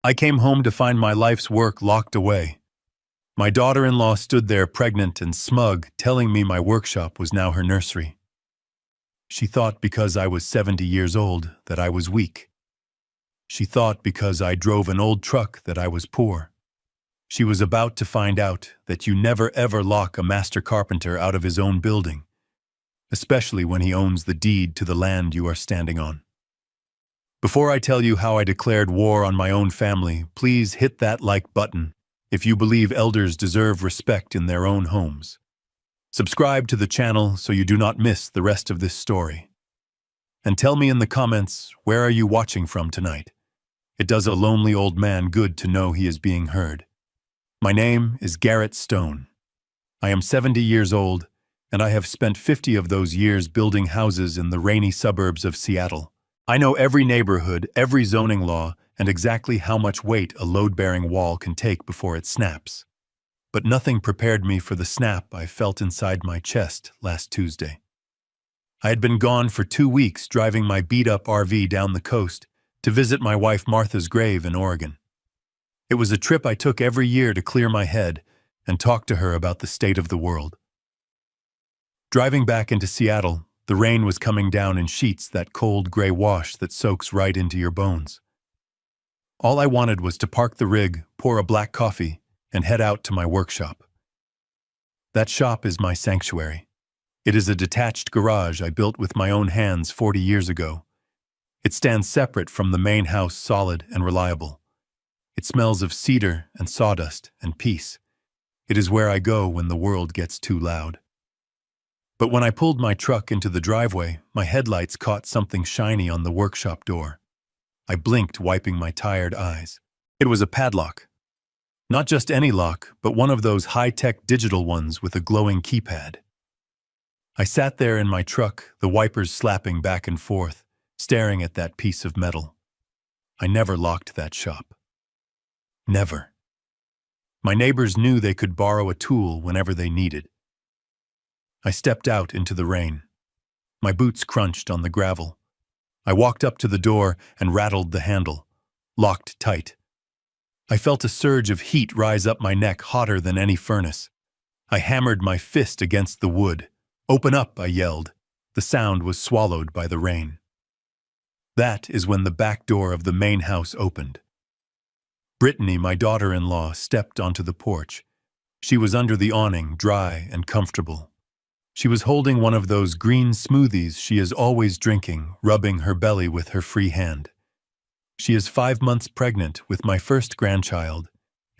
I came home to find my life's work locked away. My daughter-in-law stood there pregnant and smug, telling me my workshop was now her nursery. She thought because I was 70 years old that I was weak. She thought because I drove an old truck that I was poor. She was about to find out that you never ever lock a master carpenter out of his own building, especially when he owns the deed to the land you are standing on. Before I tell you how I declared war on my own family, please hit that like button if you believe elders deserve respect in their own homes. Subscribe to the channel so you do not miss the rest of this story. And tell me in the comments, where are you watching from tonight? It does a lonely old man good to know he is being heard. My name is Garrett Stone. I am 70 years old, and I have spent 50 of those years building houses in the rainy suburbs of Seattle. I know every neighborhood, every zoning law, and exactly how much weight a load-bearing wall can take before it snaps. But nothing prepared me for the snap I felt inside my chest last Tuesday. I had been gone for 2 weeks driving my beat-up RV down the coast to visit my wife Martha's grave in Oregon. It was a trip I took every year to clear my head and talk to her about the state of the world. Driving back into Seattle, the rain was coming down in sheets, that cold gray wash that soaks right into your bones. All I wanted was to park the rig, pour a black coffee, and head out to my workshop. That shop is my sanctuary. It is a detached garage I built with my own hands 40 years ago. It stands separate from the main house, solid and reliable. It smells of cedar and sawdust and peace. It is where I go when the world gets too loud. But when I pulled my truck into the driveway, my headlights caught something shiny on the workshop door. I blinked, wiping my tired eyes. It was a padlock. Not just any lock, but one of those high-tech digital ones with a glowing keypad. I sat there in my truck, the wipers slapping back and forth, staring at that piece of metal. I never locked that shop. Never. My neighbors knew they could borrow a tool whenever they needed. I stepped out into the rain. My boots crunched on the gravel. I walked up to the door and rattled the handle, locked tight. I felt a surge of heat rise up my neck, hotter than any furnace. I hammered my fist against the wood. "Open up," I yelled. The sound was swallowed by the rain. That is when the back door of the main house opened. Brittany, my daughter-in-law, stepped onto the porch. She was under the awning, dry and comfortable. She was holding one of those green smoothies she is always drinking, rubbing her belly with her free hand. She is 5 months pregnant with my first grandchild,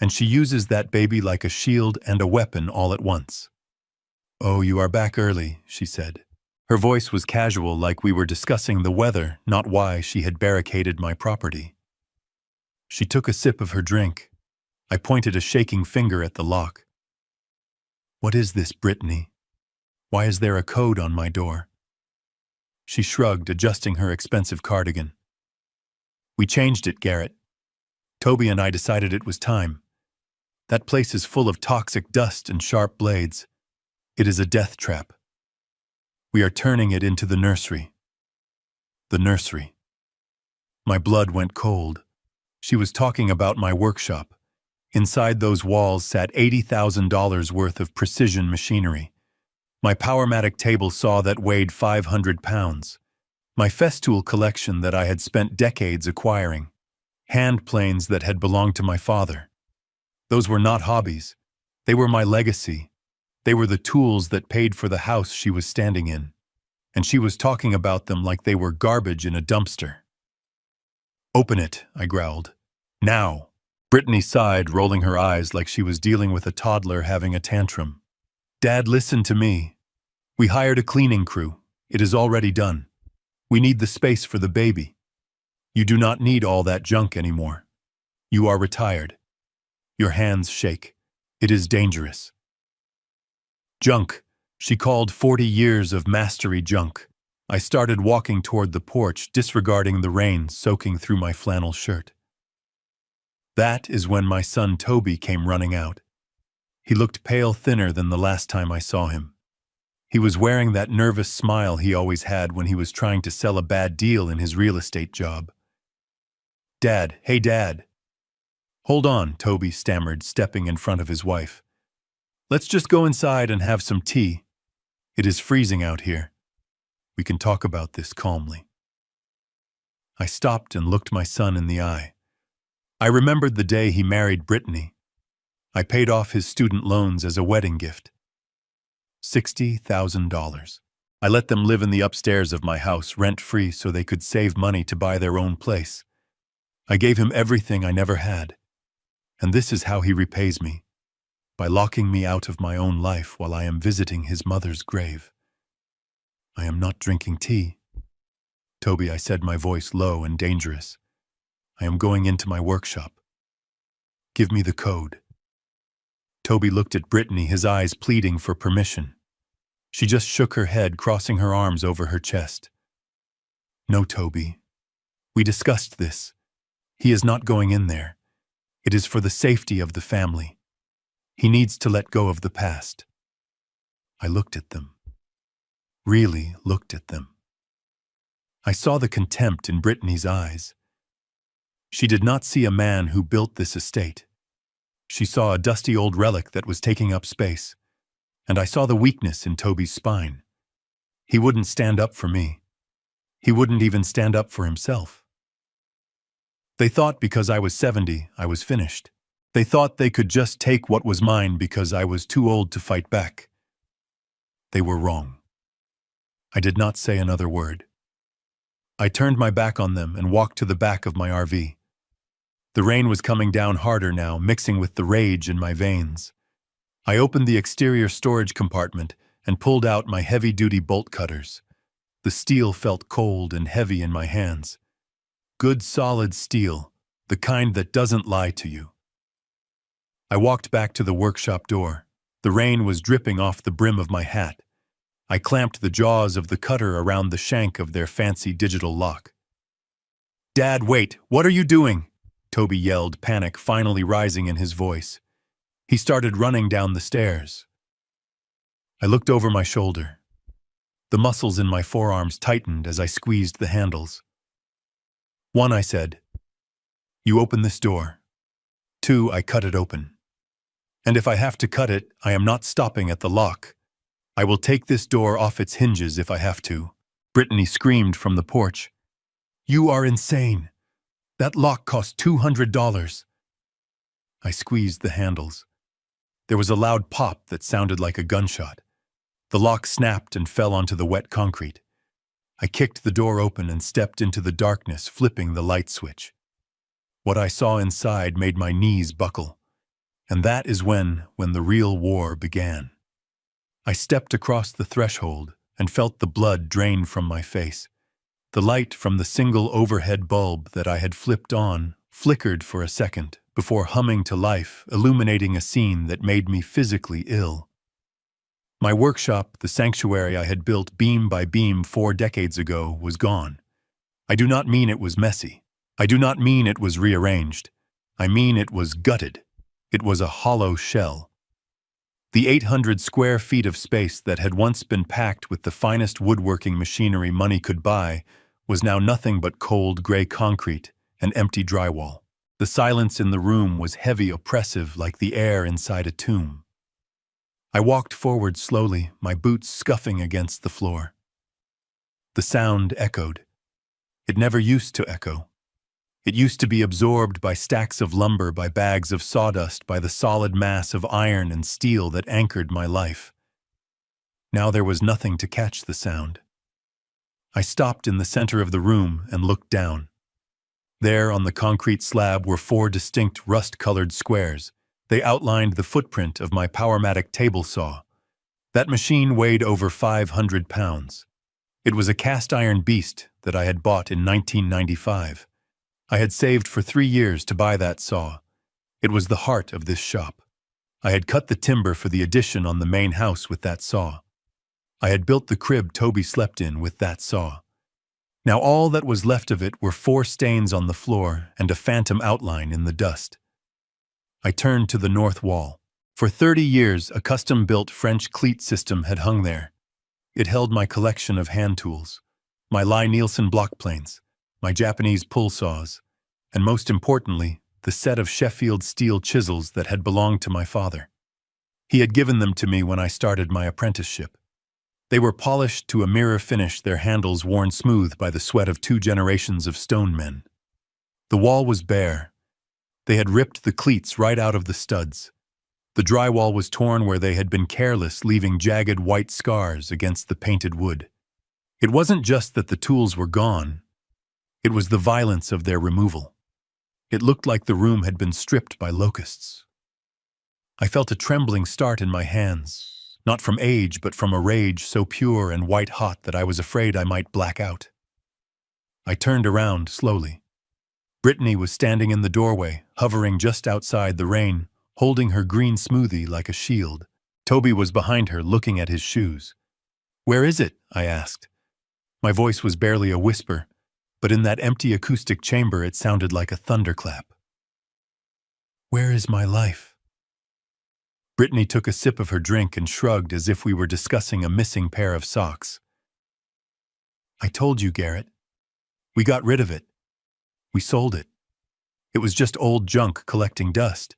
and she uses that baby like a shield and a weapon all at once. "Oh, you are back early," she said. Her voice was casual, like we were discussing the weather, not why she had barricaded my property. She took a sip of her drink. I pointed a shaking finger at the lock. "What is this, Brittany? Why is there a code on my door?" She shrugged, adjusting her expensive cardigan. "We changed it, Garrett. Toby and I decided it was time. That place is full of toxic dust and sharp blades. It is a death trap. We are turning it into the nursery." The nursery. My blood went cold. She was talking about my workshop. Inside those walls sat $80,000 worth of precision machinery. My Powermatic table saw that weighed 500 pounds. My Festool collection that I had spent decades acquiring. Hand planes that had belonged to my father. Those were not hobbies. They were my legacy. They were the tools that paid for the house she was standing in. And she was talking about them like they were garbage in a dumpster. "Open it," I growled. "Now." Brittany sighed, rolling her eyes like she was dealing with a toddler having a tantrum. "Dad, listen to me. We hired a cleaning crew. It is already done. We need the space for the baby. You do not need all that junk anymore. You are retired." Your hands shake. It is dangerous. Junk. She called 40 years of mastery junk. I started walking toward the porch, disregarding the rain soaking through my flannel shirt. That is when my son Toby came running out. He looked pale, thinner than the last time I saw him. He was wearing that nervous smile he always had when he was trying to sell a bad deal in his real estate job. "Dad, hey Dad." "Hold on," Toby stammered, stepping in front of his wife. "Let's just go inside and have some tea. It is freezing out here. We can talk about this calmly." I stopped and looked my son in the eye. I remembered the day he married Brittany. I paid off his student loans as a wedding gift. $60,000. I let them live in the upstairs of my house, rent-free, so they could save money to buy their own place. I gave him everything I never had. And this is how he repays me, by locking me out of my own life while I am visiting his mother's grave. "I am not drinking tea. Toby," I said, my voice low and dangerous. "I am going into my workshop. Give me the code." Toby looked at Brittany, his eyes pleading for permission. She just shook her head, crossing her arms over her chest. "No, Toby. We discussed this. He is not going in there. It is for the safety of the family. He needs to let go of the past." I looked at them. Really looked at them. I saw the contempt in Brittany's eyes. She did not see a man who built this estate. She saw a dusty old relic that was taking up space, and I saw the weakness in Toby's spine. He wouldn't stand up for me. He wouldn't even stand up for himself. They thought because I was 70, I was finished. They thought they could just take what was mine because I was too old to fight back. They were wrong. I did not say another word. I turned my back on them and walked to the back of my RV. The rain was coming down harder now, mixing with the rage in my veins. I opened the exterior storage compartment and pulled out my heavy-duty bolt cutters. The steel felt cold and heavy in my hands. Good solid steel, the kind that doesn't lie to you. I walked back to the workshop door. The rain was dripping off the brim of my hat. I clamped the jaws of the cutter around the shank of their fancy digital lock. "Dad, wait! What are you doing?" Toby yelled, panic finally rising in his voice. He started running down the stairs. I looked over my shoulder. The muscles in my forearms tightened as I squeezed the handles. "1," I said. "You open this door." 2, I cut it open. "And if I have to cut it, I am not stopping at the lock. I will take this door off its hinges if I have to." Brittany screamed from the porch. "You are insane. That lock cost $200. I squeezed the handles. There was a loud pop that sounded like a gunshot. The lock snapped and fell onto the wet concrete. I kicked the door open and stepped into the darkness, flipping the light switch. What I saw inside made my knees buckle. And that is when the real war began. I stepped across the threshold and felt the blood drain from my face. The light from the single overhead bulb that I had flipped on flickered for a second before humming to life, illuminating a scene that made me physically ill. My workshop, the sanctuary I had built beam by beam 4 decades ago, was gone. I do not mean it was messy. I do not mean it was rearranged. I mean it was gutted. It was a hollow shell. The 800 square feet of space that had once been packed with the finest woodworking machinery money could buy was now nothing but cold gray concrete and empty drywall. The silence in the room was heavy, oppressive, like the air inside a tomb. I walked forward slowly, my boots scuffing against the floor. The sound echoed. It never used to echo. It used to be absorbed by stacks of lumber, by bags of sawdust, by the solid mass of iron and steel that anchored my life. Now there was nothing to catch the sound. I stopped in the center of the room and looked down. There on the concrete slab were 4 distinct rust-colored squares. They outlined the footprint of my Powermatic table saw. That machine weighed over 500 pounds. It was a cast-iron beast that I had bought in 1995. I had saved for 3 years to buy that saw. It was the heart of this shop. I had cut the timber for the addition on the main house with that saw. I had built the crib Toby slept in with that saw. Now all that was left of it were 4 stains on the floor and a phantom outline in the dust. I turned to the north wall. For 30 years, a custom-built French cleat system had hung there. It held my collection of hand tools, my Lie-Nielsen block planes, my Japanese pull saws, and most importantly, the set of Sheffield steel chisels that had belonged to my father. He had given them to me when I started my apprenticeship. They were polished to a mirror finish, their handles worn smooth by the sweat of 2 generations of stone men. The wall was bare. They had ripped the cleats right out of the studs. The drywall was torn where they had been careless, leaving jagged white scars against the painted wood. It wasn't just that the tools were gone. It was the violence of their removal. It looked like the room had been stripped by locusts. I felt a trembling start in my hands, not from age but from a rage so pure and white-hot that I was afraid I might black out. I turned around slowly. Brittany was standing in the doorway, hovering just outside the rain, holding her green smoothie like a shield. Toby was behind her, looking at his shoes. "Where is it?" I asked. My voice was barely a whisper, but in that empty acoustic chamber it sounded like a thunderclap. "Where is my life?" Brittany took a sip of her drink and shrugged as if we were discussing a missing pair of socks. "I told you, Garrett. We got rid of it. We sold it. It was just old junk collecting dust.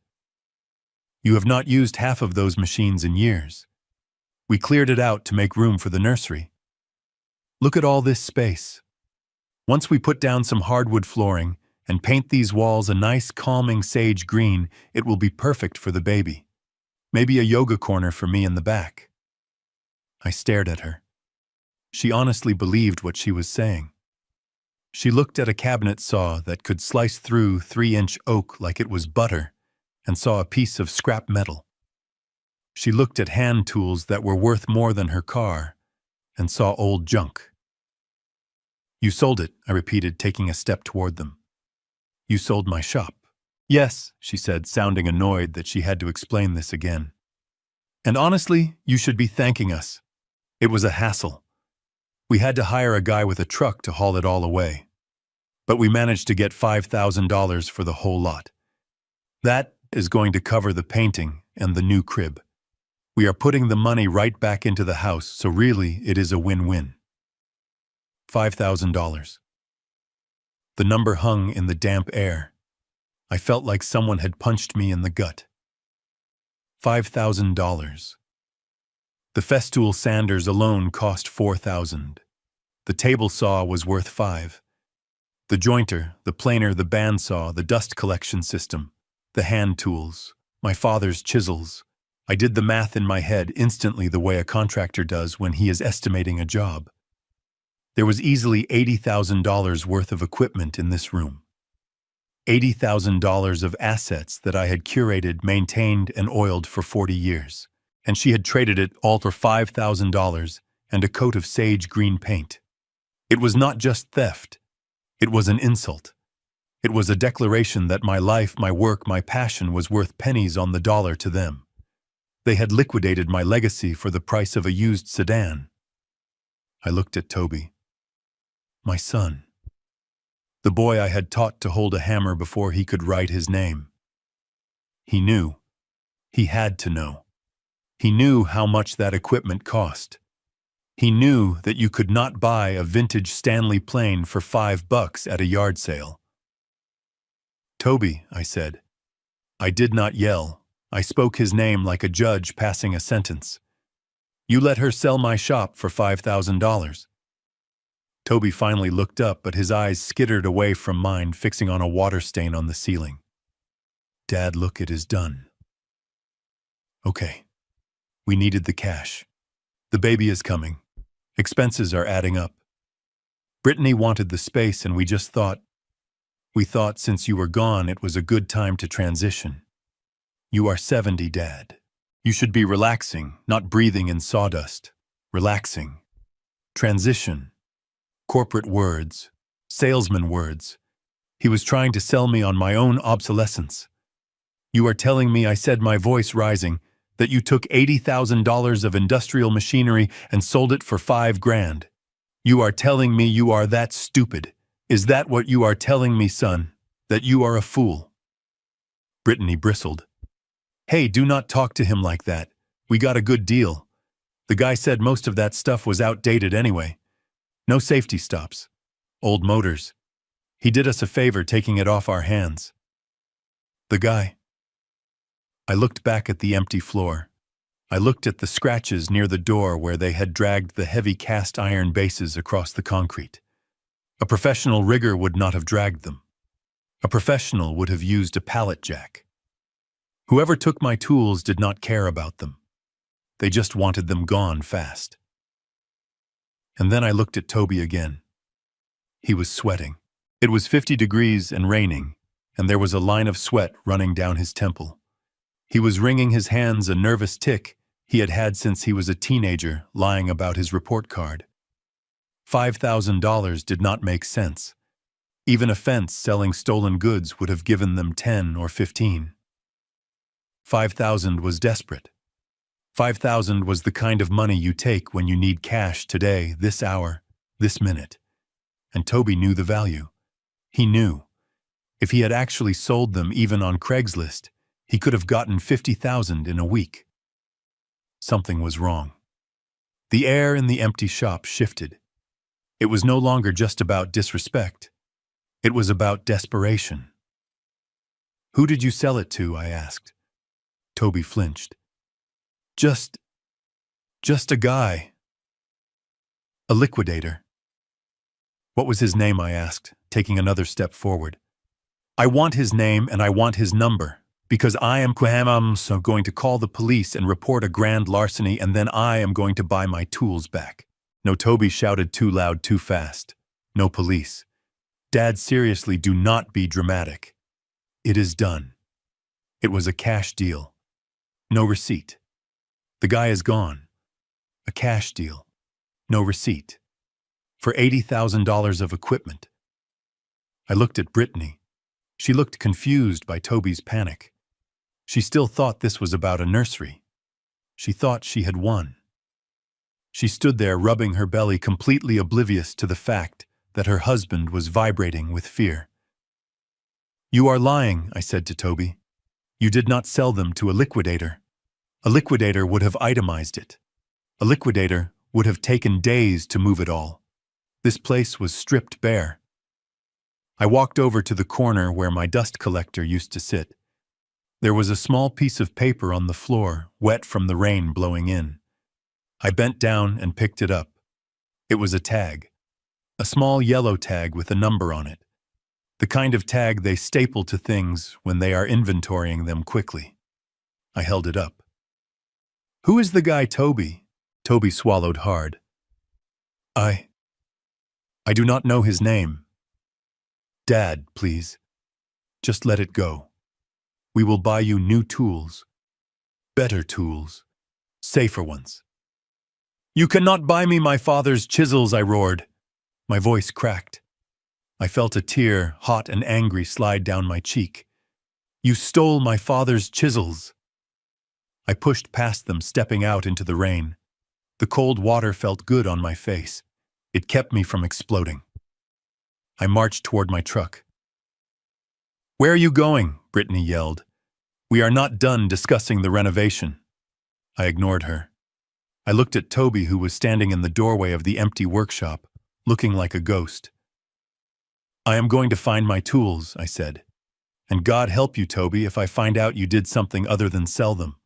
You have not used half of those machines in years. We cleared it out to make room for the nursery. Look at all this space. Once we put down some hardwood flooring and paint these walls a nice, calming sage green, it will be perfect for the baby. Maybe a yoga corner for me in the back." I stared at her. She honestly believed what she was saying. She looked at a cabinet saw that could slice through 3-inch oak like it was butter and saw a piece of scrap metal. She looked at hand tools that were worth more than her car and saw old junk. "You sold it," I repeated, taking a step toward them. "You sold my shop." "Yes," she said, sounding annoyed that she had to explain this again. "And honestly, you should be thanking us. It was a hassle. We had to hire a guy with a truck to haul it all away. But we managed to get $5,000 for the whole lot. That is going to cover the painting and the new crib. We are putting the money right back into the house, so really it is a win-win." $5,000. The number hung in the damp air. I felt like someone had punched me in the gut. $5,000. The festool sanders alone cost $4,000. The table saw was worth $5,000. The jointer, the planer, the bandsaw, the dust collection system, the hand tools, my father's chisels. I did the math in my head instantly the way a contractor does when he is estimating a job. There was easily $80,000 worth of equipment in this room. $80,000 of assets that I had curated, maintained, and oiled for 40 years. And she had traded it all for $5,000 and a coat of sage green paint. It was not just theft. It was an insult. It was a declaration that my life, my work, my passion was worth pennies on the dollar to them. They had liquidated my legacy for the price of a used sedan. I looked at Toby. My son. The boy I had taught to hold a hammer before he could write his name. He knew. He had to know. He knew how much that equipment cost. He knew that you could not buy a vintage Stanley plane for $5 at a yard sale. "Toby," I said. I did not yell. I spoke his name like a judge passing a sentence. "You let her sell my shop for $5,000. Toby finally looked up, but his eyes skittered away from mine, fixing on a water stain on the ceiling. "Dad, look, it is done." "Okay. We needed the cash. The baby is coming. Expenses are adding up. Brittany wanted the space, and we thought since you were gone it was a good time to transition. You are 70, Dad. You should be relaxing, not breathing in sawdust. Relaxing. Transition. Corporate words. Salesman words. He was trying to sell me on my own obsolescence. You are telling me," I said, my voice rising, "that you took $80,000 of industrial machinery and sold it for $5,000. You are telling me you are that stupid. Is that what you are telling me, son? That you are a fool?" Brittany bristled. "Hey, do not talk to him like that. We got a good deal. The guy said most of that stuff was outdated anyway. No safety stops. Old motors. He did us a favor taking it off our hands." The guy. I looked back at the empty floor. I looked at the scratches near the door where they had dragged the heavy cast iron bases across the concrete. A professional rigger would not have dragged them. A professional would have used a pallet jack. Whoever took my tools did not care about them. They just wanted them gone fast. And then I looked at Toby again. He was sweating. It was 50 degrees and raining, and there was a line of sweat running down his temple. He was wringing his hands, a nervous tic he had had since he was a teenager, lying about his report card. $5,000 did not make sense. Even a fence selling stolen goods would have given them 10 or 15. 5,000 was desperate. 5,000 was the kind of money you take when you need cash today, this hour, this minute. And Toby knew the value. He knew. If he had actually sold them even on Craigslist, he could have gotten 50,000 in a week. Something was wrong. The air in the empty shop shifted. It was no longer just about disrespect. It was about desperation. "Who did you sell it to?" I asked. Toby flinched. Just a guy. A liquidator." "What was his name?" I asked, taking another step forward. "I want his name and I want his number, because I am going to call the police and report a grand larceny, and then I am going to buy my tools back." No, Toby shouted too loud, too fast. "No police. Dad, seriously, do not be dramatic. It is done. It was a cash deal. No receipt. The guy is gone. A cash deal. No receipt. For $80,000 of equipment." I looked at Brittany. She looked confused by Toby's panic. She still thought this was about a nursery. She thought she had won. She stood there rubbing her belly, completely oblivious to the fact that her husband was vibrating with fear. "You are lying," I said to Toby. "You did not sell them to a liquidator. A liquidator would have itemized it. A liquidator would have taken days to move it all. This place was stripped bare." I walked over to the corner where my dust collector used to sit. There was a small piece of paper on the floor, wet from the rain blowing in. I bent down and picked it up. It was a tag. A small yellow tag with a number on it. The kind of tag they staple to things when they are inventorying them quickly. I held it up. "Who is the guy, Toby?" Toby swallowed hard. I do not know his name. Dad, please. Just let it go. We will buy you new tools. Better tools. Safer ones." "You cannot buy me my father's chisels," I roared. My voice cracked. I felt a tear, hot and angry, slide down my cheek. "You stole my father's chisels." I pushed past them, stepping out into the rain. The cold water felt good on my face. It kept me from exploding. I marched toward my truck. "Where are you going?" Brittany yelled. "We are not done discussing the renovation." I ignored her. I looked at Toby, who was standing in the doorway of the empty workshop, looking like a ghost. "I am going to find my tools," I said. "And God help you, Toby, if I find out you did something other than sell them."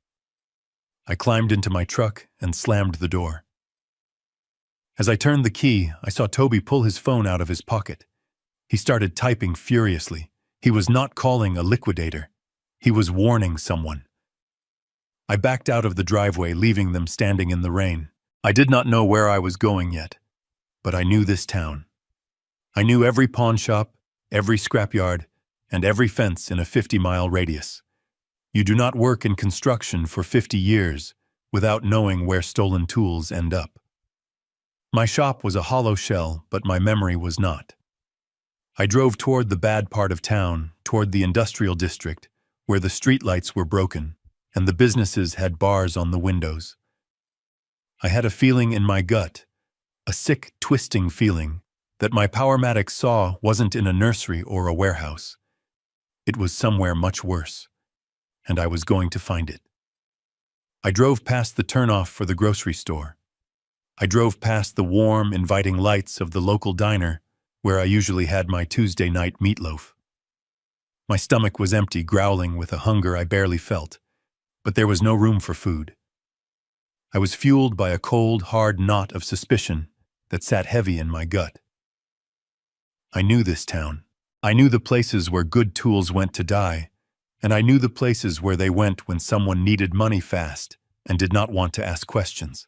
I climbed into my truck and slammed the door. As I turned the key, I saw Toby pull his phone out of his pocket. He started typing furiously. He was not calling a liquidator. He was warning someone. I backed out of the driveway, leaving them standing in the rain. I did not know where I was going yet, but I knew this town. I knew every pawn shop, every scrapyard, and every fence in a 50-mile radius. You do not work in construction for 50 years without knowing where stolen tools end up. My shop was a hollow shell, but my memory was not. I drove toward the bad part of town, toward the industrial district, where the streetlights were broken and the businesses had bars on the windows. I had a feeling in my gut, a sick, twisting feeling, that my Powermatic saw wasn't in a nursery or a warehouse. It was somewhere much worse, and I was going to find it. I drove past the turnoff for the grocery store. I drove past the warm, inviting lights of the local diner where I usually had my Tuesday night meatloaf. My stomach was empty, growling with a hunger I barely felt, but there was no room for food. I was fueled by a cold, hard knot of suspicion that sat heavy in my gut. I knew this town. I knew the places where good tools went to die, and I knew the places where they went when someone needed money fast and did not want to ask questions.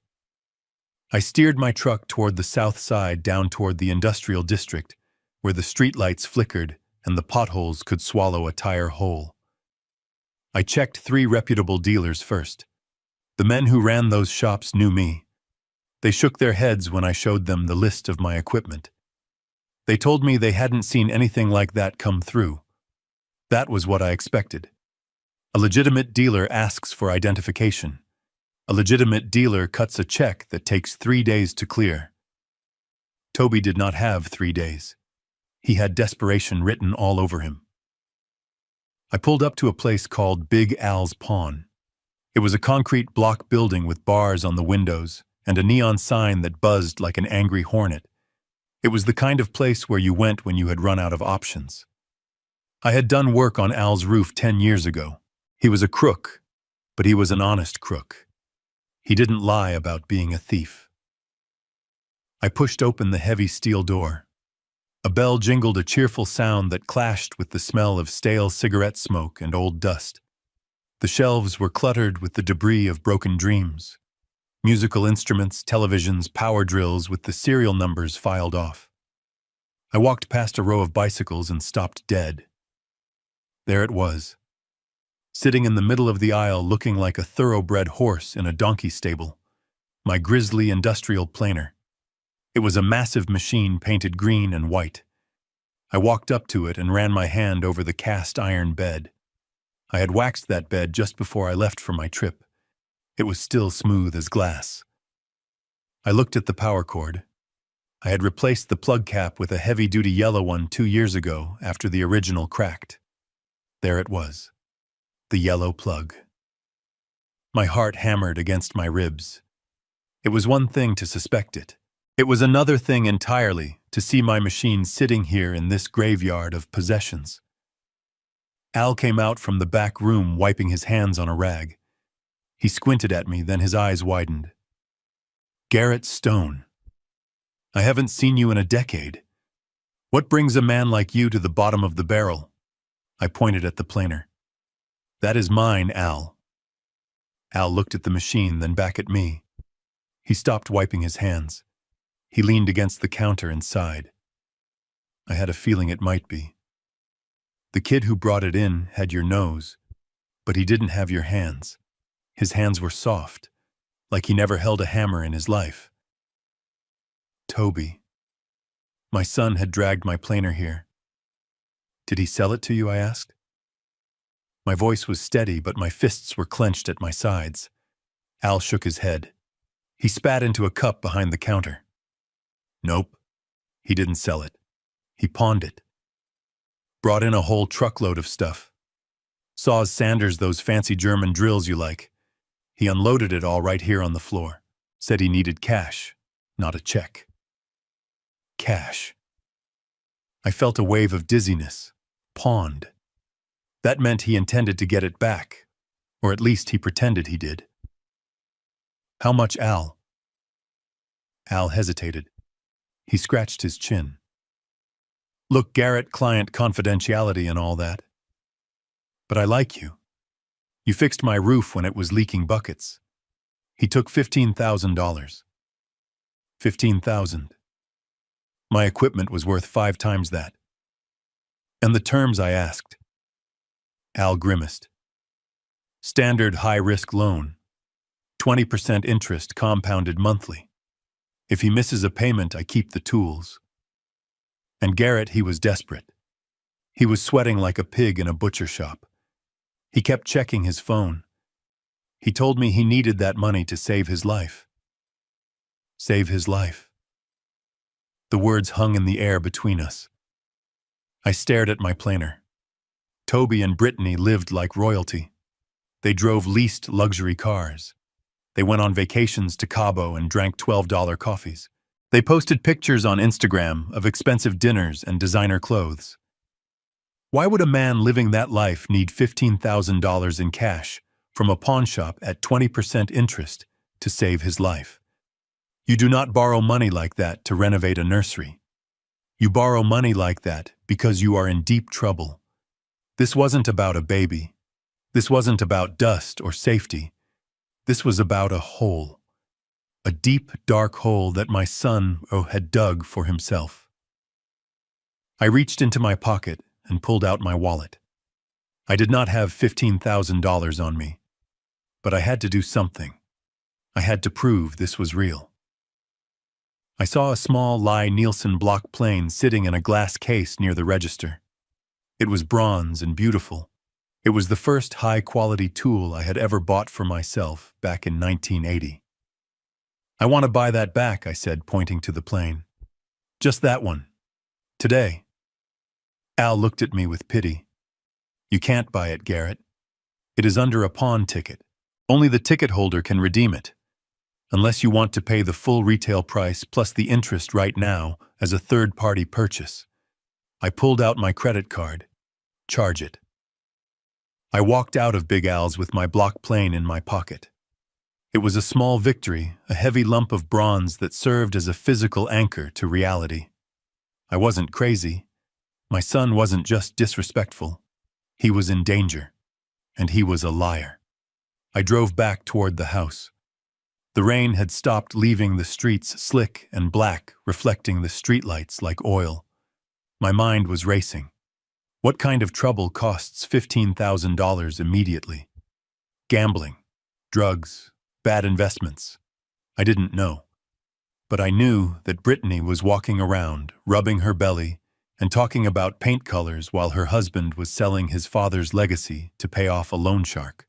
I steered my truck toward the south side, down toward the industrial district, where the streetlights flickered and the potholes could swallow a tire whole. I checked 3 reputable dealers first. The men who ran those shops knew me. They shook their heads when I showed them the list of my equipment. They told me they hadn't seen anything like that come through. That was what I expected. A legitimate dealer asks for identification. A legitimate dealer cuts a check that takes 3 days to clear. Toby did not have 3 days. He had desperation written all over him. I pulled up to a place called Big Al's Pawn. It was a concrete block building with bars on the windows and a neon sign that buzzed like an angry hornet. It was the kind of place where you went when you had run out of options. I had done work on Al's roof 10 years ago. He was a crook, but he was an honest crook. He didn't lie about being a thief. I pushed open the heavy steel door. A bell jingled a cheerful sound that clashed with the smell of stale cigarette smoke and old dust. The shelves were cluttered with the debris of broken dreams. Musical instruments, televisions, power drills with the serial numbers filed off. I walked past a row of bicycles and stopped dead. There it was, sitting in the middle of the aisle looking like a thoroughbred horse in a donkey stable, my grisly industrial planer. It was a massive machine painted green and white. I walked up to it and ran my hand over the cast iron bed. I had waxed that bed just before I left for my trip. It was still smooth as glass. I looked at the power cord. I had replaced the plug cap with a heavy-duty yellow one 2 years ago after the original cracked. There it was, the yellow plug. My heart hammered against my ribs. It was one thing to suspect it. It was another thing entirely to see my machine sitting here in this graveyard of possessions. Al came out from the back room wiping his hands on a rag. He squinted at me, then his eyes widened. Garrett Stone. I haven't seen you in a decade. What brings a man like you to the bottom of the barrel? I pointed at the planer. That is mine, Al. Al looked at the machine, then back at me. He stopped wiping his hands. He leaned against the counter and sighed. I had a feeling it might be. The kid who brought it in had your nose, but he didn't have your hands. His hands were soft, like he never held a hammer in his life. Toby. My son had dragged my planer here. Did he sell it to you, I asked. My voice was steady, but my fists were clenched at my sides. Al shook his head. He spat into a cup behind the counter. Nope, he didn't sell it. He pawned it. Brought in a whole truckload of stuff. Saws Sanders those fancy German drills you like. He unloaded it all right here on the floor. Said he needed cash, not a check. Cash. I felt a wave of dizziness. Pawned. That meant he intended to get it back, or at least he pretended he did. How much, Al? Al hesitated. He scratched his chin. Look, Garrett, client confidentiality and all that. But I like you. You fixed my roof when it was leaking buckets. He took $15,000. $15,000. My equipment was worth 5 times that. And the terms, I asked. Al grimaced. Standard high-risk loan. 20% interest compounded monthly. If he misses a payment, I keep the tools. And Garrett, he was desperate. He was sweating like a pig in a butcher shop. He kept checking his phone. He told me he needed that money to save his life. Save his life. The words hung in the air between us. I stared at my planer. Toby and Brittany lived like royalty. They drove leased luxury cars. They went on vacations to Cabo and drank $12 coffees. They posted pictures on Instagram of expensive dinners and designer clothes. Why would a man living that life need $15,000 in cash from a pawn shop at 20% interest to save his life? You do not borrow money like that to renovate a nursery. You borrow money like that because you are in deep trouble. This wasn't about a baby. This wasn't about dust or safety. This was about a hole. A deep, dark hole that my son had dug for himself. I reached into my pocket and pulled out my wallet. I did not have $15,000 on me, but I had to do something. I had to prove this was real. I saw a small Nielsen block plane sitting in a glass case near the register. It was bronze and beautiful. It was the first high-quality tool I had ever bought for myself back in 1980. I want to buy that back, I said, pointing to the plane. Just that one. Today. Al looked at me with pity. You can't buy it, Garrett. It is under a pawn ticket. Only the ticket holder can redeem it. Unless you want to pay the full retail price plus the interest right now as a third-party purchase. I pulled out my credit card. Charge it. I walked out of Big Al's with my block plane in my pocket. It was a small victory, a heavy lump of bronze that served as a physical anchor to reality. I wasn't crazy. My son wasn't just disrespectful. He was in danger. And he was a liar. I drove back toward the house. The rain had stopped, leaving the streets slick and black, reflecting the streetlights like oil. My mind was racing. What kind of trouble costs $15,000 immediately? Gambling, drugs, bad investments. I didn't know. But I knew that Brittany was walking around, rubbing her belly, and talking about paint colors while her husband was selling his father's legacy to pay off a loan shark.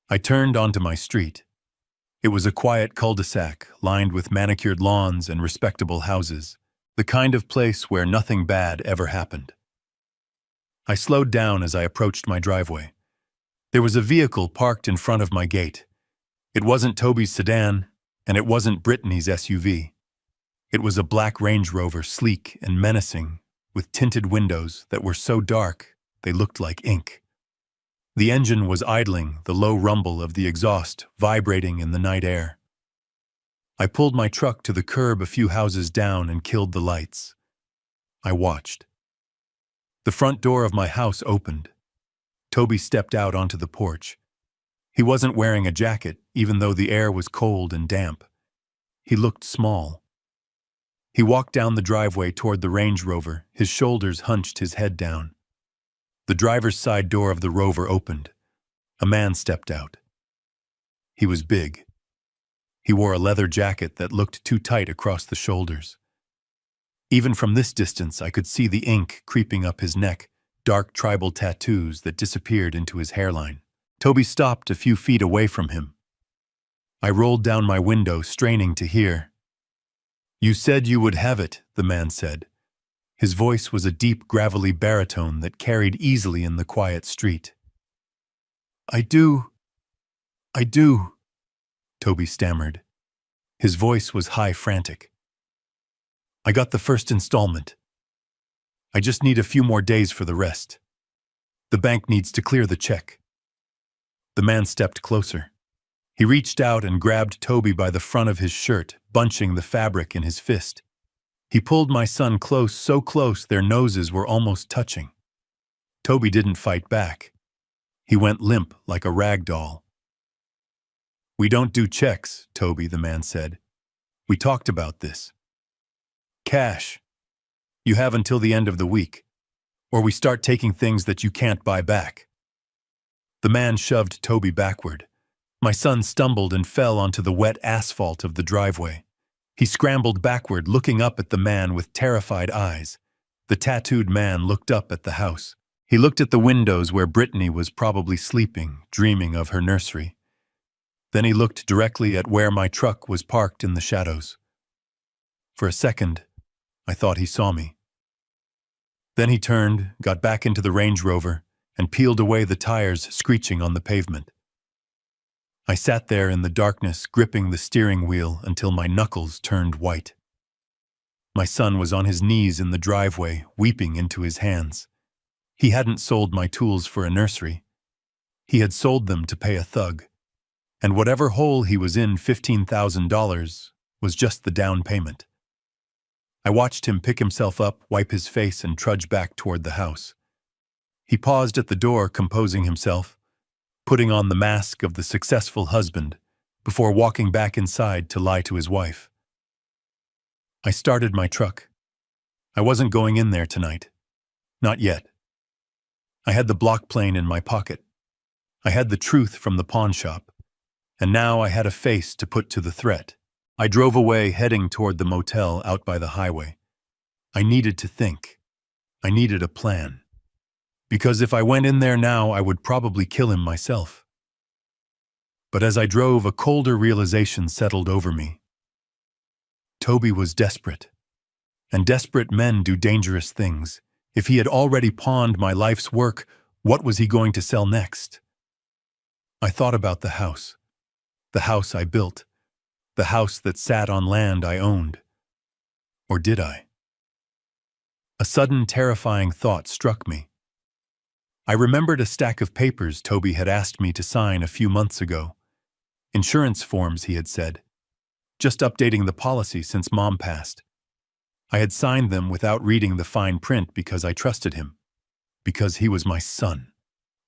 I turned onto my street. It was a quiet cul-de-sac lined with manicured lawns and respectable houses, the kind of place where nothing bad ever happened. I slowed down as I approached my driveway. There was a vehicle parked in front of my gate. It wasn't Toby's sedan, and it wasn't Brittany's SUV. It was a black Range Rover, sleek and menacing, with tinted windows that were so dark they looked like ink. The engine was idling, the low rumble of the exhaust vibrating in the night air. I pulled my truck to the curb a few houses down and killed the lights. I watched. The front door of my house opened. Toby stepped out onto the porch. He wasn't wearing a jacket, even though the air was cold and damp. He looked small. He walked down the driveway toward the Range Rover, his shoulders hunched, his head down. The driver's side door of the Rover opened. A man stepped out. He was big. He wore a leather jacket that looked too tight across the shoulders. Even from this distance, I could see the ink creeping up his neck, dark tribal tattoos that disappeared into his hairline. Toby stopped a few feet away from him. I rolled down my window, straining to hear. "You said you would have it," the man said. His voice was a deep, gravelly baritone that carried easily in the quiet street. I do, Toby stammered. His voice was high, frantic. "I got the first installment. I just need a few more days for the rest. The bank needs to clear the check." The man stepped closer. He reached out and grabbed Toby by the front of his shirt, bunching the fabric in his fist. He pulled my son close, so close their noses were almost touching. Toby didn't fight back. He went limp like a rag doll. "We don't do checks, Toby," the man said. "We talked about this. Cash. You have until the end of the week, or we start taking things that you can't buy back." The man shoved Toby backward. My son stumbled and fell onto the wet asphalt of the driveway. He scrambled backward, looking up at the man with terrified eyes. The tattooed man looked up at the house. He looked at the windows where Brittany was probably sleeping, dreaming of her nursery. Then he looked directly at where my truck was parked in the shadows. For a second, I thought he saw me. Then he turned, got back into the Range Rover, and peeled away the tires screeching on the pavement. I sat there in the darkness, gripping the steering wheel until my knuckles turned white. My son was on his knees in the driveway, weeping into his hands. He hadn't sold my tools for a nursery. He had sold them to pay a thug. And whatever hole he was in, $15,000, was just the down payment. I watched him pick himself up, wipe his face, and trudge back toward the house. He paused at the door, composing himself, putting on the mask of the successful husband, before walking back inside to lie to his wife. I started my truck. I wasn't going in there tonight. Not yet. I had the block plane in my pocket. I had the truth from the pawn shop. And now I had a face to put to the threat. I drove away, heading toward the motel out by the highway. I needed to think. I needed a plan. Because if I went in there now, I would probably kill him myself. But as I drove, a colder realization settled over me. Toby was desperate. And desperate men do dangerous things. If he had already pawned my life's work, what was he going to sell next? I thought about the house I built, the house that sat on land I owned. Or did I? A sudden, terrifying thought struck me. I remembered a stack of papers Toby had asked me to sign a few months ago. Insurance forms, he had said. Just updating the policy since Mom passed. I had signed them without reading the fine print because I trusted him. Because he was my son.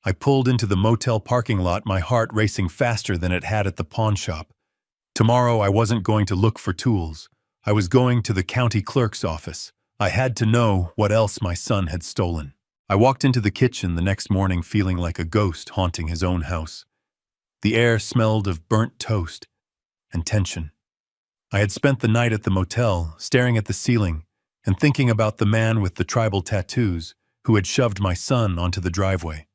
I pulled into the motel parking lot, my heart racing faster than it had at the pawn shop. Tomorrow I wasn't going to look for tools. I was going to the county clerk's office. I had to know what else my son had stolen. I walked into the kitchen the next morning feeling like a ghost haunting his own house. The air smelled of burnt toast and tension. I had spent the night at the motel, staring at the ceiling and thinking about the man with the tribal tattoos who had shoved my son onto the driveway.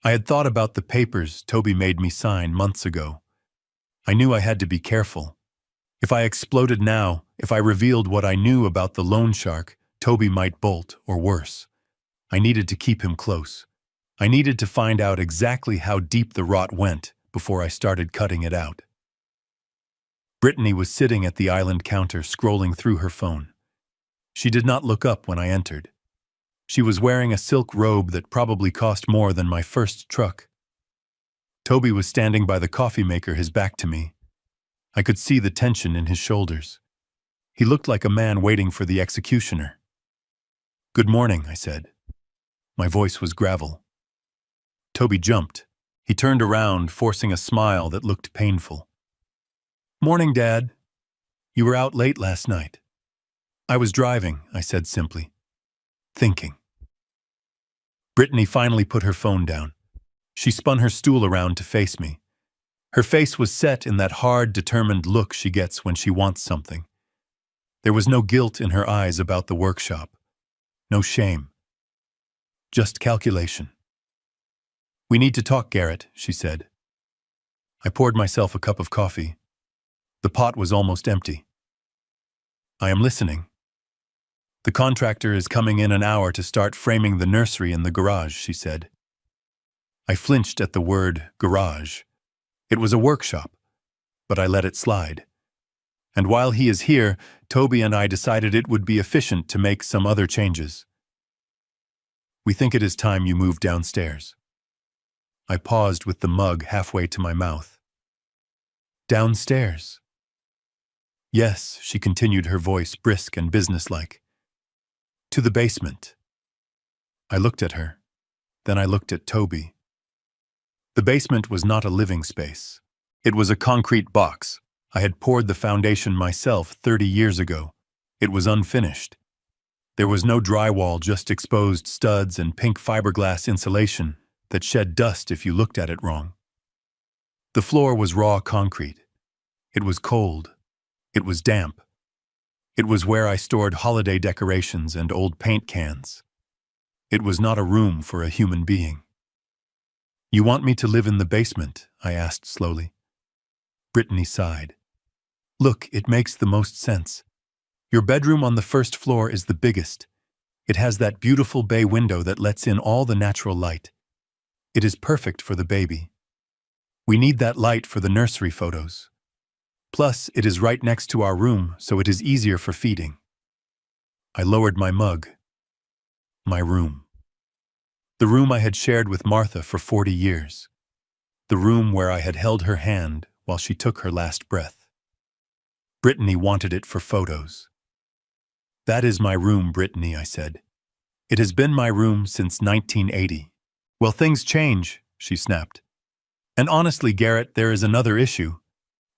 I had thought about the papers Toby made me sign months ago. I knew I had to be careful. If I exploded now, if I revealed what I knew about the loan shark, Toby might bolt, or worse. I needed to keep him close. I needed to find out exactly how deep the rot went before I started cutting it out. Brittany was sitting at the island counter, scrolling through her phone. She did not look up when I entered. She was wearing a silk robe that probably cost more than my first truck. Toby was standing by the coffee maker, his back to me. I could see the tension in his shoulders. He looked like a man waiting for the executioner. "Good morning," I said. My voice was gravel. Toby jumped. He turned around, forcing a smile that looked painful. "Morning, Dad. You were out late last night." "I was driving," I said simply. Thinking. Brittany finally put her phone down. She spun her stool around to face me. Her face was set in that hard, determined look she gets when she wants something. There was no guilt in her eyes about the workshop. No shame. Just calculation. "We need to talk, Garrett," she said. I poured myself a cup of coffee. The pot was almost empty. "I am listening." "The contractor is coming in an hour to start framing the nursery in the garage," she said. I flinched at the word garage. It was a workshop, but I let it slide. And while he is here, Toby and I decided it would be efficient to make some other changes. "We think it is time you moved downstairs." I paused with the mug halfway to my mouth. "Downstairs?" "Yes," she continued, her voice brisk and businesslike. "To the basement." I looked at her. Then I looked at Toby. The basement was not a living space. It was a concrete box. I had poured the foundation myself 30 years ago. It was unfinished. There was no drywall, just exposed studs and pink fiberglass insulation that shed dust if you looked at it wrong. The floor was raw concrete. It was cold. It was damp. It was where I stored holiday decorations and old paint cans. It was not a room for a human being. "You want me to live in the basement?" I asked slowly. Brittany sighed. "Look, it makes the most sense. Your bedroom on the first floor is the biggest. It has that beautiful bay window that lets in all the natural light. It is perfect for the baby. We need that light for the nursery photos. Plus, it is right next to our room, so it is easier for feeding." I lowered my mug. My room. The room I had shared with Martha for 40 years. The room where I had held her hand while she took her last breath. Brittany wanted it for photos. "That is my room, Brittany," I said. "It has been my room since 1980. "Well, things change," she snapped. "And honestly, Garrett, there is another issue.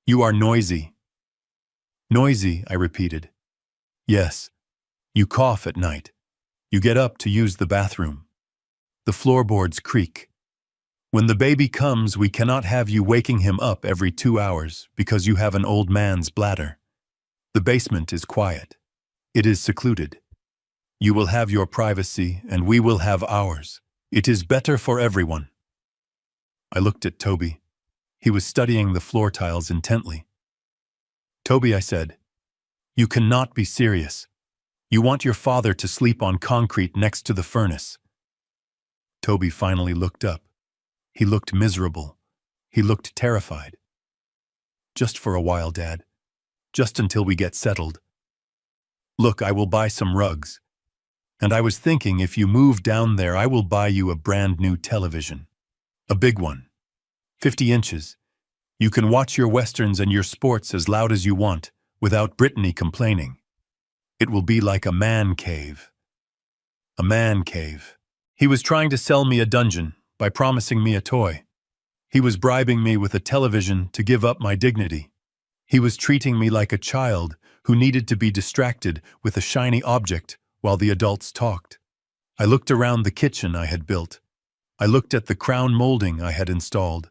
You are noisy." "Noisy," I repeated. "Yes. You cough at night. You get up to use the bathroom. The floorboards creak. When the baby comes, we cannot have you waking him up every 2 hours because you have an old man's bladder. The basement is quiet. It is secluded. You will have your privacy, and we will have ours. It is better for everyone." I looked at Toby. He was studying the floor tiles intently. "Toby," I said, "you cannot be serious. You want your father to sleep on concrete next to the furnace." Toby finally looked up. He looked miserable. He looked terrified. "Just for a while, Dad. Just until we get settled. Look, I will buy some rugs. And I was thinking if you move down there, I will buy you a brand new television. A big one. 50 inches. You can watch your westerns and your sports as loud as you want, without Brittany complaining. It will be like a man cave." A man cave. He was trying to sell me a dungeon by promising me a toy. He was bribing me with a television to give up my dignity. He was treating me like a child who needed to be distracted with a shiny object while the adults talked. I looked around the kitchen I had built. I looked at the crown molding I had installed.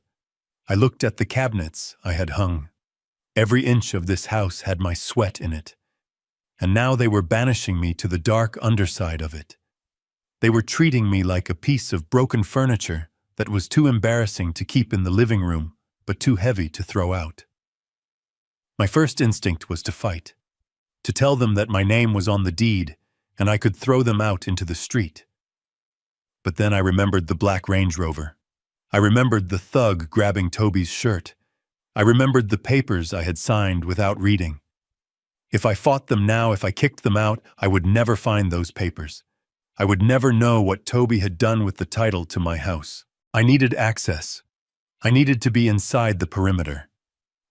I looked at the cabinets I had hung. Every inch of this house had my sweat in it. And now they were banishing me to the dark underside of it. They were treating me like a piece of broken furniture that was too embarrassing to keep in the living room, but too heavy to throw out. My first instinct was to fight, to tell them that my name was on the deed and I could throw them out into the street. But then I remembered the black Range Rover. I remembered the thug grabbing Toby's shirt. I remembered the papers I had signed without reading. If I fought them now, if I kicked them out, I would never find those papers. I would never know what Toby had done with the title to my house. I needed access. I needed to be inside the perimeter.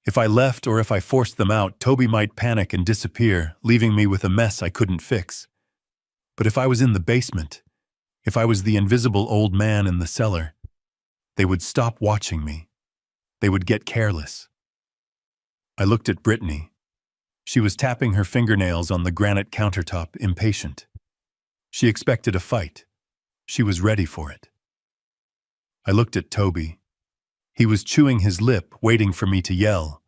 If I left or if I forced them out, Toby might panic and disappear, leaving me with a mess I couldn't fix. But if I was in the basement, if I was the invisible old man in the cellar, they would stop watching me. They would get careless. I looked at Brittany. She was tapping her fingernails on the granite countertop, impatient. She expected a fight. She was ready for it. I looked at Toby. He was chewing his lip, waiting for me to yell.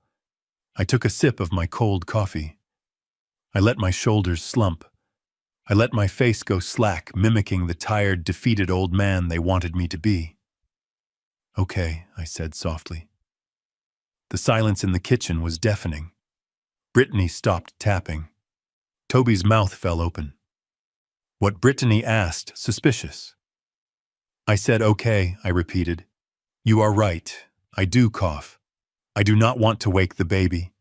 I took a sip of my cold coffee. I let my shoulders slump. I let my face go slack, mimicking the tired, defeated old man they wanted me to be. "Okay," I said softly. The silence in the kitchen was deafening. Brittany stopped tapping. Toby's mouth fell open. What Brittany asked, suspicious. I said, "Okay," I repeated. "You are right. I do cough. I do not want to wake the baby.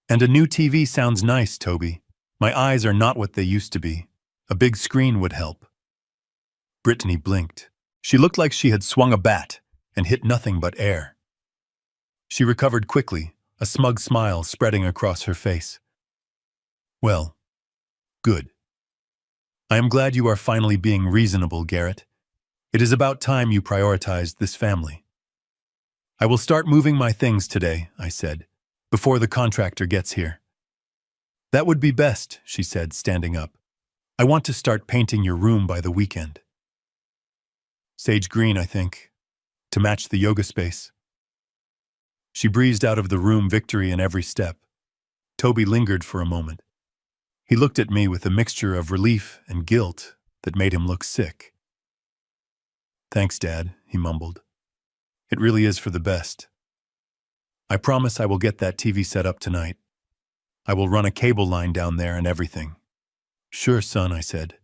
And a new TV sounds nice, Toby. My eyes are not what they used to be. A big screen would help." Brittany blinked. She looked like she had swung a bat and hit nothing but air. She recovered quickly, a smug smile spreading across her face. "Well, good. I am glad you are finally being reasonable, Garrett. It is about time you prioritized this family." "I will start moving my things today," I said, "before the contractor gets here." "That would be best," she said, standing up. "I want to start painting your room by the weekend. Sage green, I think, to match the yoga space." She breezed out of the room, victory in every step. Toby lingered for a moment. He looked at me with a mixture of relief and guilt that made him look sick. "Thanks, Dad," he mumbled. "It really is for the best. I promise I will get that TV set up tonight. I will run a cable line down there and everything." "Sure, son," I said.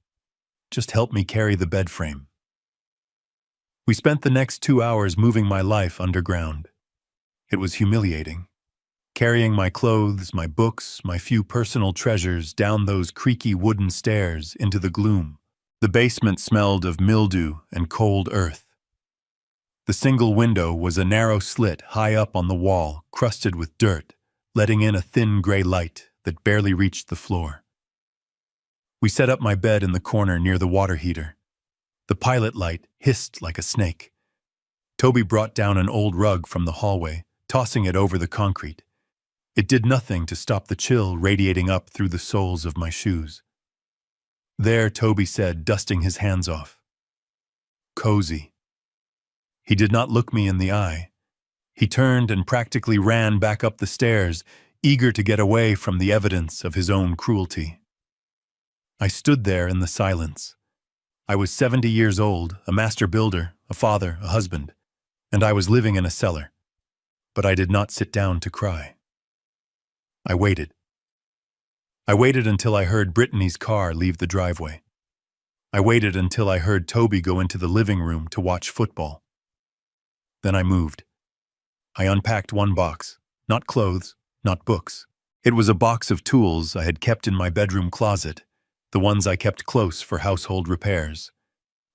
"Just help me carry the bed frame." We spent the next 2 hours moving my life underground. It was humiliating. Carrying my clothes, my books, my few personal treasures down those creaky wooden stairs into the gloom. The basement smelled of mildew and cold earth. The single window was a narrow slit high up on the wall, crusted with dirt, letting in a thin gray light that barely reached the floor. We set up my bed in the corner near the water heater. The pilot light hissed like a snake. Toby brought down an old rug from the hallway, tossing it over the concrete. It did nothing to stop the chill radiating up through the soles of my shoes. "There," Toby said, dusting his hands off. "Cozy." He did not look me in the eye. He turned and practically ran back up the stairs, eager to get away from the evidence of his own cruelty. I stood there in the silence. I was 70 years old, a master builder, a father, a husband, and I was living in a cellar. But I did not sit down to cry. I waited. I waited until I heard Brittany's car leave the driveway. I waited until I heard Toby go into the living room to watch football. Then I moved. I unpacked one box, not clothes, not books. It was a box of tools I had kept in my bedroom closet, the ones I kept close for household repairs.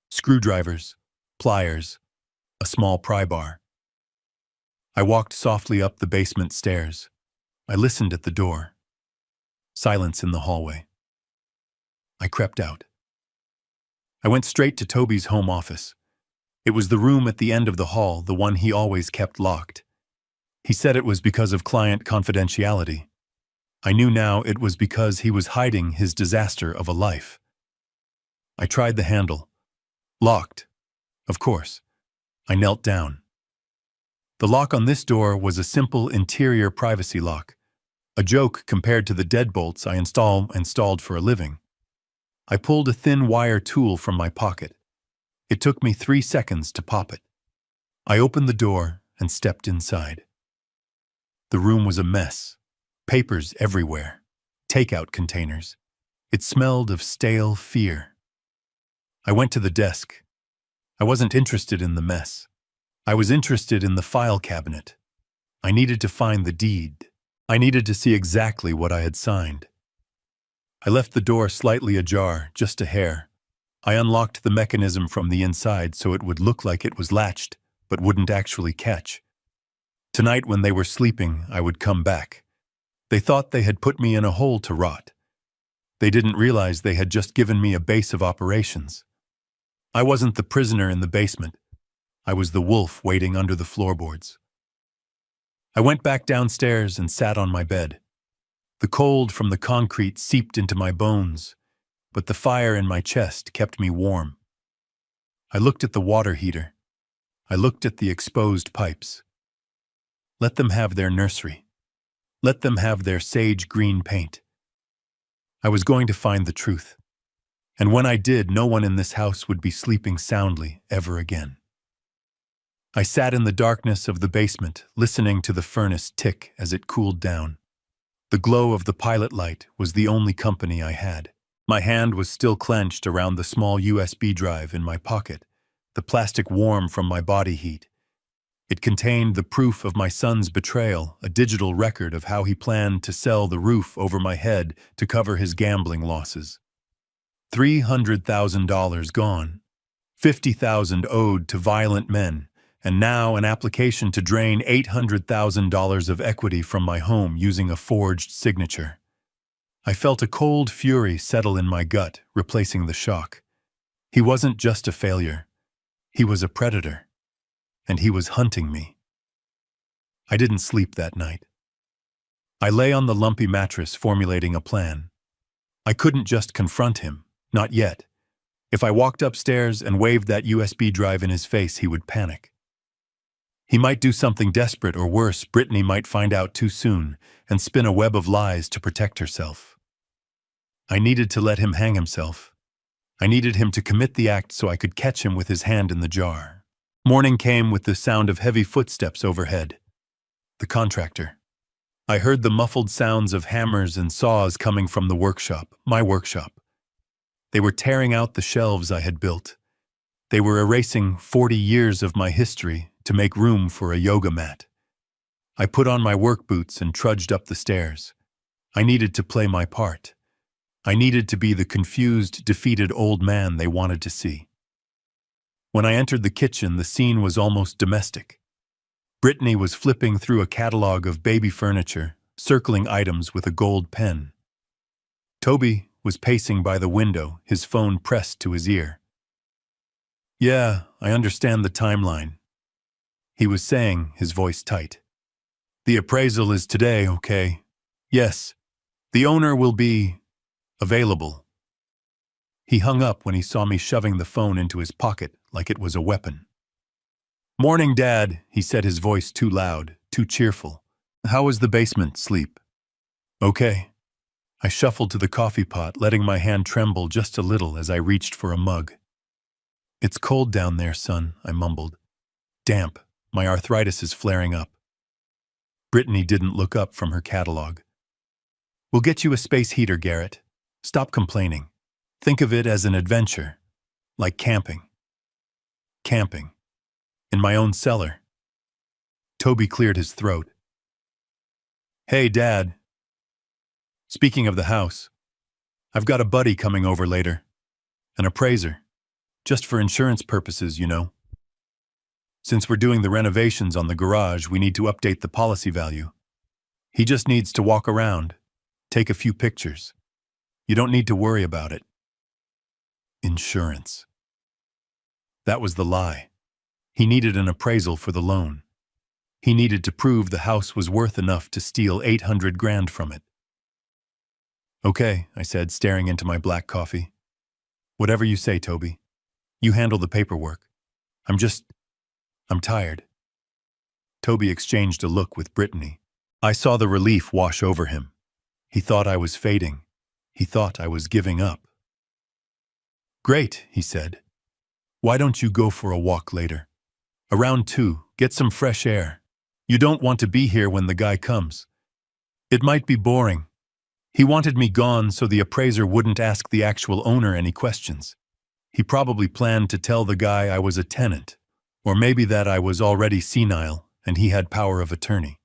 Screwdrivers, pliers, a small pry bar. I walked softly up the basement stairs. I listened at the door. Silence in the hallway. I crept out. I went straight to Toby's home office. It was the room at the end of the hall, the one he always kept locked. He said it was because of client confidentiality. I knew now it was because he was hiding his disaster of a life. I tried the handle. Locked. Of course. I knelt down. The lock on this door was a simple interior privacy lock, a joke compared to the deadbolts I installed for a living. I pulled a thin wire tool from my pocket. It took me 3 seconds to pop it. I opened the door and stepped inside. The room was a mess. Papers everywhere. Takeout containers. It smelled of stale fear. I went to the desk. I wasn't interested in the mess. I was interested in the file cabinet. I needed to find the deed. I needed to see exactly what I had signed. I left the door slightly ajar, just a hair. I unlocked the mechanism from the inside so it would look like it was latched, but wouldn't actually catch. Tonight when they were sleeping, I would come back. They thought they had put me in a hole to rot. They didn't realize they had just given me a base of operations. I wasn't the prisoner in the basement. I was the wolf waiting under the floorboards. I went back downstairs and sat on my bed. The cold from the concrete seeped into my bones, but the fire in my chest kept me warm. I looked at the water heater. I looked at the exposed pipes. Let them have their nursery. Let them have their sage green paint. I was going to find the truth. And when I did, no one in this house would be sleeping soundly ever again. I sat in the darkness of the basement, listening to the furnace tick as it cooled down. The glow of the pilot light was the only company I had. My hand was still clenched around the small USB drive in my pocket, the plastic warm from my body heat. It contained the proof of my son's betrayal, a digital record of how he planned to sell the roof over my head to cover his gambling losses. $300,000 gone, $50,000 owed to violent men, and now an application to drain $800,000 of equity from my home using a forged signature. I felt a cold fury settle in my gut, replacing the shock. He wasn't just a failure. He was a predator. And he was hunting me. I didn't sleep that night. I lay on the lumpy mattress formulating a plan. I couldn't just confront him, not yet. If I walked upstairs and waved that USB drive in his face, he would panic. He might do something desperate, or worse, Brittany might find out too soon and spin a web of lies to protect herself. I needed to let him hang himself. I needed him to commit the act so I could catch him with his hand in the jar. Morning came with the sound of heavy footsteps overhead. The contractor. I heard the muffled sounds of hammers and saws coming from the workshop, my workshop. They were tearing out the shelves I had built. They were erasing 40 years of my history to make room for a yoga mat. I put on my work boots and trudged up the stairs. I needed to play my part. I needed to be the confused, defeated old man they wanted to see. When I entered the kitchen, the scene was almost domestic. Brittany was flipping through a catalog of baby furniture, circling items with a gold pen. Toby was pacing by the window, his phone pressed to his ear. "Yeah, I understand the timeline," he was saying, his voice tight. "The appraisal is today, okay? Yes, the owner will be available." He hung up when he saw me shoving the phone into his pocket like it was a weapon. "Morning, Dad," he said, his voice too loud, too cheerful. "How was the basement sleep?" "Okay." I shuffled to the coffee pot, letting my hand tremble just a little as I reached for a mug. "It's cold down there, son," I mumbled. "Damp. My arthritis is flaring up." Brittany didn't look up from her catalog. "We'll get you a space heater, Garrett. Stop complaining. Think of it as an adventure. Like camping." Camping. In my own cellar. Toby cleared his throat. "Hey, Dad. Speaking of the house, I've got a buddy coming over later. An appraiser. Just for insurance purposes, you know. Since we're doing the renovations on the garage, we need to update the policy value. He just needs to walk around, take a few pictures. You don't need to worry about it." Insurance. That was the lie. He needed an appraisal for the loan. He needed to prove the house was worth enough to steal 800 grand from it. "Okay," I said, staring into my black coffee. "Whatever you say, Toby. You handle the paperwork. I'm tired." Toby exchanged a look with Brittany. I saw the relief wash over him. He thought I was fading. He thought I was giving up. "Great," he said. "Why don't you go for a walk later? Around 2, get some fresh air. You don't want to be here when the guy comes. It might be boring." He wanted me gone so the appraiser wouldn't ask the actual owner any questions. He probably planned to tell the guy I was a tenant, or maybe that I was already senile and he had power of attorney.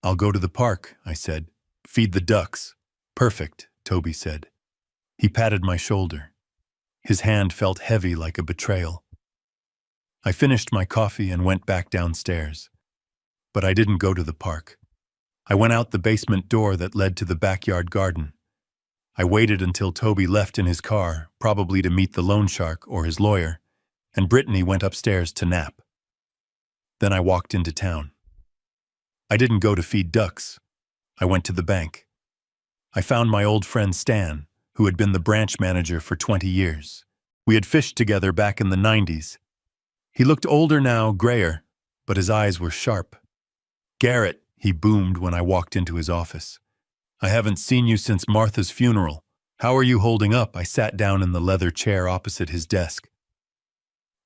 "I'll go to the park," I said. "Feed the ducks." "Perfect," Toby said. He patted my shoulder. His hand felt heavy like a betrayal. I finished my coffee and went back downstairs. But I didn't go to the park. I went out the basement door that led to the backyard garden. I waited until Toby left in his car, probably to meet the loan shark or his lawyer, and Brittany went upstairs to nap. Then I walked into town. I didn't go to feed ducks. I went to the bank. I found my old friend Stan, who had been the branch manager for 20 years. We had fished together back in the 90s. He looked older now, grayer, but his eyes were sharp. "Garrett," he boomed when I walked into his office. "I haven't seen you since Martha's funeral. How are you holding up?" I sat down in the leather chair opposite his desk.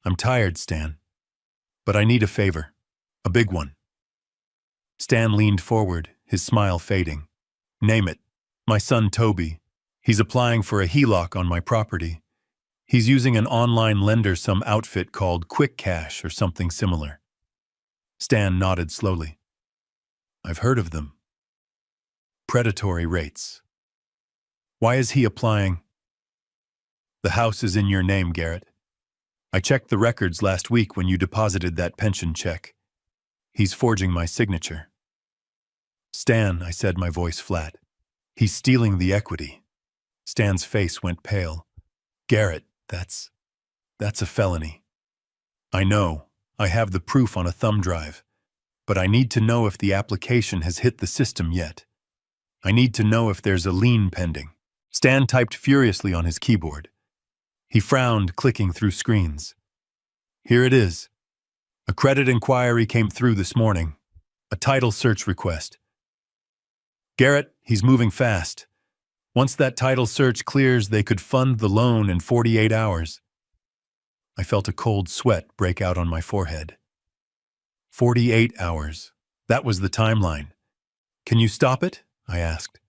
"I'm tired, Stan. But I need a favor. A big one." Stan leaned forward, his smile fading. "Name it. My son Toby. He's applying for a HELOC on my property. He's using an online lender, some outfit called Quick Cash or something similar." Stan nodded slowly. "I've heard of them. Predatory rates. Why is he applying?" "The house is in your name, Garrett. I checked the records last week when you deposited that pension check. He's forging my signature." "Stan," I said, my voice flat. "He's stealing the equity." Stan's face went pale. "Garrett, that's a felony." "I know. I have the proof on a thumb drive. But I need to know if the application has hit the system yet. I need to know if there's a lien pending." Stan typed furiously on his keyboard. He frowned, clicking through screens. "Here it is. A credit inquiry came through this morning. A title search request. Garrett, he's moving fast. Once that title search clears, they could fund the loan in 48 hours. I felt a cold sweat break out on my forehead. 48 hours. That was the timeline. "Can you stop it?" I asked.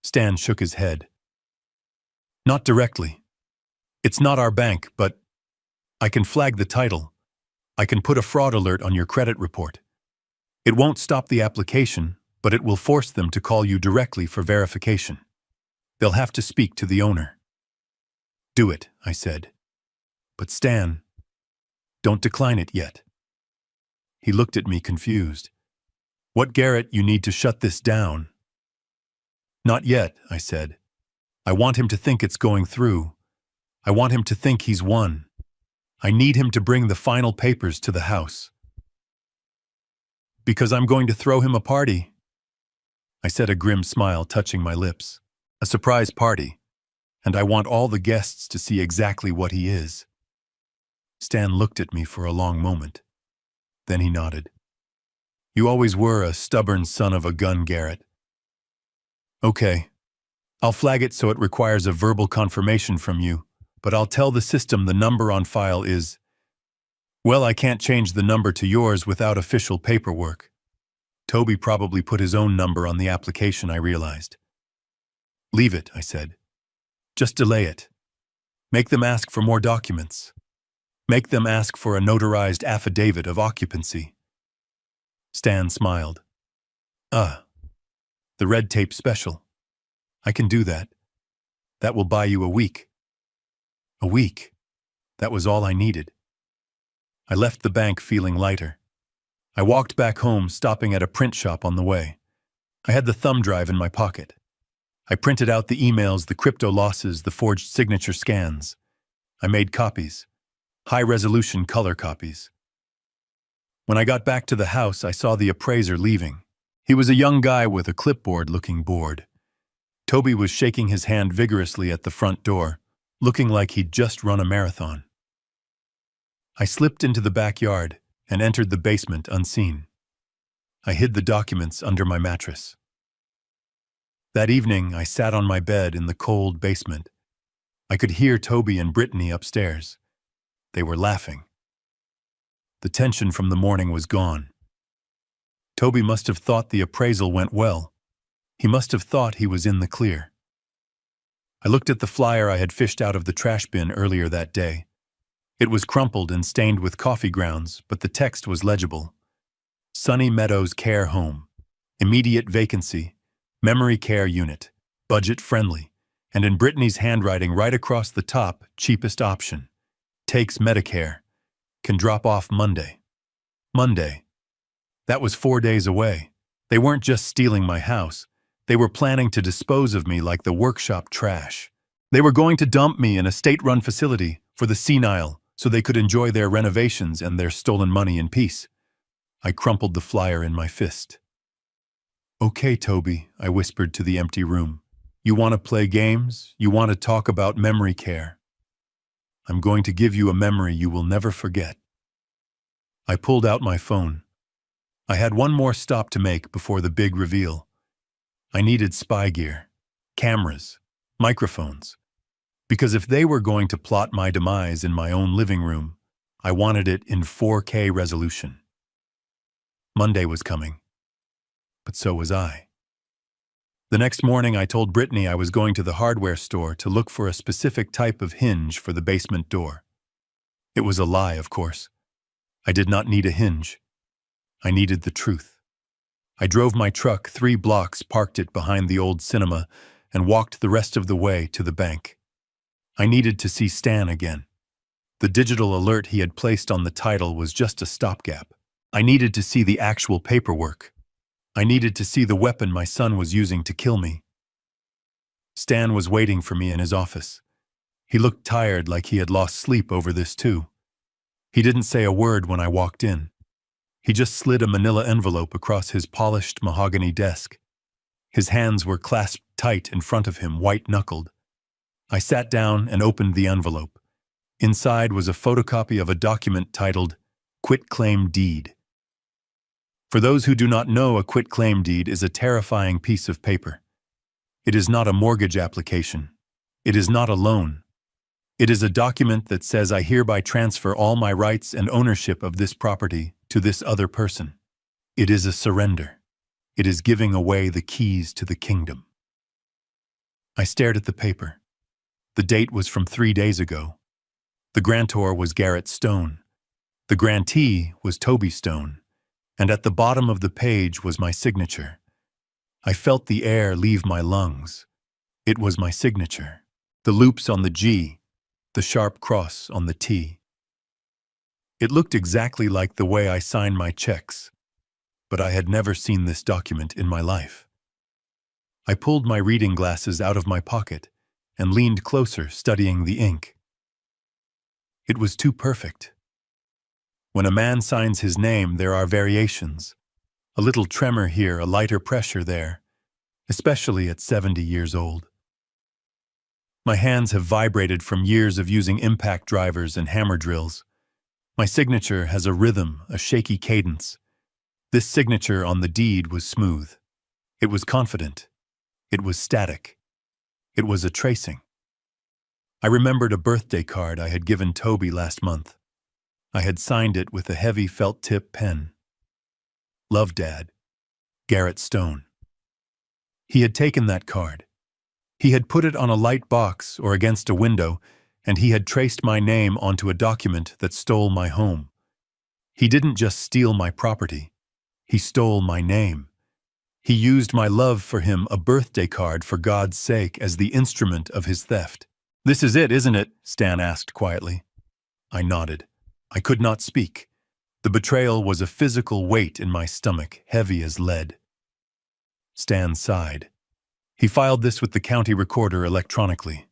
Stan shook his head. "Not directly. It's not our bank, but I can flag the title. I can put a fraud alert on your credit report. It won't stop the application, but it will force them to call you directly for verification." They'll have to speak to the owner. Do it, I said. But Stan, don't decline it yet. He looked at me confused. What, Garrett, you need to shut this down. Not yet, I said. I want him to think it's going through. I want him to think he's won. I need him to bring the final papers to the house. Because I'm going to throw him a party. I said, a grim smile touching my lips. A surprise party. And I want all the guests to see exactly what he is. Stan looked at me for a long moment. Then he nodded. You always were a stubborn son of a gun, Garrett. Okay. I'll flag it so it requires a verbal confirmation from you, but I'll tell the system the number on file is… Well, I can't change the number to yours without official paperwork. Toby probably put his own number on the application, I realized. Leave it, I said. Just delay it. Make them ask for more documents. Make them ask for a notarized affidavit of occupancy. Stan smiled. The red tape special. I can do that. That will buy you a week. A week. That was all I needed. I left the bank feeling lighter. I walked back home, stopping at a print shop on the way. I had the thumb drive in my pocket. I printed out the emails, the crypto losses, the forged signature scans. I made copies. High-resolution color copies. When I got back to the house, I saw the appraiser leaving. He was a young guy with a clipboard looking bored. Toby was shaking his hand vigorously at the front door, looking like he'd just run a marathon. I slipped into the backyard and entered the basement unseen. I hid the documents under my mattress. That evening, I sat on my bed in the cold basement. I could hear Toby and Brittany upstairs. They were laughing. The tension from the morning was gone. Toby must have thought the appraisal went well. He must have thought he was in the clear. I looked at the flyer I had fished out of the trash bin earlier that day. It was crumpled and stained with coffee grounds, but the text was legible. Sunny Meadows Care Home. Immediate vacancy. Memory care unit. Budget friendly. And in Brittany's handwriting right across the top, cheapest option. Takes Medicare. Can drop off Monday. Monday. That was 4 days away. They weren't just stealing my house. They were planning to dispose of me like the workshop trash. They were going to dump me in a state-run facility for the senile so they could enjoy their renovations and their stolen money in peace. I crumpled the flyer in my fist. Okay, Toby, I whispered to the empty room. You want to play games? You want to talk about memory care? I'm going to give you a memory you will never forget. I pulled out my phone. I had one more stop to make before the big reveal. I needed spy gear, cameras, microphones. Because if they were going to plot my demise in my own living room, I wanted it in 4K resolution. Monday was coming. But so was I. The next morning, I told Brittany I was going to the hardware store to look for a specific type of hinge for the basement door. It was a lie, of course. I did not need a hinge. I needed the truth. I drove my truck 3 blocks, parked it behind the old cinema, and walked the rest of the way to the bank. I needed to see Stan again. The digital alert he had placed on the title was just a stopgap. I needed to see the actual paperwork. I needed to see the weapon my son was using to kill me. Stan was waiting for me in his office. He looked tired, like he had lost sleep over this too. He didn't say a word when I walked in. He just slid a manila envelope across his polished mahogany desk. His hands were clasped tight in front of him, white-knuckled. I sat down and opened the envelope. Inside was a photocopy of a document titled Quitclaim Deed. For those who do not know, a quitclaim deed is a terrifying piece of paper. It is not a mortgage application. It is not a loan. It is a document that says I hereby transfer all my rights and ownership of this property to this other person. It is a surrender. It is giving away the keys to the kingdom. I stared at the paper. The date was from 3 days ago. The grantor was Garrett Stone. The grantee was Toby Stone. And at the bottom of the page was my signature. I felt the air leave my lungs. It was my signature. The loops on the G, the sharp cross on the T. It looked exactly like the way I sign my checks, but I had never seen this document in my life. I pulled my reading glasses out of my pocket and leaned closer, studying the ink. It was too perfect. When a man signs his name, there are variations. A little tremor here, a lighter pressure there, especially at 70 years old. My hands have vibrated from years of using impact drivers and hammer drills. My signature has a rhythm, a shaky cadence. This signature on the deed was smooth. It was confident. It was static. It was a tracing. I remembered a birthday card I had given Toby last month. I had signed it with a heavy felt-tip pen. Love, Dad. Garrett Stone. He had taken that card. He had put it on a light box or against a window, and he had traced my name onto a document that stole my home. He didn't just steal my property. He stole my name. He used my love for him, a birthday card for God's sake, as the instrument of his theft. "This is it, isn't it?" Stan asked quietly. I nodded. I could not speak. The betrayal was a physical weight in my stomach, heavy as lead. Stan sighed. He filed this with the county recorder electronically.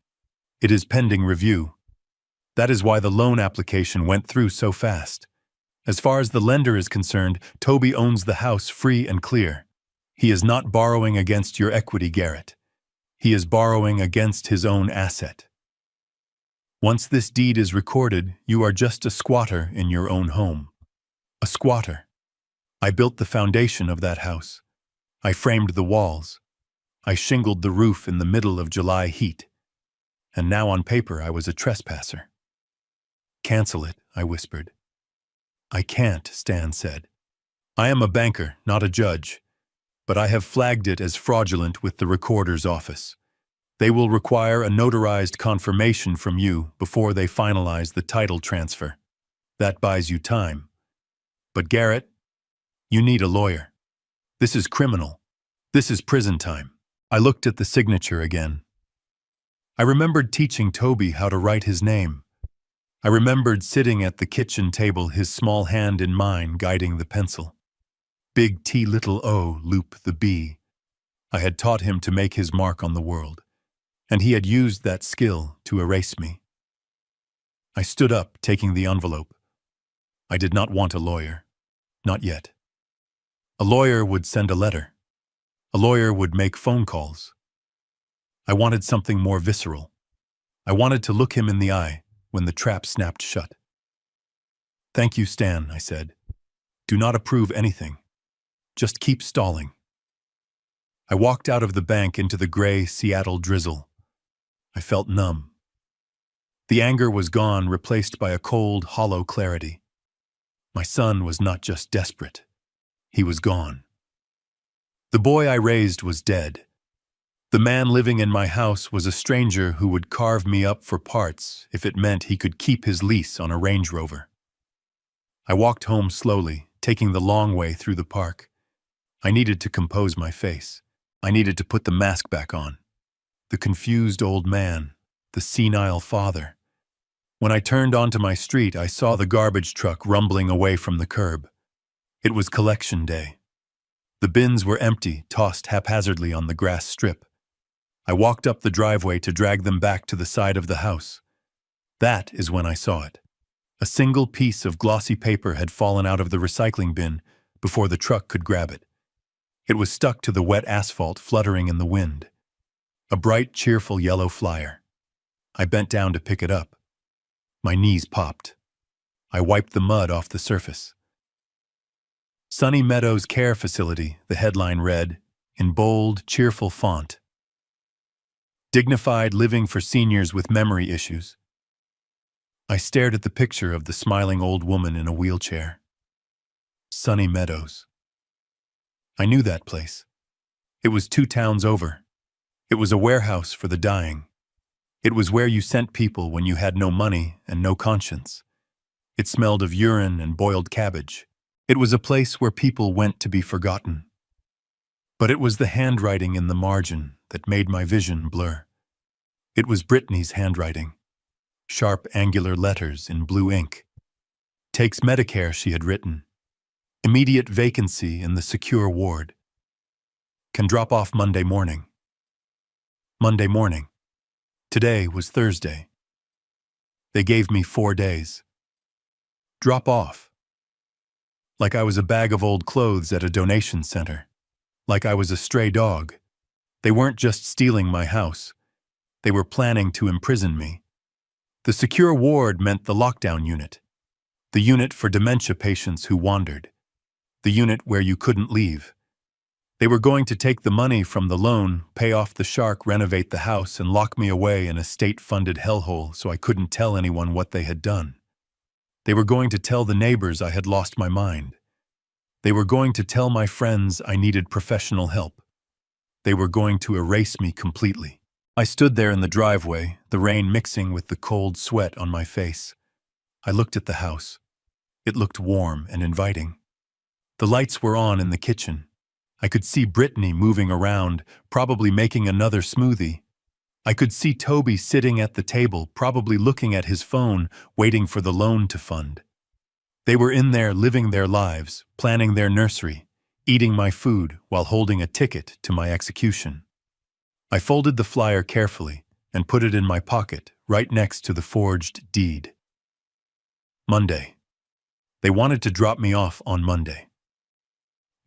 It is pending review. That is why the loan application went through so fast. As far as the lender is concerned, Toby owns the house free and clear. He is not borrowing against your equity, Garrett. He is borrowing against his own asset. Once this deed is recorded, you are just a squatter in your own home. A squatter. I built the foundation of that house. I framed the walls. I shingled the roof in the middle of July heat. And now on paper I was a trespasser. "Cancel it," I whispered. "I can't," Stan said. "I am a banker, not a judge. But I have flagged it as fraudulent with the recorder's office. They will require a notarized confirmation from you before they finalize the title transfer. That buys you time. But Garrett, you need a lawyer. This is criminal. This is prison time." I looked at the signature again. I remembered teaching Toby how to write his name. I remembered sitting at the kitchen table, his small hand in mine guiding the pencil. Big T, little O, loop the B. I had taught him to make his mark on the world, and he had used that skill to erase me. I stood up, taking the envelope. I did not want a lawyer. Not yet. A lawyer would send a letter. A lawyer would make phone calls. I wanted something more visceral. I wanted to look him in the eye when the trap snapped shut. "Thank you, Stan," I said. "Do not approve anything. Just keep stalling." I walked out of the bank into the gray Seattle drizzle. I felt numb. The anger was gone, replaced by a cold, hollow clarity. My son was not just desperate. He was gone. The boy I raised was dead. The man living in my house was a stranger who would carve me up for parts if it meant he could keep his lease on a Range Rover. I walked home slowly, taking the long way through the park. I needed to compose my face. I needed to put the mask back on. The confused old man, the senile father. When I turned onto my street, I saw the garbage truck rumbling away from the curb. It was collection day. The bins were empty, tossed haphazardly on the grass strip. I walked up the driveway to drag them back to the side of the house. That is when I saw it. A single piece of glossy paper had fallen out of the recycling bin before the truck could grab it. It was stuck to the wet asphalt, fluttering in the wind. A bright, cheerful yellow flyer. I bent down to pick it up. My knees popped. I wiped the mud off the surface. Sunny Meadows Care Facility, the headline read, in bold, cheerful font. Dignified living for seniors with memory issues. I stared at the picture of the smiling old woman in a wheelchair. Sunny Meadows. I knew that place. It was 2 towns over. It was a warehouse for the dying. It was where you sent people when you had no money and no conscience. It smelled of urine and boiled cabbage. It was a place where people went to be forgotten. But it was the handwriting in the margin that made my vision blur. It was Brittany's handwriting. Sharp, angular letters in blue ink. Takes Medicare, she had written. Immediate vacancy in the secure ward. Can drop off Monday morning. Monday morning. Today was Thursday. They gave me 4 days. Drop off. Like I was a bag of old clothes at a donation center. Like I was a stray dog. They weren't just stealing my house. They were planning to imprison me. The secure ward meant the lockdown unit. The unit for dementia patients who wandered. The unit where you couldn't leave. They were going to take the money from the loan, pay off the shark, renovate the house, and lock me away in a state-funded hellhole so I couldn't tell anyone what they had done. They were going to tell the neighbors I had lost my mind. They were going to tell my friends I needed professional help. They were going to erase me completely. I stood there in the driveway, the rain mixing with the cold sweat on my face. I looked at the house. It looked warm and inviting. The lights were on in the kitchen. I could see Brittany moving around, probably making another smoothie. I could see Toby sitting at the table, probably looking at his phone, waiting for the loan to fund. They were in there living their lives, planning their nursery, eating my food while holding a ticket to my execution. I folded the flyer carefully and put it in my pocket, right next to the forged deed. Monday. They wanted to drop me off on Monday.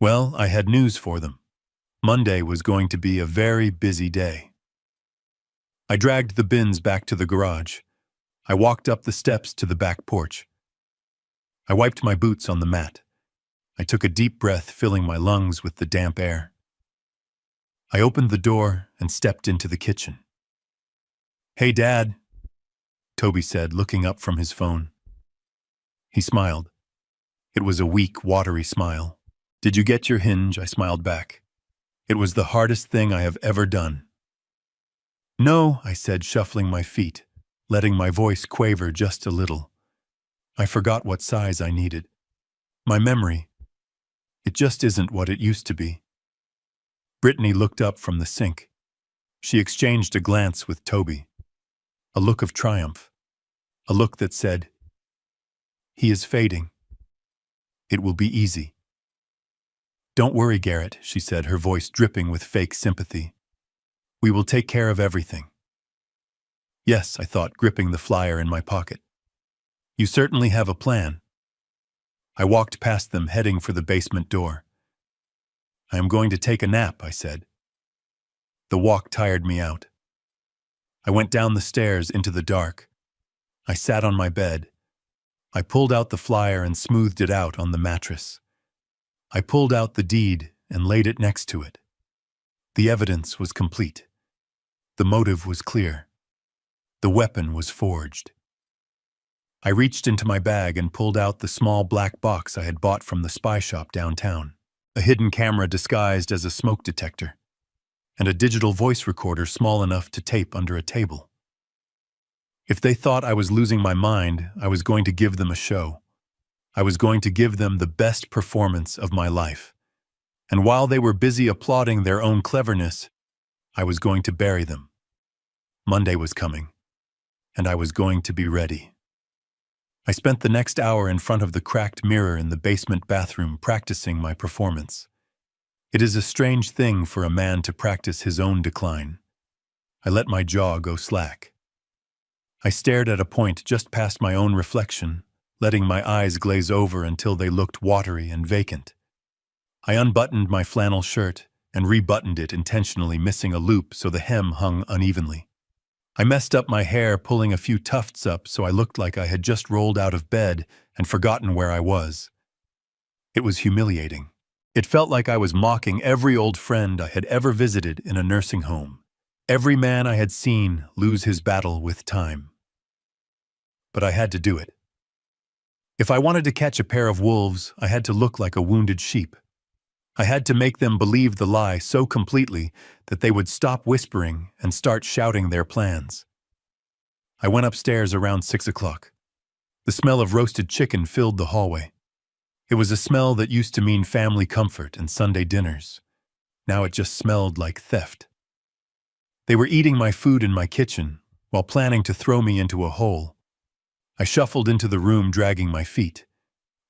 Well, I had news for them. Monday was going to be a very busy day. I dragged the bins back to the garage. I walked up the steps to the back porch. I wiped my boots on the mat. I took a deep breath, filling my lungs with the damp air. I opened the door and stepped into the kitchen. "Hey, Dad," Toby said, looking up from his phone. He smiled. It was a weak, watery smile. "Did you get your hinge?" I smiled back. It was the hardest thing I have ever done. "No," I said, shuffling my feet, letting my voice quaver just a little. I forgot what size I needed. My memory, it just isn't what it used to be. Brittany looked up from the sink. She exchanged a glance with Toby. A look of triumph. A look that said, "He is fading. It will be easy." "Don't worry, Garrett," she said, her voice dripping with fake sympathy. "We will take care of everything." Yes, I thought, gripping the flyer in my pocket. "You certainly have a plan." I walked past them, heading for the basement door. "I am going to take a nap," I said. The walk tired me out. I went down the stairs into the dark. I sat on my bed. I pulled out the flyer and smoothed it out on the mattress. I pulled out the deed and laid it next to it. The evidence was complete. The motive was clear. The weapon was forged. I reached into my bag and pulled out the small black box I had bought from the spy shop downtown, a hidden camera disguised as a smoke detector, and a digital voice recorder small enough to tape under a table. If they thought I was losing my mind, I was going to give them a show. I was going to give them the best performance of my life. And while they were busy applauding their own cleverness, I was going to bury them. Monday was coming, and I was going to be ready. I spent the next hour in front of the cracked mirror in the basement bathroom practicing my performance. It is a strange thing for a man to practice his own decline. I let my jaw go slack. I stared at a point just past my own reflection, letting my eyes glaze over until they looked watery and vacant. I unbuttoned my flannel shirt and rebuttoned it, intentionally missing a loop so the hem hung unevenly. I messed up my hair, pulling a few tufts up so I looked like I had just rolled out of bed and forgotten where I was. It was humiliating. It felt like I was mocking every old friend I had ever visited in a nursing home, every man I had seen lose his battle with time. But I had to do it. If I wanted to catch a pair of wolves, I had to look like a wounded sheep. I had to make them believe the lie so completely that they would stop whispering and start shouting their plans. I went upstairs around 6 o'clock. The smell of roasted chicken filled the hallway. It was a smell that used to mean family comfort and Sunday dinners. Now it just smelled like theft. They were eating my food in my kitchen, while planning to throw me into a hole. I shuffled into the room dragging my feet.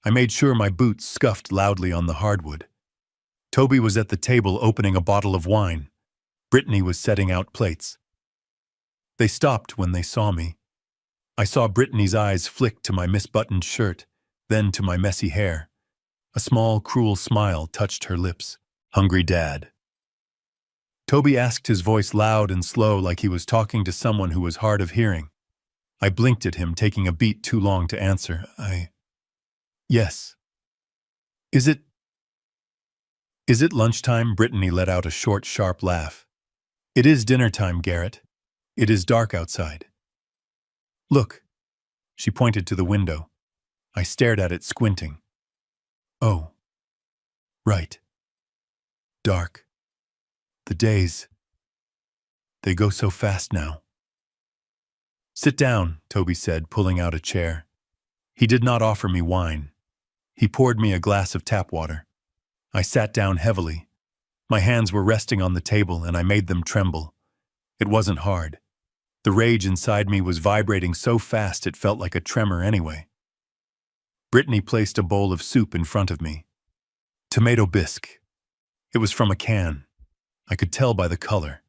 I made sure my boots scuffed loudly on the hardwood. Toby was at the table opening a bottle of wine. Brittany was setting out plates. They stopped when they saw me. I saw Brittany's eyes flick to my misbuttoned shirt, then to my messy hair. A small, cruel smile touched her lips. Hungry dad. Toby asked, his voice loud and slow like he was talking to someone who was hard of hearing. I blinked at him, taking a beat too long to answer. Yes. Is it lunchtime? Brittany let out a short, sharp laugh. It is dinner time, Garrett. It is dark outside. Look. She pointed to the window. I stared at it, squinting. Oh. Right. Dark. The days. They go so fast now. Sit down, Toby said, pulling out a chair. He did not offer me wine. He poured me a glass of tap water. I sat down heavily. My hands were resting on the table and I made them tremble. It wasn't hard. The rage inside me was vibrating so fast it felt like a tremor anyway. Brittany placed a bowl of soup in front of me. Tomato bisque. It was from a can. I could tell by the color.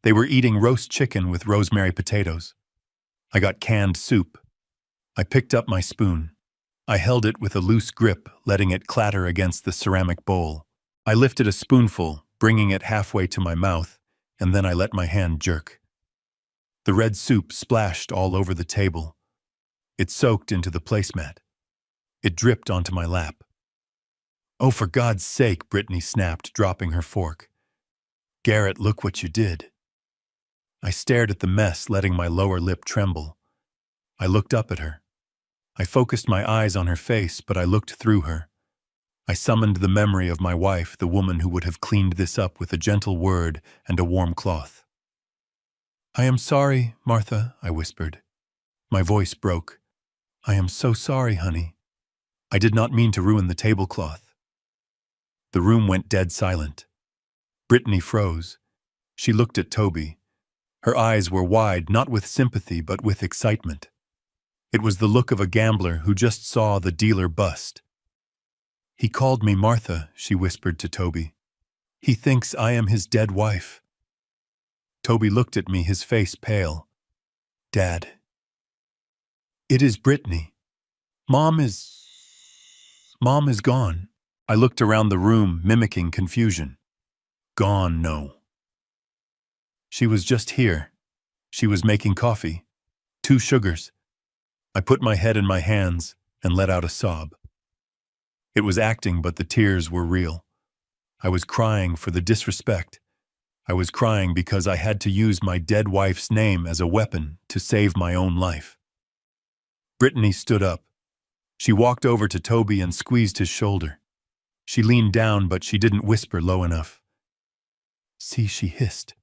They were eating roast chicken with rosemary potatoes. I got canned soup. I picked up my spoon. I held it with a loose grip, letting it clatter against the ceramic bowl. I lifted a spoonful, bringing it halfway to my mouth, and then I let my hand jerk. The red soup splashed all over the table. It soaked into the placemat. It dripped onto my lap. Oh, for God's sake, Brittany snapped, dropping her fork. Garrett, look what you did. I stared at the mess, letting my lower lip tremble. I looked up at her. I focused my eyes on her face, but I looked through her. I summoned the memory of my wife, the woman who would have cleaned this up with a gentle word and a warm cloth. I am sorry, Martha, I whispered. My voice broke. I am so sorry, honey. I did not mean to ruin the tablecloth. The room went dead silent. Brittany froze. She looked at Toby. Her eyes were wide, not with sympathy, but with excitement. It was the look of a gambler who just saw the dealer bust. He called me Martha, she whispered to Toby. He thinks I am his dead wife. Toby looked at me, his face pale. Dad. It is Brittany. Mom is gone. I looked around the room, mimicking confusion. Gone, no. She was just here. She was making coffee. 2 sugars. I put my head in my hands and let out a sob. It was acting, but the tears were real. I was crying for the disrespect. I was crying because I had to use my dead wife's name as a weapon to save my own life. Brittany stood up. She walked over to Toby and squeezed his shoulder. She leaned down, but she didn't whisper low enough. See, she hissed.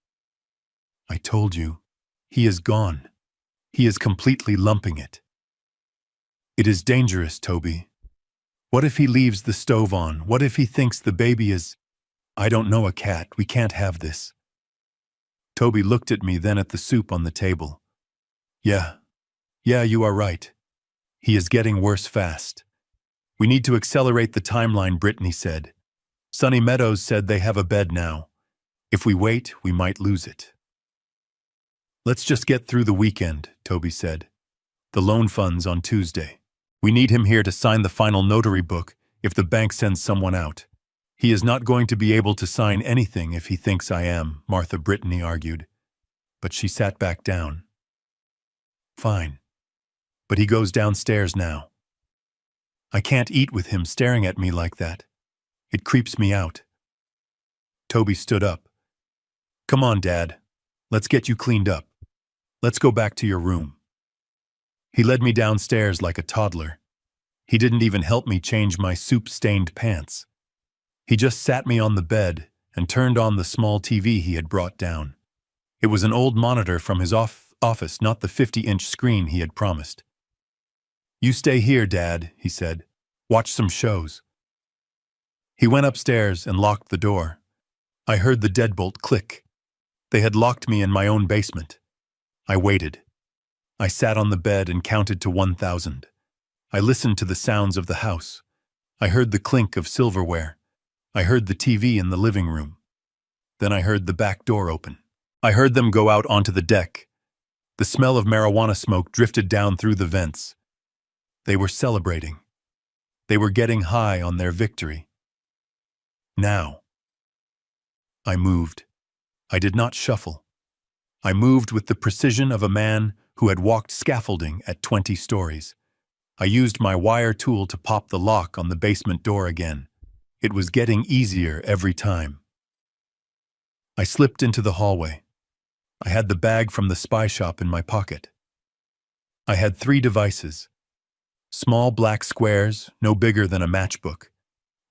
I told you. He is gone. He is completely lumping it. It is dangerous, Toby. What if he leaves the stove on? What if he thinks the baby is... I don't know, a cat. We can't have this. Toby looked at me, then at the soup on the table. Yeah, you are right. He is getting worse fast. We need to accelerate the timeline, Brittany said. Sunny Meadows said they have a bed now. If we wait, we might lose it. Let's just get through the weekend, Toby said. The loan funds on Tuesday. We need him here to sign the final notary book if the bank sends someone out. He is not going to be able to sign anything if he thinks I am, Martha Brittany argued. But she sat back down. Fine. But he goes downstairs now. I can't eat with him staring at me like that. It creeps me out. Toby stood up. Come on, Dad. Let's get you cleaned up. Let's go back to your room. He led me downstairs like a toddler. He didn't even help me change my soup-stained pants. He just sat me on the bed and turned on the small TV he had brought down. It was an old monitor from his office, not the 50-inch screen he had promised. You stay here, Dad, he said. Watch some shows. He went upstairs and locked the door. I heard the deadbolt click. They had locked me in my own basement. I waited. I sat on the bed and counted to 1,000. I listened to the sounds of the house. I heard the clink of silverware. I heard the TV in the living room. Then I heard the back door open. I heard them go out onto the deck. The smell of marijuana smoke drifted down through the vents. They were celebrating. They were getting high on their victory. Now. I moved. I did not shuffle. I moved with the precision of a man who had walked scaffolding at 20 stories. I used my wire tool to pop the lock on the basement door again. It was getting easier every time. I slipped into the hallway. I had the bag from the spy shop in my pocket. I had 3 devices. Small black squares, no bigger than a matchbook.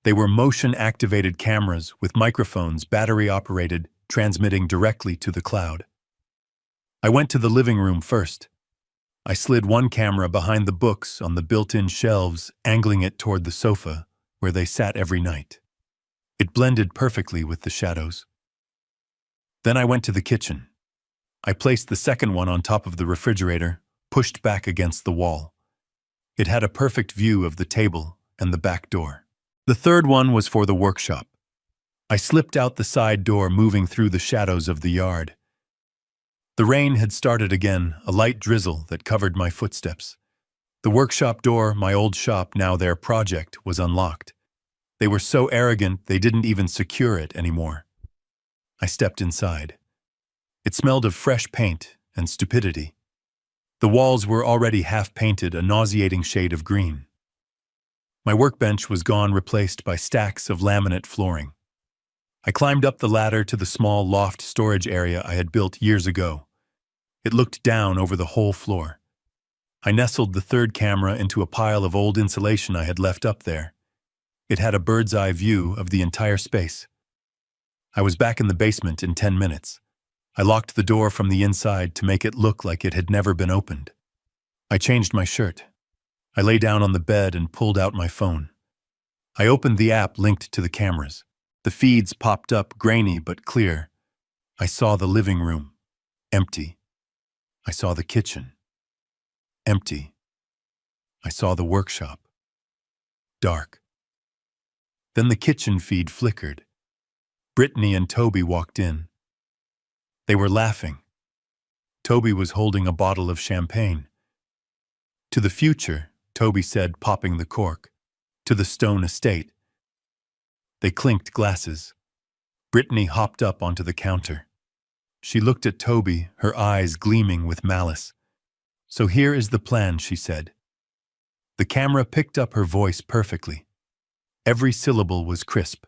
They were motion-activated cameras with microphones battery-operated, transmitting directly to the cloud. I went to the living room first. I slid one camera behind the books on the built-in shelves, angling it toward the sofa, where they sat every night. It blended perfectly with the shadows. Then I went to the kitchen. I placed the second one on top of the refrigerator, pushed back against the wall. It had a perfect view of the table and the back door. The third one was for the workshop. I slipped out the side door, moving through the shadows of the yard. The rain had started again, a light drizzle that covered my footsteps. The workshop door, my old shop, now their project, was unlocked. They were so arrogant they didn't even secure it anymore. I stepped inside. It smelled of fresh paint and stupidity. The walls were already half-painted, a nauseating shade of green. My workbench was gone, replaced by stacks of laminate flooring. I climbed up the ladder to the small loft storage area I had built years ago. It looked down over the whole floor. I nestled the third camera into a pile of old insulation I had left up there. It had a bird's-eye view of the entire space. I was back in the basement in 10 minutes. I locked the door from the inside to make it look like it had never been opened. I changed my shirt. I lay down on the bed and pulled out my phone. I opened the app linked to the cameras. The feeds popped up, grainy but clear. I saw the living room, empty. I saw the kitchen, empty. I saw the workshop, dark. Then the kitchen feed flickered. Brittany and Toby walked in. They were laughing. Toby was holding a bottle of champagne. "To the future," Toby said, popping the cork. "To the Stone estate." They clinked glasses. Brittany hopped up onto the counter. She looked at Toby, her eyes gleaming with malice. "So here is the plan," she said. The camera picked up her voice perfectly. Every syllable was crisp.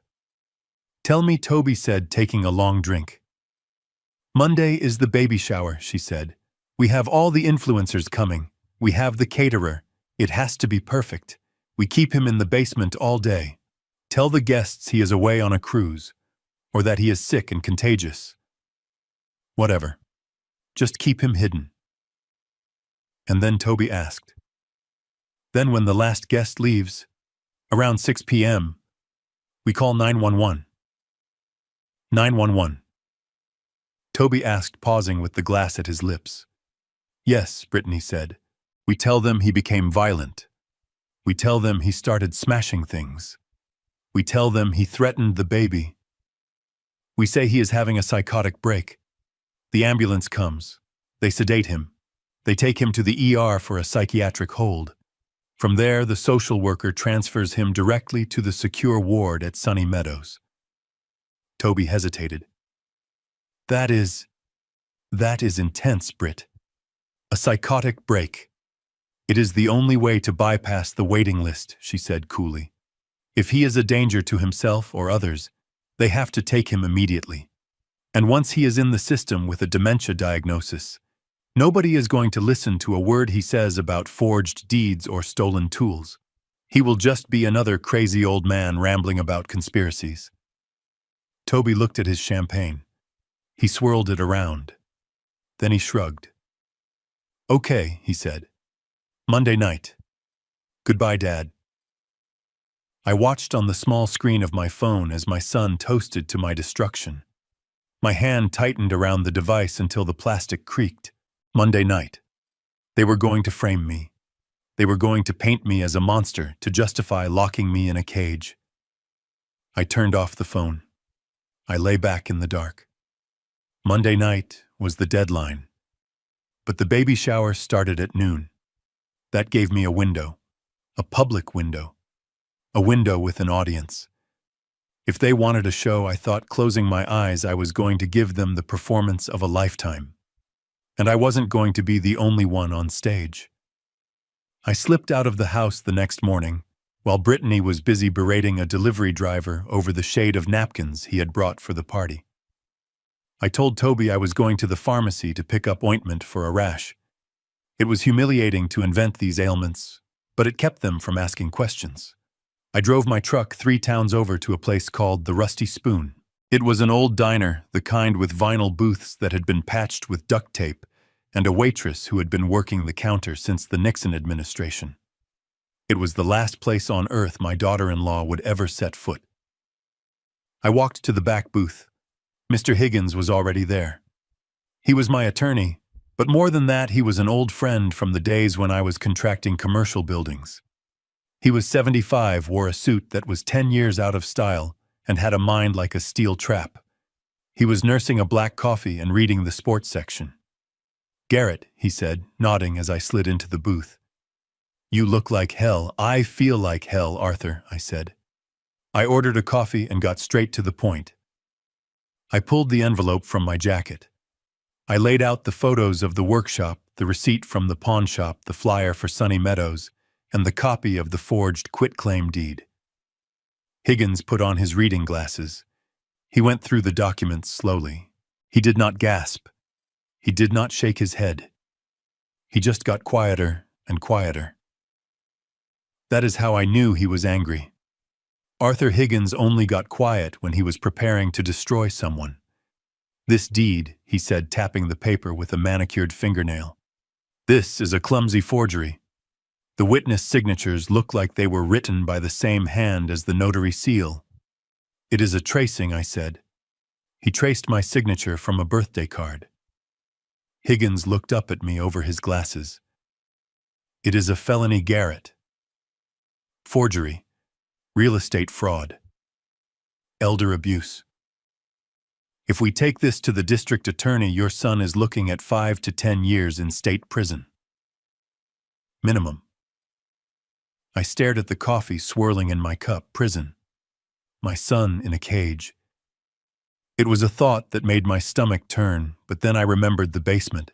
"Tell me," Toby said, taking a long drink. "Monday is the baby shower," she said. "We have all the influencers coming. We have the caterer. It has to be perfect. We keep him in the basement all day. Tell the guests he is away on a cruise, or that he is sick and contagious. Whatever. Just keep him hidden." And then Toby asked, "Then when the last guest leaves, around 6 p.m., we call 911. 911. Toby asked, pausing with the glass at his lips. "Yes," Brittany said. "We tell them he became violent. We tell them he started smashing things. We tell them he threatened the baby. We say he is having a psychotic break. The ambulance comes. They sedate him. They take him to the ER for a psychiatric hold. From there, the social worker transfers him directly to the secure ward at Sunny Meadows." Toby hesitated. That is intense, Britt. A psychotic break. It is the only way to bypass the waiting list," she said coolly. "If he is a danger to himself or others, they have to take him immediately. And once he is in the system with a dementia diagnosis, nobody is going to listen to a word he says about forged deeds or stolen tools. He will just be another crazy old man rambling about conspiracies." Toby looked at his champagne. He swirled it around. Then he shrugged. "Okay," he said. "Monday night. Goodbye, Dad." I watched on the small screen of my phone as my son toasted to my destruction. My hand tightened around the device until the plastic creaked. Monday night. They were going to frame me. They were going to paint me as a monster to justify locking me in a cage. I turned off the phone. I lay back in the dark. Monday night was the deadline. But the baby shower started at noon. That gave me a window. A public window. A window with an audience. If they wanted a show, I thought, closing my eyes, I was going to give them the performance of a lifetime. And I wasn't going to be the only one on stage. I slipped out of the house the next morning, while Brittany was busy berating a delivery driver over the shade of napkins he had brought for the party. I told Toby I was going to the pharmacy to pick up ointment for a rash. It was humiliating to invent these ailments, but it kept them from asking questions. I drove my truck 3 towns over to a place called the Rusty Spoon. It was an old diner, the kind with vinyl booths that had been patched with duct tape, and a waitress who had been working the counter since the Nixon administration. It was the last place on earth my daughter-in-law would ever set foot. I walked to the back booth. Mr. Higgins was already there. He was my attorney, but more than that, he was an old friend from the days when I was contracting commercial buildings. He was 75, wore a suit that was 10 years out of style, and had a mind like a steel trap. He was nursing a black coffee and reading the sports section. "Garrett," he said, nodding as I slid into the booth. "You look like hell." "I feel like hell, Arthur," I said. I ordered a coffee and got straight to the point. I pulled the envelope from my jacket. I laid out the photos of the workshop, the receipt from the pawn shop, the flyer for Sunny Meadows, and the copy of the forged quitclaim deed. Higgins put on his reading glasses. He went through the documents slowly. He did not gasp. He did not shake his head. He just got quieter and quieter. That is how I knew he was angry. Arthur Higgins only got quiet when he was preparing to destroy someone. "This deed," he said, tapping the paper with a manicured fingernail. "This is a clumsy forgery. The witness signatures look like they were written by the same hand as the notary seal." "It is a tracing," I said. He traced my signature from a birthday card. Higgins looked up at me over his glasses. "It is a felony, Garrett. Forgery, real estate fraud, elder abuse. If we take this to the district attorney, your son is looking at 5 to 10 years in state prison. Minimum." I stared at the coffee swirling in my cup. Prison. My son in a cage. It was a thought that made my stomach turn, but then I remembered the basement.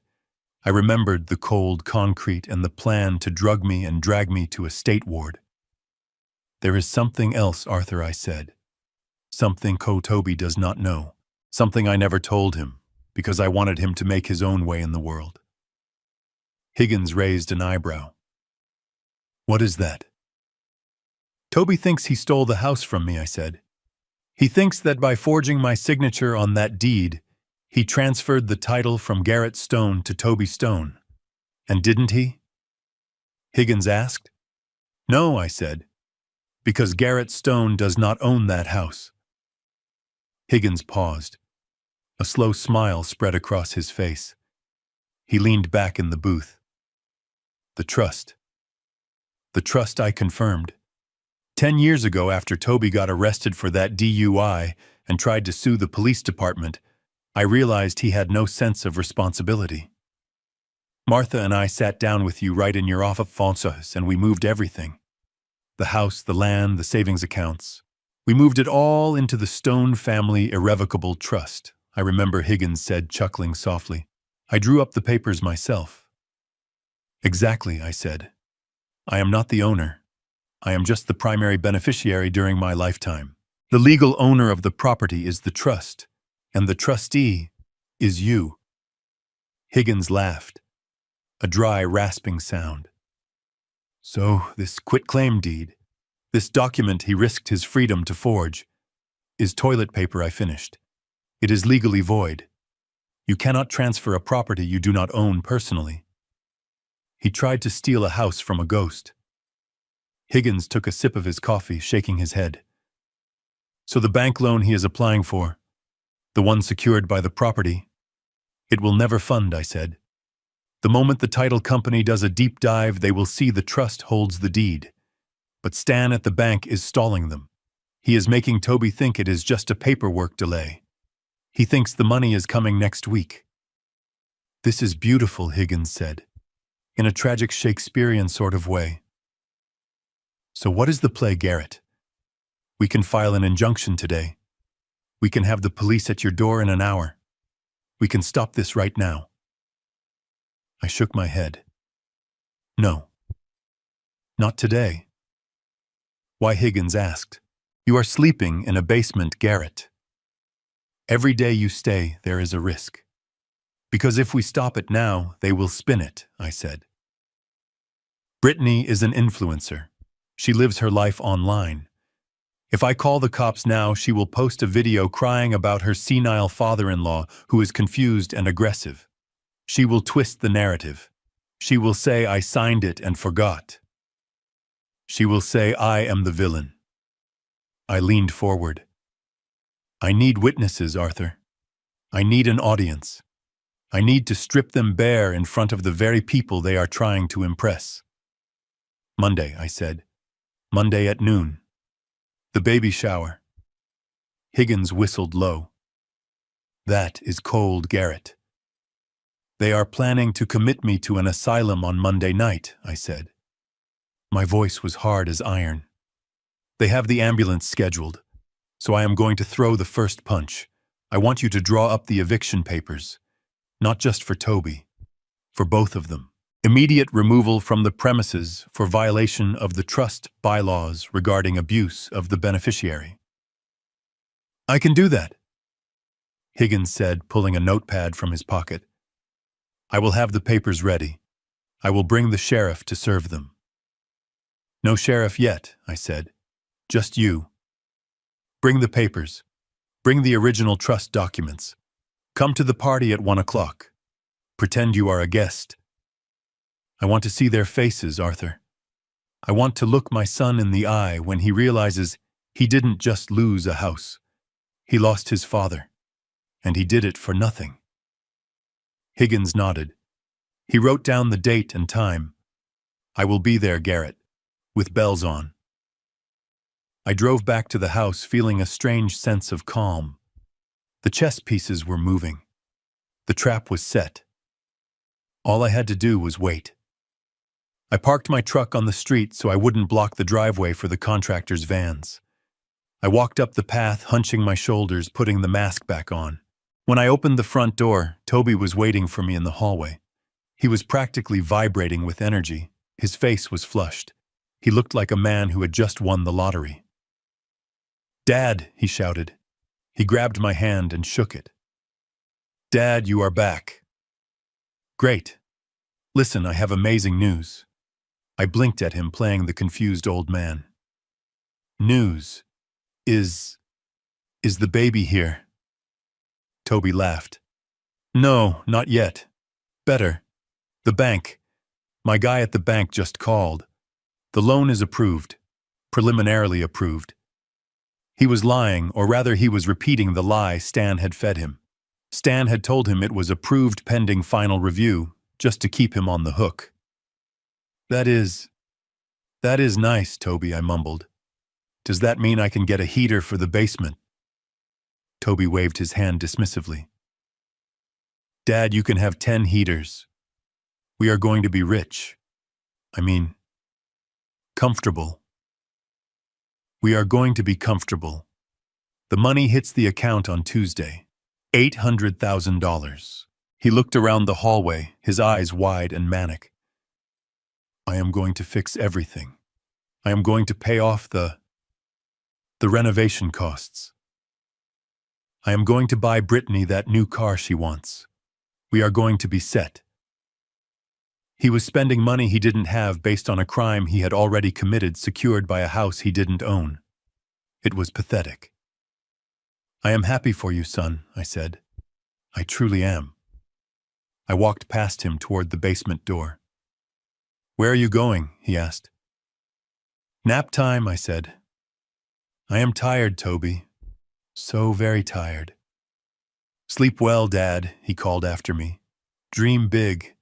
I remembered the cold concrete and the plan to drug me and drag me to a state ward. "There is something else, Arthur," I said. "Something Toby does not know. Something I never told him, because I wanted him to make his own way in the world." Higgins raised an eyebrow. "What is that?" "Toby thinks he stole the house from me," I said. "He thinks that by forging my signature on that deed, he transferred the title from Garrett Stone to Toby Stone. And didn't he?" Higgins asked. "No," I said, "because Garrett Stone does not own that house." Higgins paused. A slow smile spread across his face. He leaned back in the booth. "The trust. The trust," I confirmed. 10 years ago, after Toby got arrested for that DUI and tried to sue the police department, I realized he had no sense of responsibility. "Martha and I sat down with you right in your office and we moved everything. The house, the land, the savings accounts. We moved it all into the Stone family irrevocable trust," I remember Higgins said, chuckling softly. "I drew up the papers myself." "Exactly," I said. "I am not the owner. I am just the primary beneficiary during my lifetime. The legal owner of the property is the trust, and the trustee is you." Higgins laughed, a dry, rasping sound. "So this quitclaim deed, this document he risked his freedom to forge, is toilet paper," I finished. "It is legally void. You cannot transfer a property you do not own personally. He tried to steal a house from a ghost." Higgins took a sip of his coffee, shaking his head. "So the bank loan he is applying for, The one secured by the property. It will never fund, I said. The moment the title company does a deep dive, they will see the trust holds the deed. But Stan at the bank is stalling them. He is making Toby think it is just a paperwork delay. He thinks the money is coming next week. This is beautiful, Higgins said, in a tragic Shakespearean sort of way. So what is the play, Garrett? We can file an injunction today. We can have the police at your door in an hour. We can stop this right now. I shook my head. No. Not today. Why, Higgins asked. You are sleeping in a basement, Garrett. Every day you stay, there is a risk. Because if we stop it now, they will spin it, I said. Brittany is an influencer. She lives her life online. If I call the cops now, she will post a video crying about her senile father-in-law who is confused and aggressive. She will twist the narrative. She will say I signed it and forgot. She will say I am the villain. I leaned forward. I need witnesses, Arthur. I need an audience. I need to strip them bare in front of the very people they are trying to impress. Monday, I said. Monday at noon. The baby shower. Higgins whistled low. That is cold, Garrett. They are planning to commit me to an asylum on Monday night, I said. My voice was hard as iron. They have the ambulance scheduled, so I am going to throw the first punch. I want you to draw up the eviction papers, not just for Toby, for both of them. Immediate removal from the premises for violation of the trust bylaws regarding abuse of the beneficiary. I can do that, Higgins said, pulling a notepad from his pocket. I will have the papers ready. I will bring the sheriff to serve them. No sheriff yet, I said. Just you. Bring the papers. Bring the original trust documents. Come to the party at 1 o'clock. Pretend you are a guest. I want to see their faces, Arthur. I want to look my son in the eye when he realizes he didn't just lose a house. He lost his father, and he did it for nothing. Higgins nodded. He wrote down the date and time. I will be there, Garrett, with bells on. I drove back to the house feeling a strange sense of calm. The chess pieces were moving. The trap was set. All I had to do was wait. I parked my truck on the street so I wouldn't block the driveway for the contractor's vans. I walked up the path, hunching my shoulders, putting the mask back on. When I opened the front door, Toby was waiting for me in the hallway. He was practically vibrating with energy. His face was flushed. He looked like a man who had just won the lottery. Dad, he shouted. He grabbed my hand and shook it. Dad, you are back. Great. Listen, I have amazing news. I blinked at him, playing the confused old man. News. Is the baby here? Toby laughed. No, not yet. Better. The bank. My guy at the bank just called. The loan is approved. Preliminarily approved. He was lying, or rather he was repeating the lie Stan had fed him. Stan had told him it was approved pending final review, just to keep him on the hook. That is nice, Toby, I mumbled. Does that mean I can get a heater for the basement? Toby waved his hand dismissively. Dad, you can have 10 heaters. We are going to be rich. I mean, comfortable. We are going to be comfortable. The money hits the account on Tuesday. $800,000. He looked around the hallway, his eyes wide and manic. I am going to fix everything. I am going to pay off the renovation costs. I am going to buy Brittany that new car she wants. We are going to be set. He was spending money he didn't have based on a crime he had already committed, secured by a house he didn't own. It was pathetic. I am happy for you, son, I said. I truly am. I walked past him toward the basement door. Where are you going? He asked. Nap time, I said. I am tired, Toby. So very tired. Sleep well, Dad, he called after me. Dream big.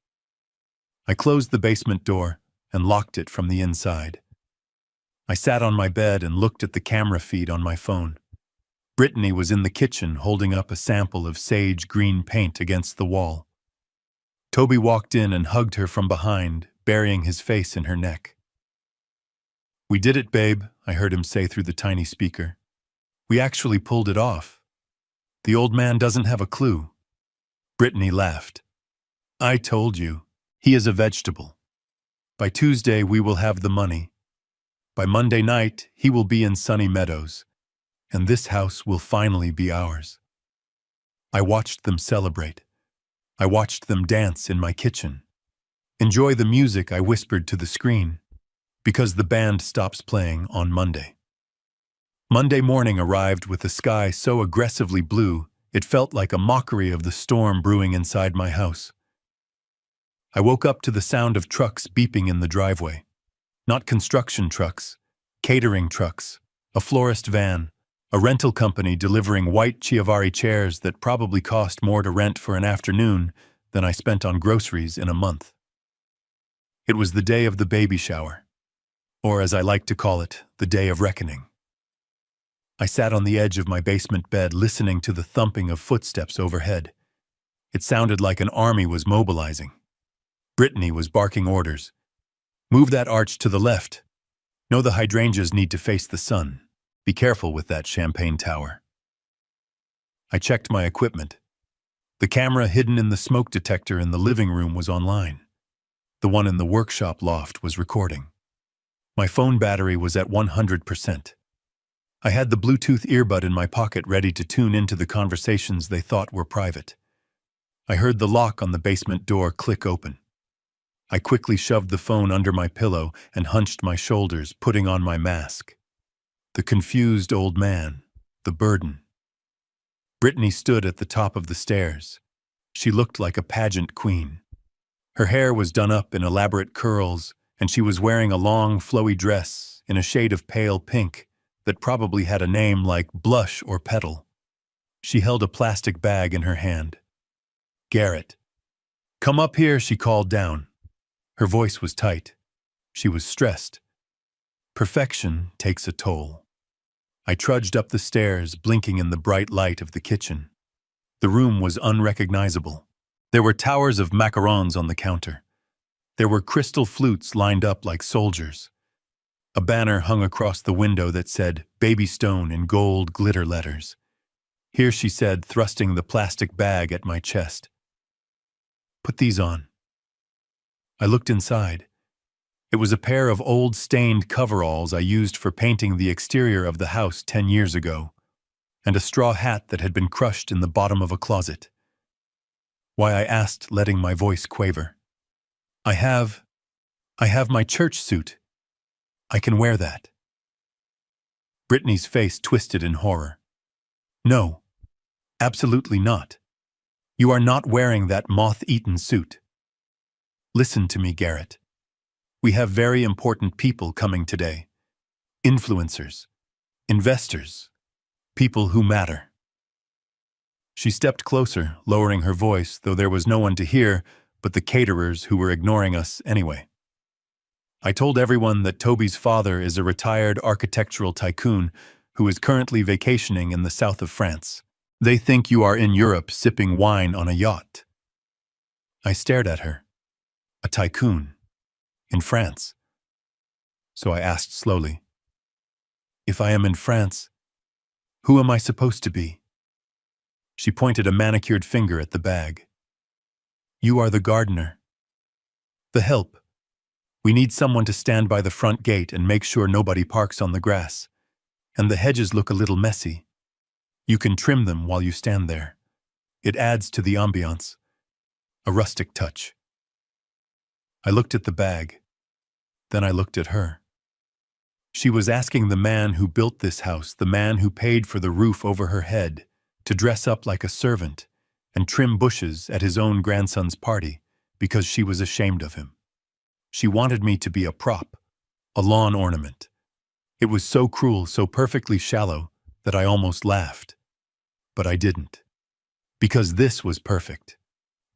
I closed the basement door and locked it from the inside. I sat on my bed and looked at the camera feed on my phone. Brittany was in the kitchen holding up a sample of sage green paint against the wall. Toby walked in and hugged her from behind, burying his face in her neck. "We did it, babe," I heard him say through the tiny speaker. "We actually pulled it off. The old man doesn't have a clue." Brittany laughed. "I told you, he is a vegetable. By Tuesday we will have the money. By Monday night he will be in Sunny Meadows, and this house will finally be ours." I watched them celebrate. I watched them dance in my kitchen. "Enjoy the music," I whispered to the screen, because the band stops playing on Monday. Monday morning arrived with the sky so aggressively blue, it felt like a mockery of the storm brewing inside my house. I woke up to the sound of trucks beeping in the driveway. Not construction trucks, catering trucks, a florist van, a rental company delivering white Chiavari chairs that probably cost more to rent for an afternoon than I spent on groceries in a month. It was the day of the baby shower, or as I like to call it, the day of reckoning. I sat on the edge of my basement bed listening to the thumping of footsteps overhead. It sounded like an army was mobilizing. Brittany was barking orders. "Move that arch to the left. No, the hydrangeas need to face the sun. Be careful with that champagne tower." I checked my equipment. The camera hidden in the smoke detector in the living room was online. The one in the workshop loft was recording. My phone battery was at 100%. I had the Bluetooth earbud in my pocket ready to tune into the conversations they thought were private. I heard the lock on the basement door click open. I quickly shoved the phone under my pillow and hunched my shoulders, putting on my mask. The confused old man, the burden. Brittany stood at the top of the stairs. She looked like a pageant queen. Her hair was done up in elaborate curls, and she was wearing a long, flowy dress in a shade of pale pink that probably had a name like Blush or Petal. She held a plastic bag in her hand. "Garrett, come up here," she called down. Her voice was tight. She was stressed. Perfection takes a toll. I trudged up the stairs, blinking in the bright light of the kitchen. The room was unrecognizable. There were towers of macarons on the counter. There were crystal flutes lined up like soldiers. A banner hung across the window that said, "Baby Stone" in gold glitter letters. "Here," she said, thrusting the plastic bag at my chest. "Put these on." I looked inside. It was a pair of old stained coveralls I used for painting the exterior of the house 10 years ago, and a straw hat that had been crushed in the bottom of a closet. "Why?" I asked, letting my voice quaver. I have my church suit. I can wear that." Brittany's face twisted in horror. "No, absolutely not. You are not wearing that moth-eaten suit. Listen to me, Garrett. We have very important people coming today. Influencers, investors, people who matter." She stepped closer, lowering her voice, though there was no one to hear but the caterers who were ignoring us anyway. "I told everyone that Toby's father is a retired architectural tycoon who is currently vacationing in the south of France. They think you are in Europe sipping wine on a yacht." I stared at her. A tycoon. In France. So I asked slowly, "If I am in France, who am I supposed to be?" She pointed a manicured finger at the bag. "You are the gardener. The help. We need someone to stand by the front gate and make sure nobody parks on the grass. And the hedges look a little messy. You can trim them while you stand there. It adds to the ambiance. A rustic touch." I looked at the bag. Then I looked at her. She was asking the man who built this house, the man who paid for the roof over her head, to dress up like a servant and trim bushes at his own grandson's party because she was ashamed of him. She wanted me to be a prop, a lawn ornament. It was so cruel, so perfectly shallow, that I almost laughed. But I didn't. Because this was perfect.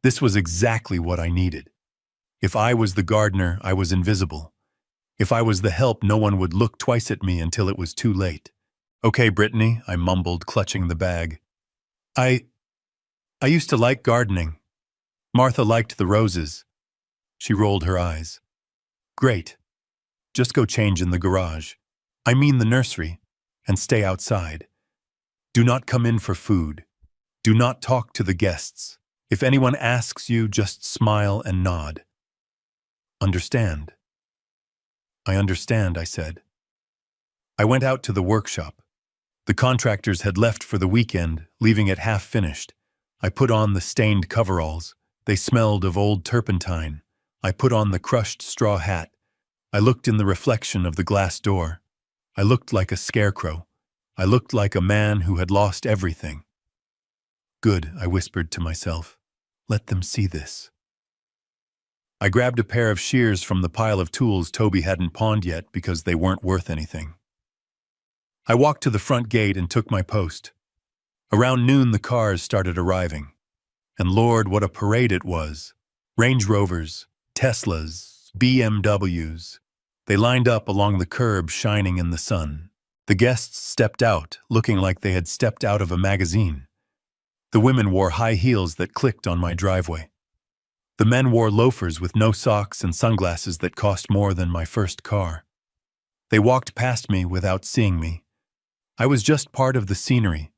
This was exactly what I needed. If I was the gardener, I was invisible. If I was the help, no one would look twice at me until it was too late. Okay, Brittany, I mumbled, clutching the bag. I used to like gardening. Martha liked the roses. She rolled her eyes. Great. Just go change in the garage. I mean the nursery. And stay outside. Do not come in for food. Do not talk to the guests. If anyone asks you, just smile and nod. Understand? I understand, I said. I went out to the workshop. The contractors had left for the weekend, leaving it half finished. I put on the stained coveralls. They smelled of old turpentine. I put on the crushed straw hat. I looked in the reflection of the glass door. I looked like a scarecrow. I looked like a man who had lost everything. Good, I whispered to myself. Let them see this. I grabbed a pair of shears from the pile of tools Toby hadn't pawned yet because they weren't worth anything. I walked to the front gate and took my post. Around noon, the cars started arriving. And Lord, what a parade it was. Range Rovers, Teslas, BMWs. They lined up along the curb, shining in the sun. The guests stepped out, looking like they had stepped out of a magazine. The women wore high heels that clicked on my driveway. The men wore loafers with no socks and sunglasses that cost more than my first car. They walked past me without seeing me. I was just part of the scenery,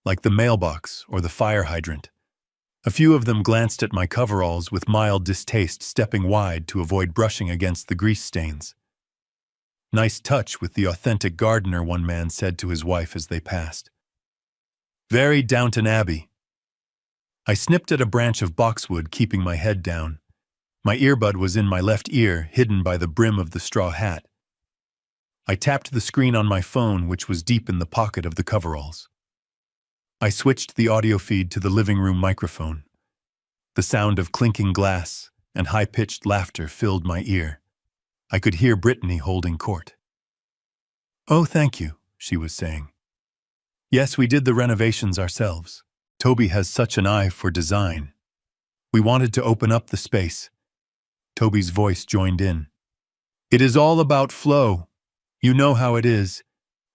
like the mailbox or the fire hydrant. A few of them glanced at my coveralls with mild distaste, stepping wide to avoid brushing against the grease stains. Nice touch with the authentic gardener, one man said to his wife as they passed. Very Downton Abbey. I snipped at a branch of boxwood, keeping my head down. My earbud was in my left ear, hidden by the brim of the straw hat. I tapped the screen on my phone, which was deep in the pocket of the coveralls. I switched the audio feed to the living room microphone. The sound of clinking glass and high-pitched laughter filled my ear. I could hear Brittany holding court. Oh, thank you, she was saying. Yes, we did the renovations ourselves. Toby has such an eye for design. We wanted to open up the space. Toby's voice joined in. It is all about flow. You know how it is.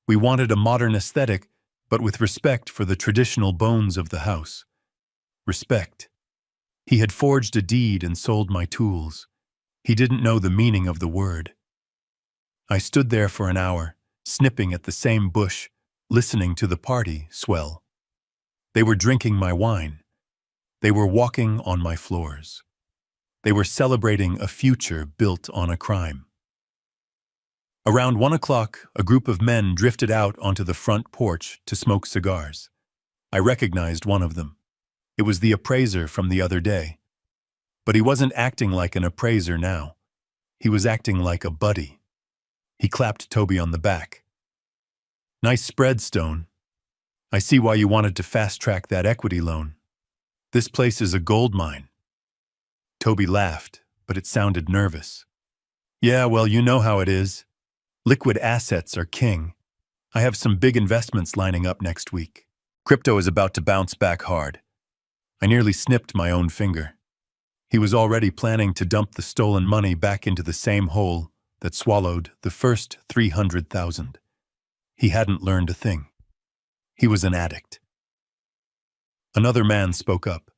We wanted a modern aesthetic, but with respect for the traditional bones of the house. Respect. He had forged a deed and sold my tools. He didn't know the meaning of the word. I stood there for an hour, snipping at the same bush, listening to the party swell. They were drinking my wine. They were walking on my floors. They were celebrating a future built on a crime. Around 1 o'clock, a group of men drifted out onto the front porch to smoke cigars. I recognized one of them. It was the appraiser from the other day. But he wasn't acting like an appraiser now. He was acting like a buddy. He clapped Toby on the back. Nice spread, Stone. I see why you wanted to fast-track that equity loan. This place is a gold mine. Toby laughed, but it sounded nervous. Yeah, well, you know how it is. Liquid assets are king. I have some big investments lining up next week. Crypto is about to bounce back hard. I nearly snipped my own finger. He was already planning to dump the stolen money back into the same hole that swallowed the first 300,000. He hadn't learned a thing. He was an addict. Another man spoke up.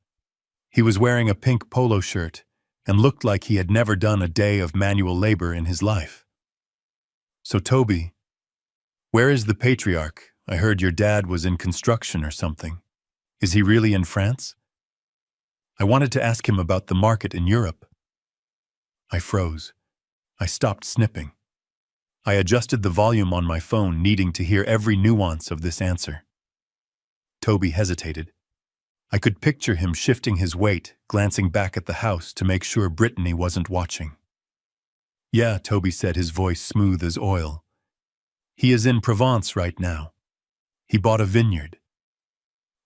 He was wearing a pink polo shirt and looked like he had never done a day of manual labor in his life. So Toby, where is the patriarch? I heard your dad was in construction or something. Is he really in France? I wanted to ask him about the market in Europe. I froze. I stopped snipping. I adjusted the volume on my phone, needing to hear every nuance of this answer. Toby hesitated. I could picture him shifting his weight, glancing back at the house to make sure Brittany wasn't watching. Yeah, Toby said, his voice smooth as oil. He is in Provence right now. He bought a vineyard.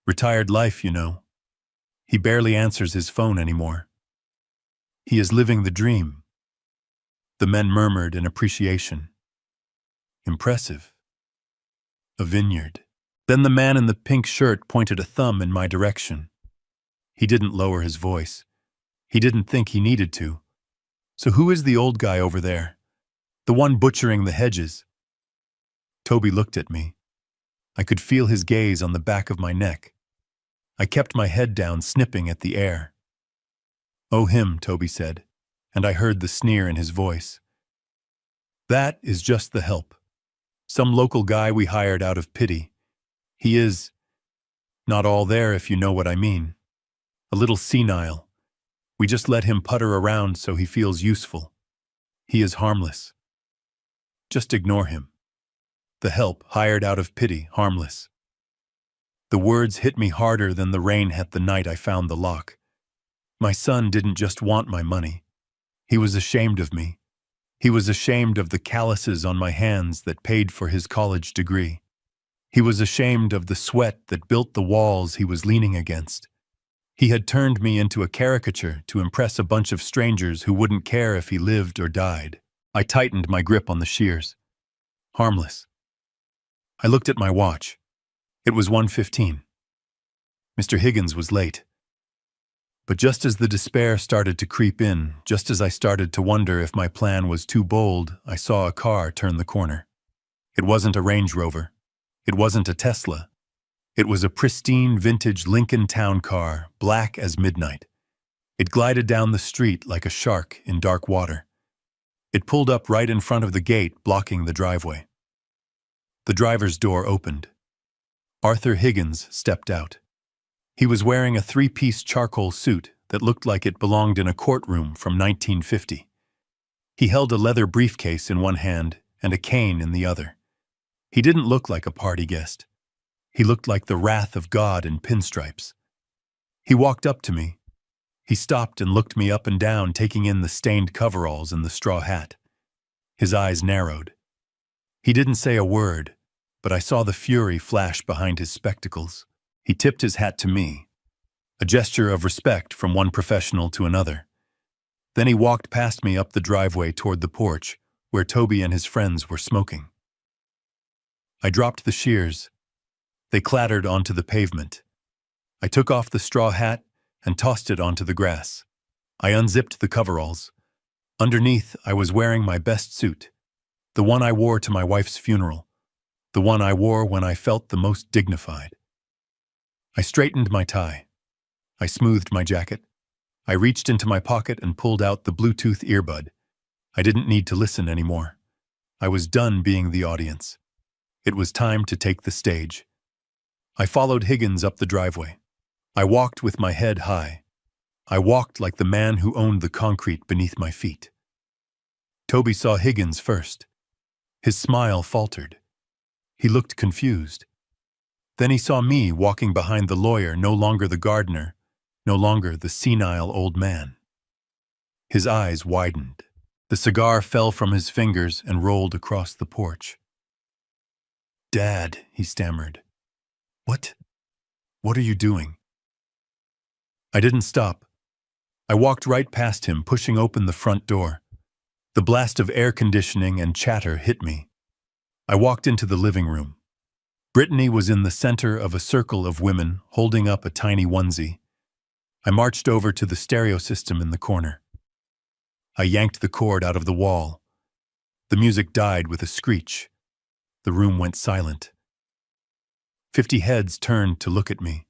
Retired life, you know. He barely answers his phone anymore. He is living the dream. The men murmured in appreciation. Impressive. A vineyard. Then the man in the pink shirt pointed a thumb in my direction. He didn't lower his voice. He didn't think he needed to. So who is the old guy over there? The one butchering the hedges? Toby looked at me. I could feel his gaze on the back of my neck. I kept my head down, snipping at the air. Oh, him, Toby said, and I heard the sneer in his voice. That is just the help. Some local guy we hired out of pity. He is not all there, if you know what I mean. A little senile. We just let him putter around so he feels useful. He is harmless. Just ignore him. The help, hired out of pity, harmless. The words hit me harder than the rain hit the night I found the lock. My son didn't just want my money. He was ashamed of me. He was ashamed of the calluses on my hands that paid for his college degree. He was ashamed of the sweat that built the walls he was leaning against. He had turned me into a caricature to impress a bunch of strangers who wouldn't care if he lived or died. I tightened my grip on the shears. Harmless. I looked at my watch. It was 1:15. Mr. Higgins was late. But just as the despair started to creep in, just as I started to wonder if my plan was too bold, I saw a car turn the corner. It wasn't a Range Rover. It wasn't a Tesla. It was a pristine vintage Lincoln town car, black as midnight. It glided down the street like a shark in dark water. It pulled up right in front of the gate, blocking the driveway. The driver's door opened. Arthur Higgins stepped out. He was wearing a three-piece charcoal suit that looked like it belonged in a courtroom from 1950. He held a leather briefcase in one hand and a cane in the other. He didn't look like a party guest. He looked like the wrath of God in pinstripes. He walked up to me. He stopped and looked me up and down, taking in the stained coveralls and the straw hat. His eyes narrowed. He didn't say a word, but I saw the fury flash behind his spectacles. He tipped his hat to me, a gesture of respect from one professional to another. Then he walked past me up the driveway toward the porch, where Toby and his friends were smoking. I dropped the shears. They clattered onto the pavement. I took off the straw hat and tossed it onto the grass. I unzipped the coveralls. Underneath, I was wearing my best suit, the one I wore to my wife's funeral, the one I wore when I felt the most dignified. I straightened my tie. I smoothed my jacket. I reached into my pocket and pulled out the Bluetooth earbud. I didn't need to listen anymore. I was done being the audience. It was time to take the stage. I followed Higgins up the driveway. I walked with my head high. I walked like the man who owned the concrete beneath my feet. Toby saw Higgins first. His smile faltered. He looked confused. Then he saw me walking behind the lawyer, no longer the gardener, no longer the senile old man. His eyes widened. The cigar fell from his fingers and rolled across the porch. "Dad," he stammered. What are you doing?" I didn't stop. I walked right past him, pushing open the front door. The blast of air conditioning and chatter hit me. I walked into the living room. Brittany was in the center of a circle of women holding up a tiny onesie. I marched over to the stereo system in the corner. I yanked the cord out of the wall. The music died with a screech. The room went silent. 50 heads turned to look at me.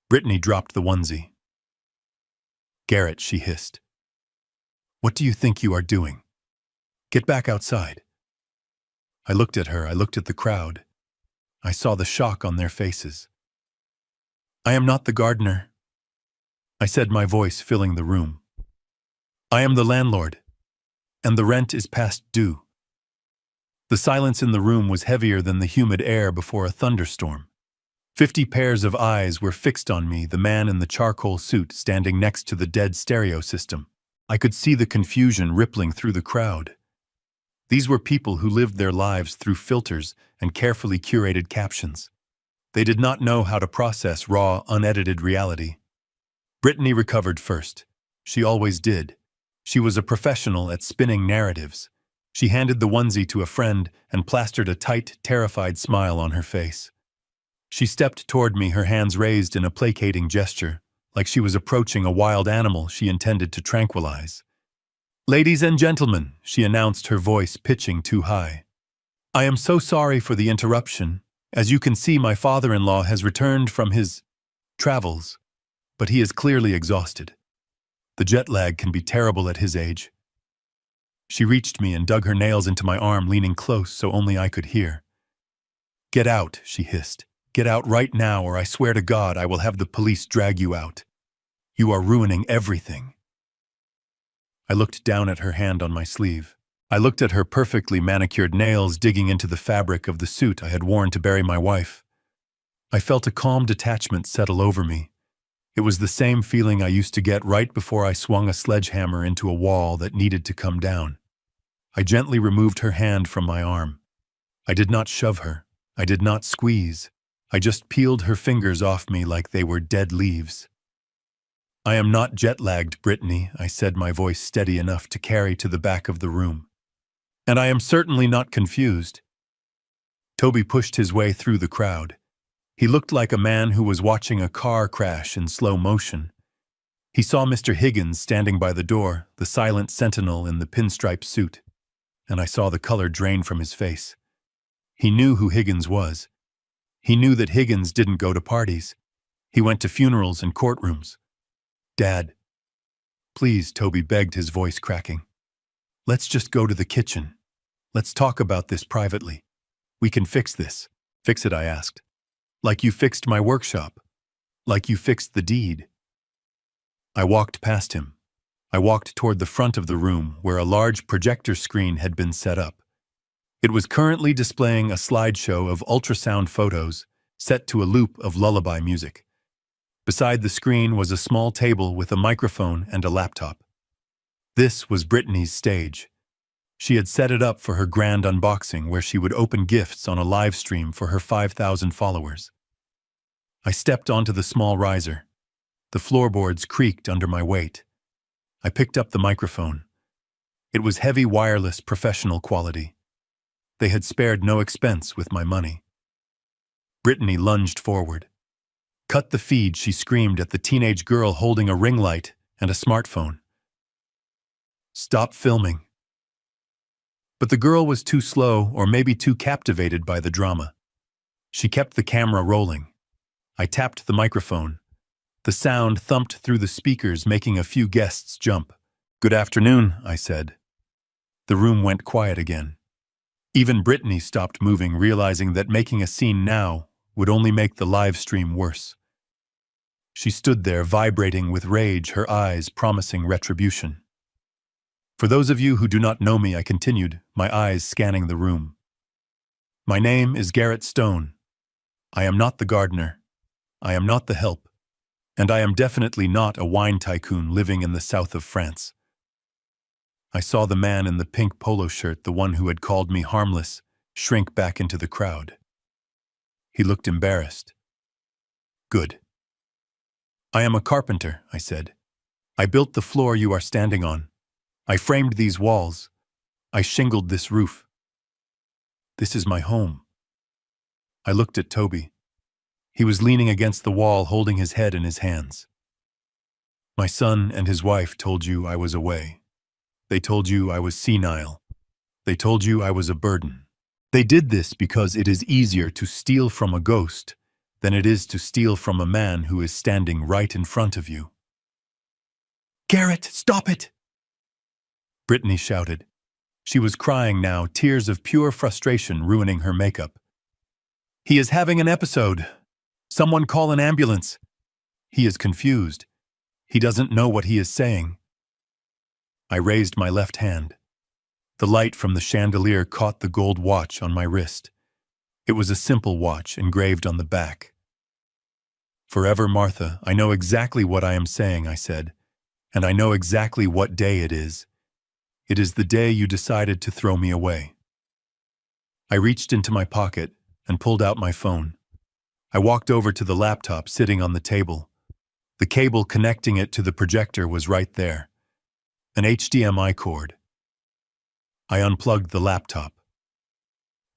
Brittany dropped the onesie. "Garrett," she hissed. "What do you think you are doing? Get back outside." I looked at her. I looked at the crowd. I saw the shock on their faces. "I am not the gardener," I said, my voice filling the room. "I am the landlord, and the rent is past due." The silence in the room was heavier than the humid air before a thunderstorm. 50 pairs of eyes were fixed on me, the man in the charcoal suit standing next to the dead stereo system. I could see the confusion rippling through the crowd. These were people who lived their lives through filters and carefully curated captions. They did not know how to process raw, unedited reality. Brittany recovered first. She always did. She was a professional at spinning narratives. She handed the onesie to a friend and plastered a tight, terrified smile on her face. She stepped toward me, her hands raised in a placating gesture. like she was approaching a wild animal she intended to tranquilize. "Ladies and gentlemen," she announced, her voice pitching too high. "I am so sorry for the interruption. As you can see, my father-in-law has returned from his travels, but he is clearly exhausted. The jet lag can be terrible at his age." She reached me and dug her nails into my arm, leaning close so only I could hear. "Get out," she hissed. "Get out right now, or I swear to God I will have the police drag you out. You are ruining everything." I looked down at her hand on my sleeve. I looked at her perfectly manicured nails digging into the fabric of the suit I had worn to bury my wife. I felt a calm detachment settle over me. It was the same feeling I used to get right before I swung a sledgehammer into a wall that needed to come down. I gently removed her hand from my arm. I did not shove her. I did not squeeze. I just peeled her fingers off me like they were dead leaves. "I am not jet-lagged, Brittany," I said, my voice steady enough to carry to the back of the room. "And I am certainly not confused." Toby pushed his way through the crowd. He looked like a man who was watching a car crash in slow motion. He saw Mr. Higgins standing by the door, the silent sentinel in the pinstripe suit, and I saw the color drain from his face. He knew who Higgins was. He knew that Higgins didn't go to parties. He went to funerals and courtrooms. "Dad." "Please," Toby begged, his voice cracking. "Let's just go to the kitchen. Let's talk about this privately. We can fix this." "Fix it?" I asked. "Like you fixed my workshop. Like you fixed the deed." I walked past him. I walked toward the front of the room where a large projector screen had been set up. It was currently displaying a slideshow of ultrasound photos set to a loop of lullaby music. Beside the screen was a small table with a microphone and a laptop. This was Brittany's stage. She had set it up for her grand unboxing where she would open gifts on a live stream for her 5,000 followers. I stepped onto the small riser. The floorboards creaked under my weight. I picked up the microphone. It was heavy wireless professional quality. They had spared no expense with my money. Brittany lunged forward. "Cut the feed," she screamed at the teenage girl holding a ring light and a smartphone. "Stop filming." But the girl was too slow, or maybe too captivated by the drama. She kept the camera rolling. I tapped the microphone. The sound thumped through the speakers, making a few guests jump. "Good afternoon," I said. The room went quiet again. Even Brittany stopped moving, realizing that making a scene now would only make the live stream worse. She stood there, vibrating with rage, her eyes promising retribution. "For those of you who do not know me," I continued, my eyes scanning the room. "My name is Garrett Stone. I am not the gardener. I am not the help. And I am definitely not a wine tycoon living in the south of France." I saw the man in the pink polo shirt, the one who had called me harmless, shrink back into the crowd. He looked embarrassed. "Good." "I am a carpenter," I said. "I built the floor you are standing on. I framed these walls. I shingled this roof. This is my home." I looked at Toby. He was leaning against the wall, holding his head in his hands. "My son and his wife told you I was away. They told you I was senile. They told you I was a burden. They did this because it is easier to steal from a ghost than it is to steal from a man who is standing right in front of you." "Garrett, stop it!" Brittany shouted. She was crying now, tears of pure frustration ruining her makeup. "He is having an episode. Someone call an ambulance. He is confused. He doesn't know what he is saying." I raised my left hand. The light from the chandelier caught the gold watch on my wrist. It was a simple watch engraved on the back. "Forever, Martha, I know exactly what I am saying," I said, "and I know exactly what day it is. It is the day you decided to throw me away." I reached into my pocket and pulled out my phone. I walked over to the laptop sitting on the table. The cable connecting it to the projector was right there. An HDMI cord. I unplugged the laptop.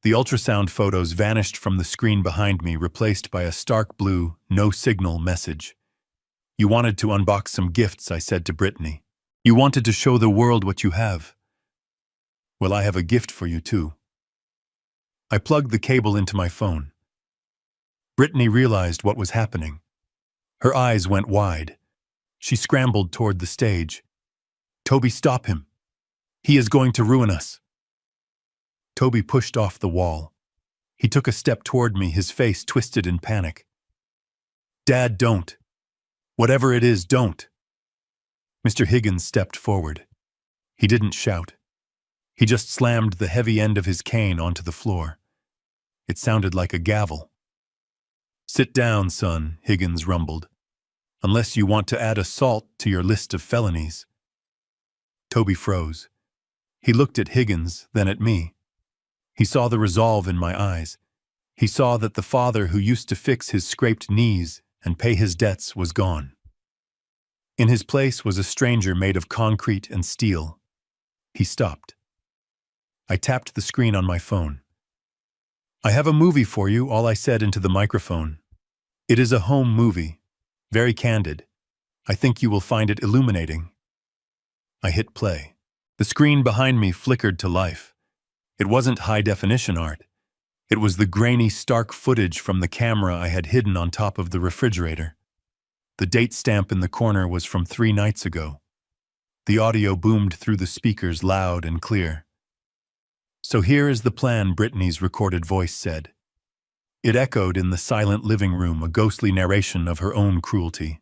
The ultrasound photos vanished from the screen behind me, replaced by a stark blue, no signal message. You wanted to unbox some gifts, I said to Brittany. You wanted to show the world what you have. Well, I have a gift for you too. I plugged the cable into my phone. Brittany realized what was happening. Her eyes went wide. She scrambled toward the stage. Toby, stop him. He is going to ruin us. Toby pushed off the wall. He took a step toward me, his face twisted in panic. Dad, don't. Whatever it is, don't. Mr. Higgins stepped forward. He didn't shout. He just slammed the heavy end of his cane onto the floor. It sounded like a gavel. Sit down, son, Higgins rumbled. Unless you want to add assault to your list of felonies. Toby froze. He looked at Higgins, then at me. He saw the resolve in my eyes. He saw that the father who used to fix his scraped knees and pay his debts was gone. In his place was a stranger made of concrete and steel. He stopped. I tapped the screen on my phone. I have a movie for you, all I said into the microphone. It is a home movie, very candid. I think you will find it illuminating. I hit play. The screen behind me flickered to life. It wasn't high-definition art. It was the grainy, stark footage from the camera I had hidden on top of the refrigerator. The date stamp in the corner was from 3 nights ago. The audio boomed through the speakers loud and clear. So here is the plan, Brittany's recorded voice said. It echoed in the silent living room, a ghostly narration of her own cruelty.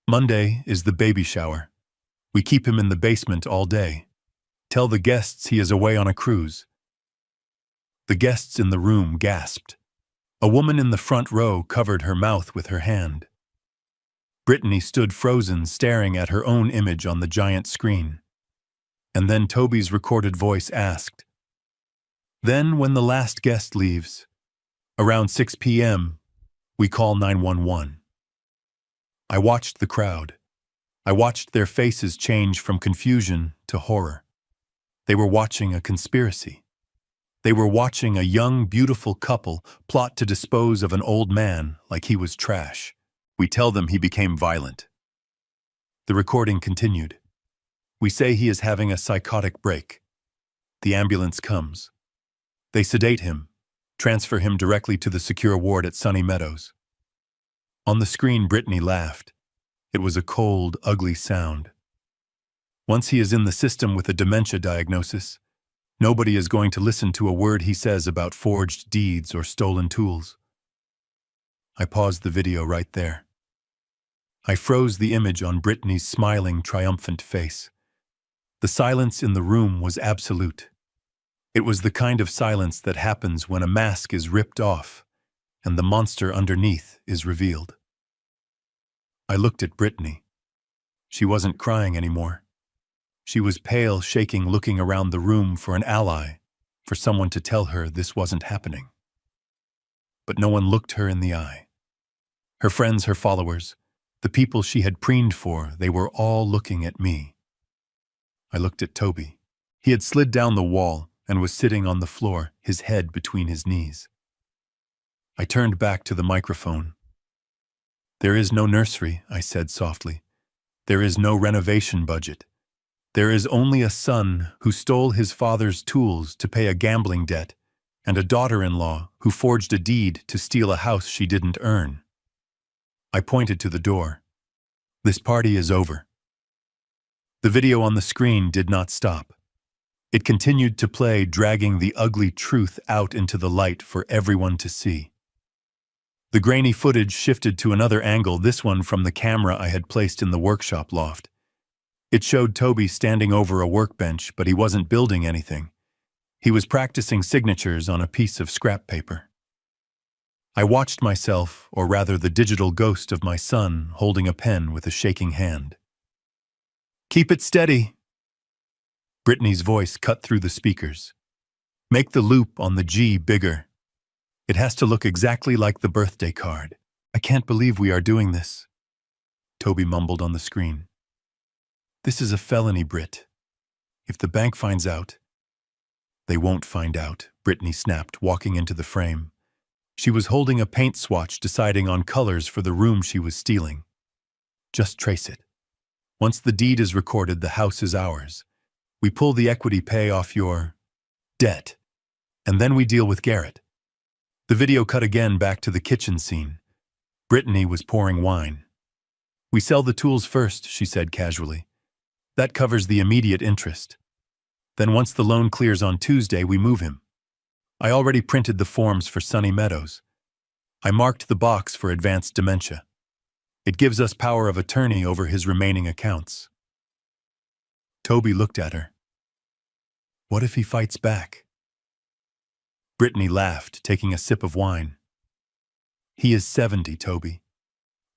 Monday is the baby shower. We keep him in the basement all day. Tell the guests he is away on a cruise. The guests in the room gasped. A woman in the front row covered her mouth with her hand. Brittany stood frozen, staring at her own image on the giant screen. And then Toby's recorded voice asked, Then when the last guest leaves, around 6 p.m., we call 911. I watched the crowd. I watched their faces change from confusion to horror. They were watching a conspiracy. They were watching a young, beautiful couple plot to dispose of an old man like he was trash. We tell them he became violent. The recording continued. We say he is having a psychotic break. The ambulance comes. They sedate him, transfer him directly to the secure ward at Sunny Meadows. On the screen, Brittany laughed. It was a cold, ugly sound. Once he is in the system with a dementia diagnosis, nobody is going to listen to a word he says about forged deeds or stolen tools. I paused the video right there. I froze the image on Brittany's smiling, triumphant face. The silence in the room was absolute. It was the kind of silence that happens when a mask is ripped off and the monster underneath is revealed. I looked at Brittany. She wasn't crying anymore. She was pale, shaking, looking around the room for an ally, for someone to tell her this wasn't happening. But no one looked her in the eye. Her friends, her followers, the people she had preened for, they were all looking at me. I looked at Toby. He had slid down the wall and was sitting on the floor, his head between his knees. I turned back to the microphone. There is no nursery, I said softly. There is no renovation budget. There is only a son who stole his father's tools to pay a gambling debt, and a daughter-in-law who forged a deed to steal a house she didn't earn. I pointed to the door. This party is over. The video on the screen did not stop. It continued to play, dragging the ugly truth out into the light for everyone to see. The grainy footage shifted to another angle, this one from the camera I had placed in the workshop loft. It showed Toby standing over a workbench, but he wasn't building anything. He was practicing signatures on a piece of scrap paper. I watched myself, or rather the digital ghost of my son, holding a pen with a shaking hand. Keep it steady. Brittany's voice cut through the speakers. Make the loop on the G bigger. It has to look exactly like the birthday card. I can't believe we are doing this, Toby mumbled on the screen. This is a felony, Britt. If the bank finds out... They won't find out, Brittany snapped, walking into the frame. She was holding a paint swatch, deciding on colors for the room she was stealing. Just trace it. Once the deed is recorded, the house is ours. We pull the equity pay off your debt, and then we deal with Garrett. The video cut again back to the kitchen scene. Brittany was pouring wine. We sell the tools first, she said casually. That covers the immediate interest. Then once the loan clears on Tuesday, we move him. I already printed the forms for Sunny Meadows. I marked the box for advanced dementia. It gives us power of attorney over his remaining accounts. Toby looked at her. What if he fights back? Brittany laughed, taking a sip of wine. He is 70, Toby.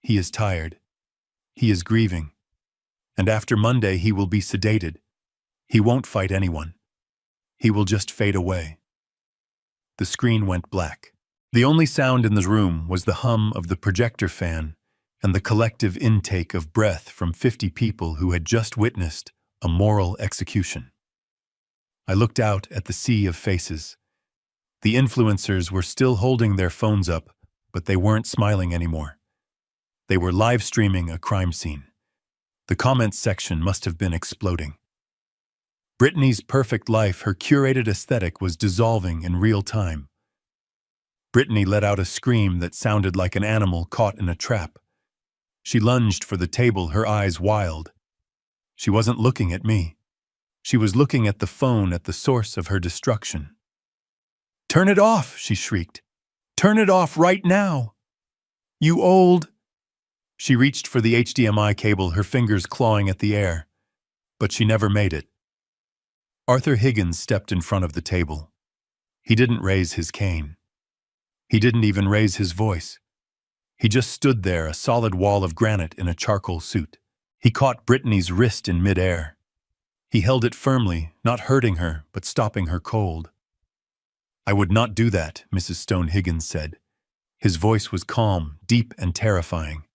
He is tired. He is grieving. And after Monday, he will be sedated. He won't fight anyone. He will just fade away. The screen went black. The only sound in the room was the hum of the projector fan and the collective intake of breath from 50 people who had just witnessed a moral execution. I looked out at the sea of faces. The influencers were still holding their phones up, but they weren't smiling anymore. They were live streaming a crime scene. The comments section must have been exploding. Brittany's perfect life, her curated aesthetic, was dissolving in real time. Brittany let out a scream that sounded like an animal caught in a trap. She lunged for the table, her eyes wild. She wasn't looking at me. She was looking at the phone, at the source of her destruction. "Turn it off," she shrieked. "Turn it off right now! You old—" She reached for the HDMI cable, her fingers clawing at the air. But she never made it. Arthur Higgins stepped in front of the table. He didn't raise his cane. He didn't even raise his voice. He just stood there, a solid wall of granite in a charcoal suit. He caught Brittany's wrist in midair. He held it firmly, not hurting her, but stopping her cold. "I would not do that," Mrs. Stone Higgins said. His voice was calm, deep, and terrifying.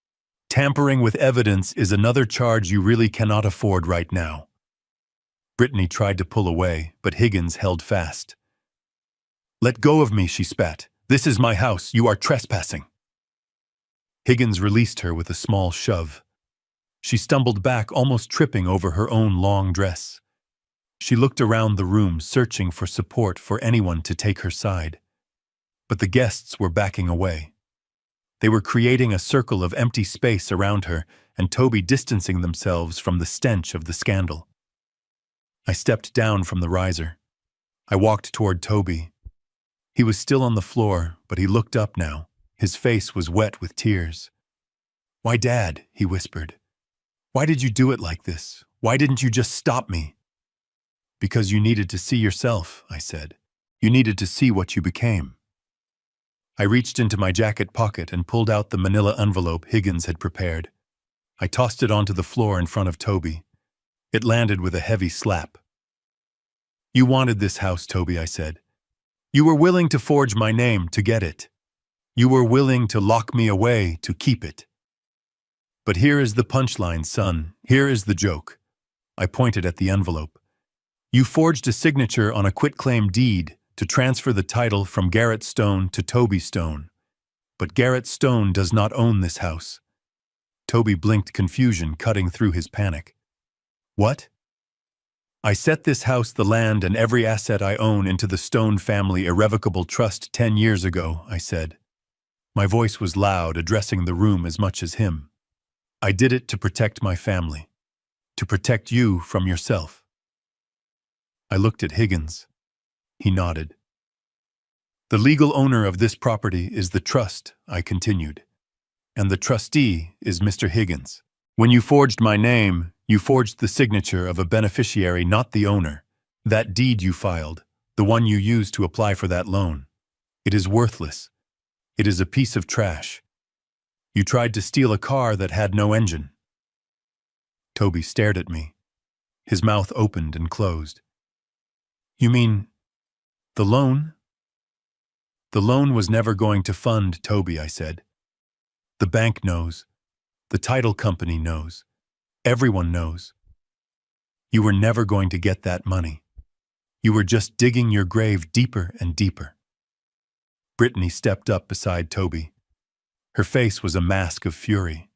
"Tampering with evidence is another charge you really cannot afford right now." Brittany tried to pull away, but Higgins held fast. "Let go of me," she spat. "This is my house. You are trespassing." Higgins released her with a small shove. She stumbled back, almost tripping over her own long dress. She looked around the room, searching for support, for anyone to take her side. But the guests were backing away. They were creating a circle of empty space around her, and Toby distancing themselves from the stench of the scandal. I stepped down from the riser. I walked toward Toby. He was still on the floor, but he looked up now. His face was wet with tears. "Why, Dad?" he whispered. "Why did you do it like this? Why didn't you just stop me?" "Because you needed to see yourself," I said. "You needed to see what you became." I reached into my jacket pocket and pulled out the manila envelope Higgins had prepared. I tossed it onto the floor in front of Toby. It landed with a heavy slap. "You wanted this house, Toby," I said. "You were willing to forge my name to get it. You were willing to lock me away to keep it. But here is the punchline, son. Here is the joke." I pointed at the envelope. "You forged a signature on a quitclaim deed to transfer the title from Garrett Stone to Toby Stone. But Garrett Stone does not own this house." Toby blinked, confusion cutting through his panic. "What?" "I set this house, the land, and every asset I own into the Stone family irrevocable trust 10 years ago," I said. My voice was loud, addressing the room as much as him. "I did it to protect my family, to protect you from yourself." I looked at Higgins. He nodded. "The legal owner of this property is the trust," I continued, "and the trustee is Mr. Higgins. When you forged my name, you forged the signature of a beneficiary, not the owner. That deed you filed, the one you used to apply for that loan, it is worthless. It is a piece of trash. You tried to steal a car that had no engine." Toby stared at me. His mouth opened and closed. "You mean the loan?" "The loan was never going to fund Toby," I said. "The bank knows. The title company knows. Everyone knows. You were never going to get that money. You were just digging your grave deeper and deeper." Brittany stepped up beside Toby. Her face was a mask of fury.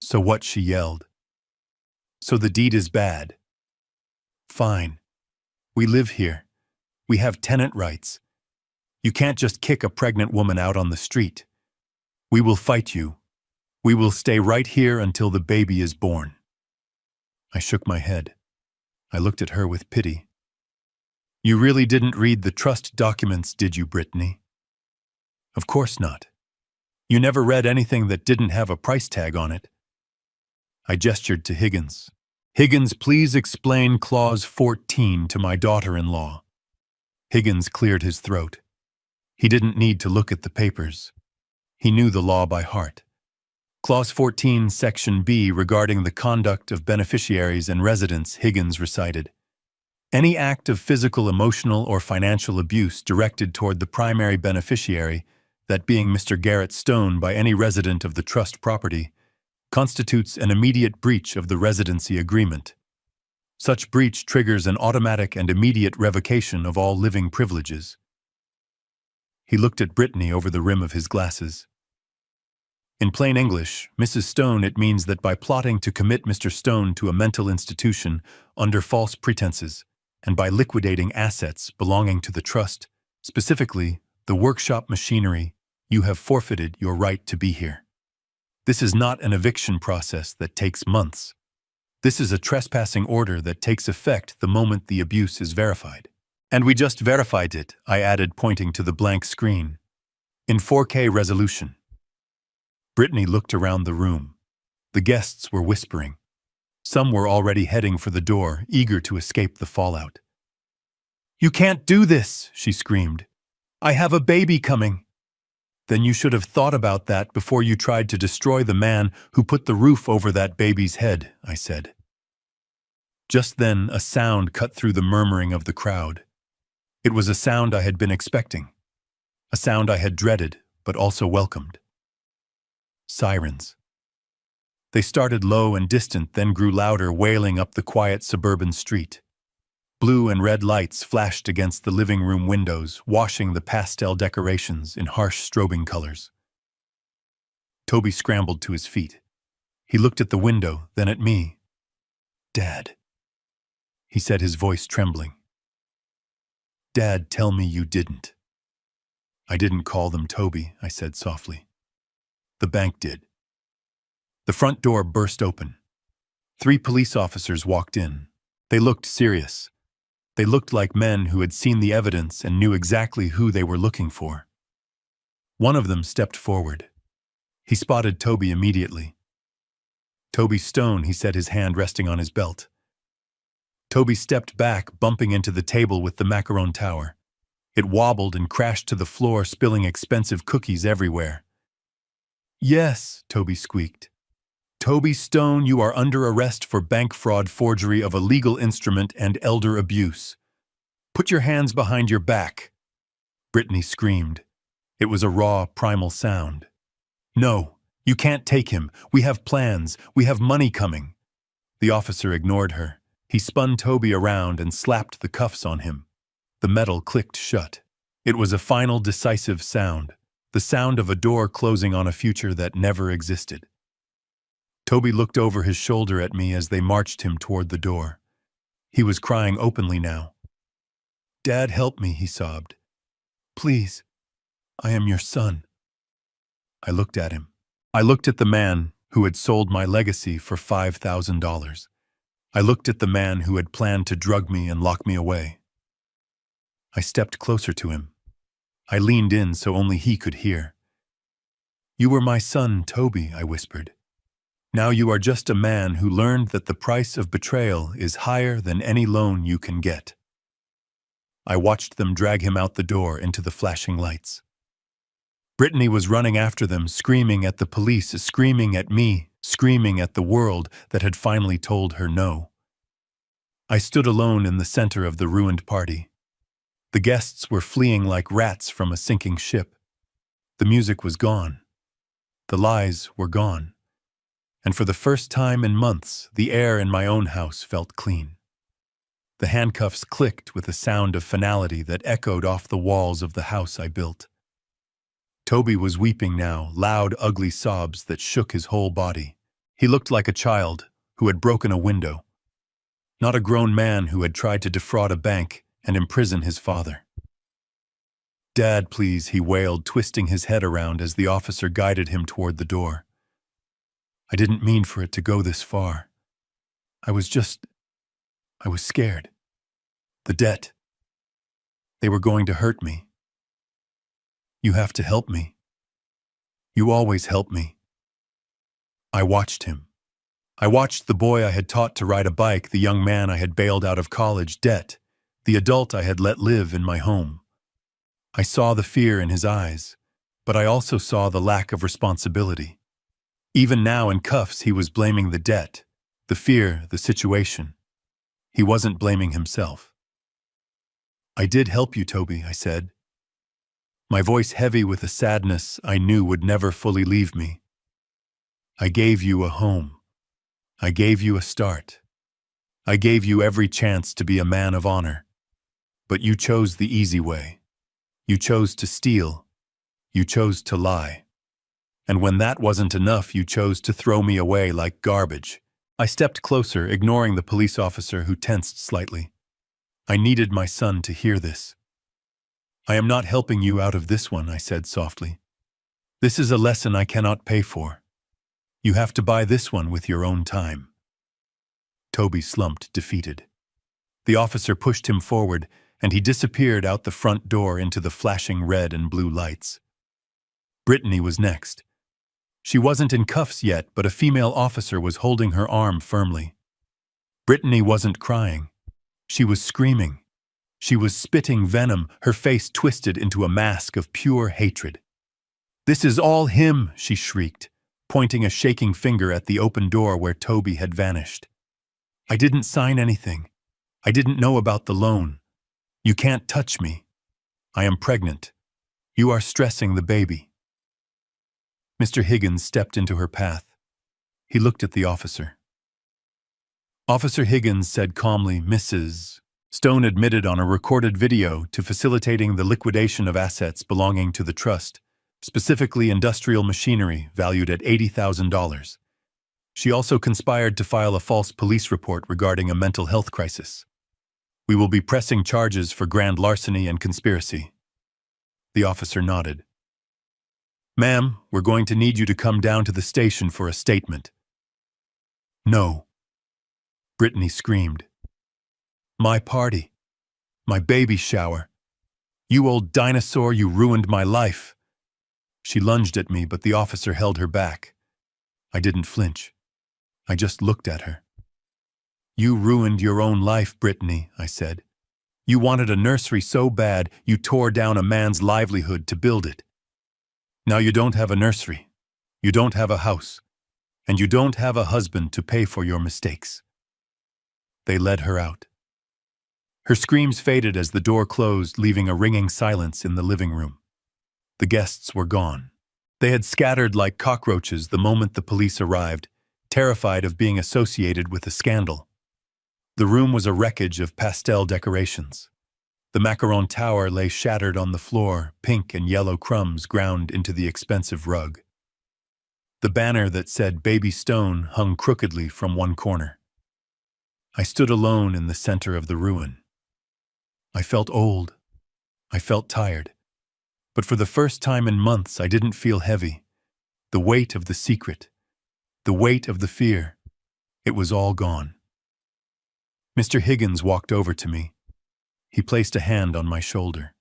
So what? She yelled. So the deed is bad. Fine. We live here. We have tenant rights. You can't just kick a pregnant woman out on the street. We will fight you. We will stay right here until the baby is born. I shook my head. I looked at her with pity. You really didn't read the trust documents, did you, Brittany? Of course not. You never read anything that didn't have a price tag on it. I gestured to Higgins. Higgins, please explain Clause 14 to my daughter-in-law. Higgins cleared his throat. He didn't need to look at the papers. He knew the law by heart. Clause 14, Section B, regarding the conduct of beneficiaries and residents, Higgins recited. Any act of physical, emotional, or financial abuse directed toward the primary beneficiary, that being Mr. Garrett Stone, by any resident of the trust property, constitutes an immediate breach of the residency agreement. Such breach triggers an automatic and immediate revocation of all living privileges. He looked at Brittany over the rim of his glasses. In plain English, Mrs. Stone, it means that by plotting to commit Mr. Stone to a mental institution under false pretenses, and by liquidating assets belonging to the trust, specifically the workshop machinery, you have forfeited your right to be here. This is not an eviction process that takes months. This is a trespassing order that takes effect the moment the abuse is verified. And we just verified it, I added, pointing to the blank screen. In 4K resolution. Brittany looked around the room. The guests were whispering. Some were already heading for the door, eager to escape the fallout. You can't do this, she screamed. I have a baby coming. Then you should have thought about that before you tried to destroy the man who put the roof over that baby's head, I said. Just then, a sound cut through the murmuring of the crowd. It was a sound I had been expecting. A sound I had dreaded, but also welcomed. Sirens. They started low and distant, then grew louder, wailing up the quiet suburban street. Blue and red lights flashed against the living room windows, washing the pastel decorations in harsh strobing colors. Toby scrambled to his feet. He looked at the window, then at me. Dad, he said, his voice trembling. Dad, tell me you didn't. I didn't call them Toby, I said softly. The bank did. The front door burst open. 3 police officers walked in. They looked serious. They looked like men who had seen the evidence and knew exactly who they were looking for. One of them stepped forward. He spotted Toby immediately. Toby Stone, he said, his hand resting on his belt. Toby stepped back, bumping into the table with the macaron tower. It wobbled and crashed to the floor, spilling expensive cookies everywhere. Yes, Toby squeaked. Toby Stone, you are under arrest for bank fraud, forgery of a legal instrument, and elder abuse. Put your hands behind your back. Brittany screamed. It was a raw, primal sound. No, you can't take him. We have plans. We have money coming. The officer ignored her. He spun Toby around and slapped the cuffs on him. The metal clicked shut. It was a final, decisive sound, the sound of a door closing on a future that never existed. Toby looked over his shoulder at me as they marched him toward the door. He was crying openly now. Dad, help me, he sobbed. Please, I am your son. I looked at him. I looked at the man who had sold my legacy for $5,000. I looked at the man who had planned to drug me and lock me away. I stepped closer to him. I leaned in so only he could hear. You were my son, Toby, I whispered. Now you are just a man who learned that the price of betrayal is higher than any loan you can get. I watched them drag him out the door into the flashing lights. Brittany was running after them, screaming at the police, screaming at me, screaming at the world that had finally told her no. I stood alone in the center of the ruined party. The guests were fleeing like rats from a sinking ship. The music was gone. The lies were gone. And for the first time in months, the air in my own house felt clean. The handcuffs clicked with a sound of finality that echoed off the walls of the house I built. Toby was weeping now, loud, ugly sobs that shook his whole body. He looked like a child who had broken a window, not a grown man who had tried to defraud a bank and imprison his father. "Dad, please," he wailed, twisting his head around as the officer guided him toward the door. "I didn't mean for it to go this far. I was scared. The debt. They were going to hurt me. You have to help me. You always help me." I watched him. I watched the boy I had taught to ride a bike, the young man I had bailed out of college debt, the adult I had let live in my home. I saw the fear in his eyes, but I also saw the lack of responsibility. Even now in cuffs, he was blaming the debt, the fear, the situation. He wasn't blaming himself. "I did help you, Toby," I said, my voice heavy with a sadness I knew would never fully leave me. "I gave you a home. I gave you a start. I gave you every chance to be a man of honor. But you chose the easy way. You chose to steal. You chose to lie. And when that wasn't enough, you chose to throw me away like garbage." I stepped closer, ignoring the police officer who tensed slightly. I needed my son to hear this. "I am not helping you out of this one," I said softly. "This is a lesson I cannot pay for. You have to buy this one with your own time." Toby slumped, defeated. The officer pushed him forward, and he disappeared out the front door into the flashing red and blue lights. Brittany was next. She wasn't in cuffs yet, but a female officer was holding her arm firmly. Brittany wasn't crying. She was screaming. She was spitting venom, her face twisted into a mask of pure hatred. "This is all him," she shrieked, pointing a shaking finger at the open door where Toby had vanished. "I didn't sign anything. I didn't know about the loan. You can't touch me. I am pregnant. You are stressing the baby." Mr. Higgins stepped into her path. He looked at the officer. Officer Higgins said calmly, "Mrs. Stone admitted on a recorded video to facilitating the liquidation of assets belonging to the trust, specifically industrial machinery valued at $80,000. She also conspired to file a false police report regarding a mental health crisis. We will be pressing charges for grand larceny and conspiracy." The officer nodded. "Ma'am, we're going to need you to come down to the station for a statement." "No," Brittany screamed. "My party. My baby shower. You old dinosaur, you ruined my life." She lunged at me, but the officer held her back. I didn't flinch. I just looked at her. "You ruined your own life, Brittany," I said. "You wanted a nursery so bad, you tore down a man's livelihood to build it. Now you don't have a nursery, you don't have a house, and you don't have a husband to pay for your mistakes." They led her out. Her screams faded as the door closed, leaving a ringing silence in the living room. The guests were gone. They had scattered like cockroaches the moment the police arrived, terrified of being associated with a scandal. The room was a wreckage of pastel decorations. The macaron tower lay shattered on the floor, pink and yellow crumbs ground into the expensive rug. The banner that said Baby Stone hung crookedly from one corner. I stood alone in the center of the ruin. I felt old. I felt tired. But for the first time in months, I didn't feel heavy. The weight of the secret, the weight of the fear, it was all gone. Mr. Higgins walked over to me. He placed a hand on my shoulder.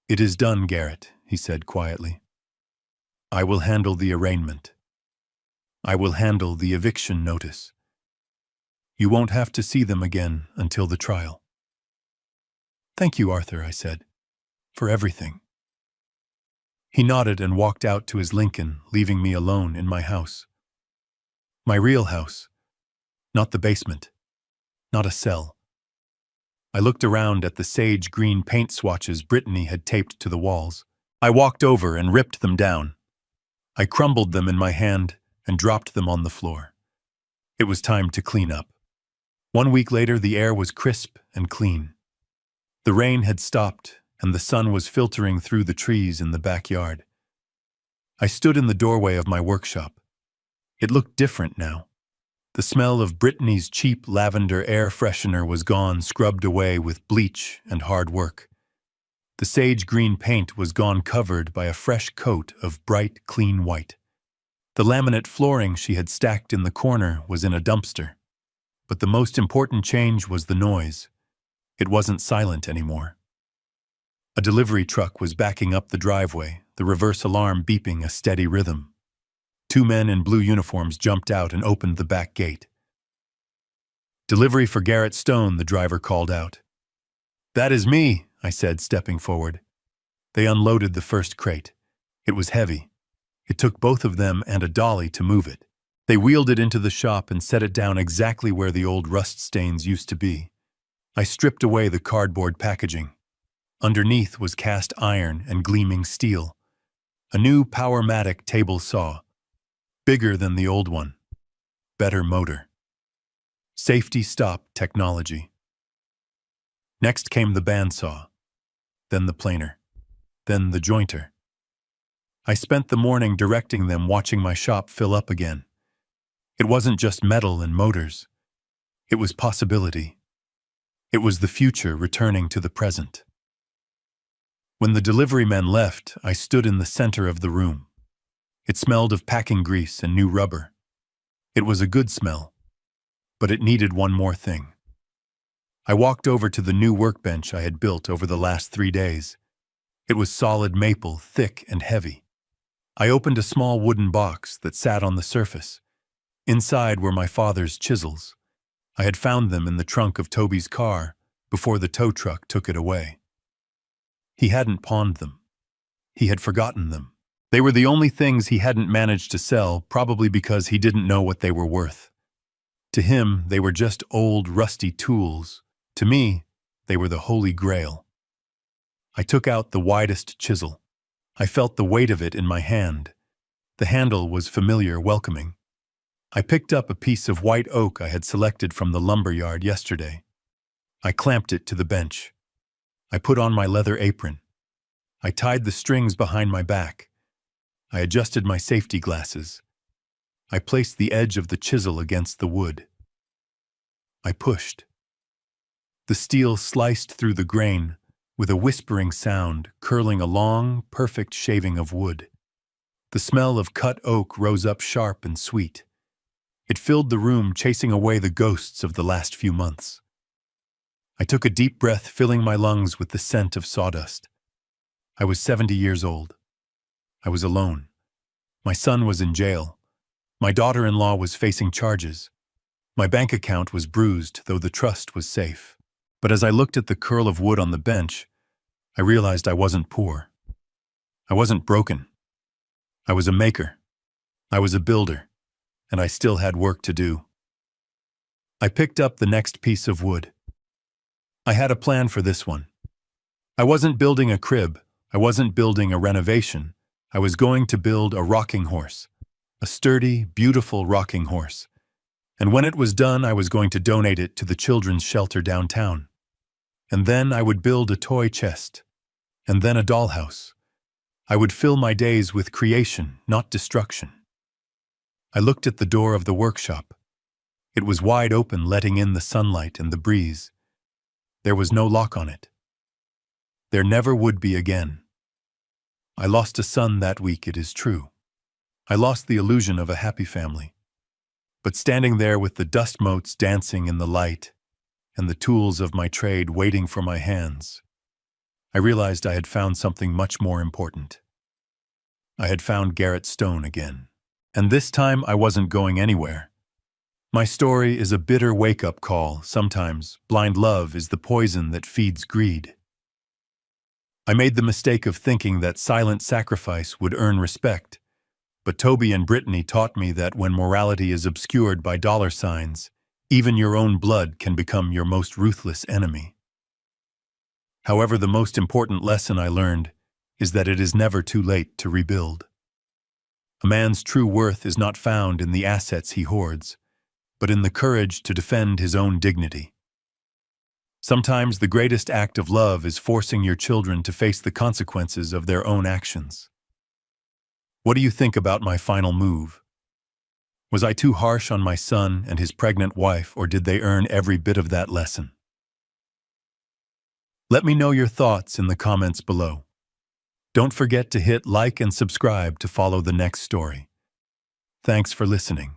"It is done, Garrett," he said quietly. "I will handle the arraignment. I will handle the eviction notice. You won't have to see them again until the trial." "Thank you, Arthur," I said, "for everything." He nodded and walked out to his Lincoln, leaving me alone in my house. My real house. Not the basement. Not a cell. I looked around at the sage green paint swatches Brittany had taped to the walls. I walked over and ripped them down. I crumbled them in my hand and dropped them on the floor. It was time to clean up. 1 week later, the air was crisp and clean. The rain had stopped, and the sun was filtering through the trees in the backyard. I stood in the doorway of my workshop. It looked different now. The smell of Brittany's cheap lavender air freshener was gone, scrubbed away with bleach and hard work. The sage green paint was gone, covered by a fresh coat of bright, clean white. The laminate flooring she had stacked in the corner was in a dumpster. But the most important change was the noise. It wasn't silent anymore. A delivery truck was backing up the driveway, the reverse alarm beeping a steady rhythm. 2 men in blue uniforms jumped out and opened the back gate. "Delivery for Garrett Stone," the driver called out. "That is me," I said, stepping forward. They unloaded the first crate. It was heavy. It took both of them and a dolly to move it. They wheeled it into the shop and set it down exactly where the old rust stains used to be. I stripped away the cardboard packaging. Underneath was cast iron and gleaming steel. A new Powermatic table saw. Bigger than the old one. Better motor. Safety stop technology. Next came the bandsaw. Then the planer. Then the jointer. I spent the morning directing them, watching my shop fill up again. It wasn't just metal and motors. It was possibility. It was the future returning to the present. When the delivery men left, I stood in the center of the room. It smelled of packing grease and new rubber. It was a good smell, but it needed one more thing. I walked over to the new workbench I had built over the last 3 days. It was solid maple, thick and heavy. I opened a small wooden box that sat on the surface. Inside were my father's chisels. I had found them in the trunk of Toby's car before the tow truck took it away. He hadn't pawned them. He had forgotten them. They were the only things he hadn't managed to sell, probably because he didn't know what they were worth. To him, they were just old, rusty tools. To me, they were the Holy Grail. I took out the widest chisel. I felt the weight of it in my hand. The handle was familiar, welcoming. I picked up a piece of white oak I had selected from the lumber yard yesterday. I clamped it to the bench. I put on my leather apron. I tied the strings behind my back. I adjusted my safety glasses. I placed the edge of the chisel against the wood. I pushed. The steel sliced through the grain with a whispering sound, curling a long, perfect shaving of wood. The smell of cut oak rose up sharp and sweet. It filled the room, chasing away the ghosts of the last few months. I took a deep breath, filling my lungs with the scent of sawdust. I was 70 years old. I was alone. My son was in jail. My daughter-in-law was facing charges. My bank account was bruised, though the trust was safe. But as I looked at the curl of wood on the bench, I realized I wasn't poor. I wasn't broken. I was a maker. I was a builder. And I still had work to do. I picked up the next piece of wood. I had a plan for this one. I wasn't building a crib. I wasn't building a renovation. I was going to build a rocking horse. A sturdy, beautiful rocking horse. And when it was done, I was going to donate it to the children's shelter downtown. And then I would build a toy chest. And then a dollhouse. I would fill my days with creation, not destruction. I looked at the door of the workshop. It was wide open, letting in the sunlight and the breeze. There was no lock on it. There never would be again. I lost a son that week, it is true. I lost the illusion of a happy family. But standing there with the dust motes dancing in the light and the tools of my trade waiting for my hands, I realized I had found something much more important. I had found Garrett Stone again. And this time I wasn't going anywhere. My story is a bitter wake-up call. Sometimes blind love is the poison that feeds greed. I made the mistake of thinking that silent sacrifice would earn respect, but Toby and Brittany taught me that when morality is obscured by dollar signs, even your own blood can become your most ruthless enemy. However, the most important lesson I learned is that it is never too late to rebuild. A man's true worth is not found in the assets he hoards, but in the courage to defend his own dignity. Sometimes the greatest act of love is forcing your children to face the consequences of their own actions. What do you think about my final move? Was I too harsh on my son and his pregnant wife, or did they earn every bit of that lesson? Let me know your thoughts in the comments below. Don't forget to hit like and subscribe to follow the next story. Thanks for listening.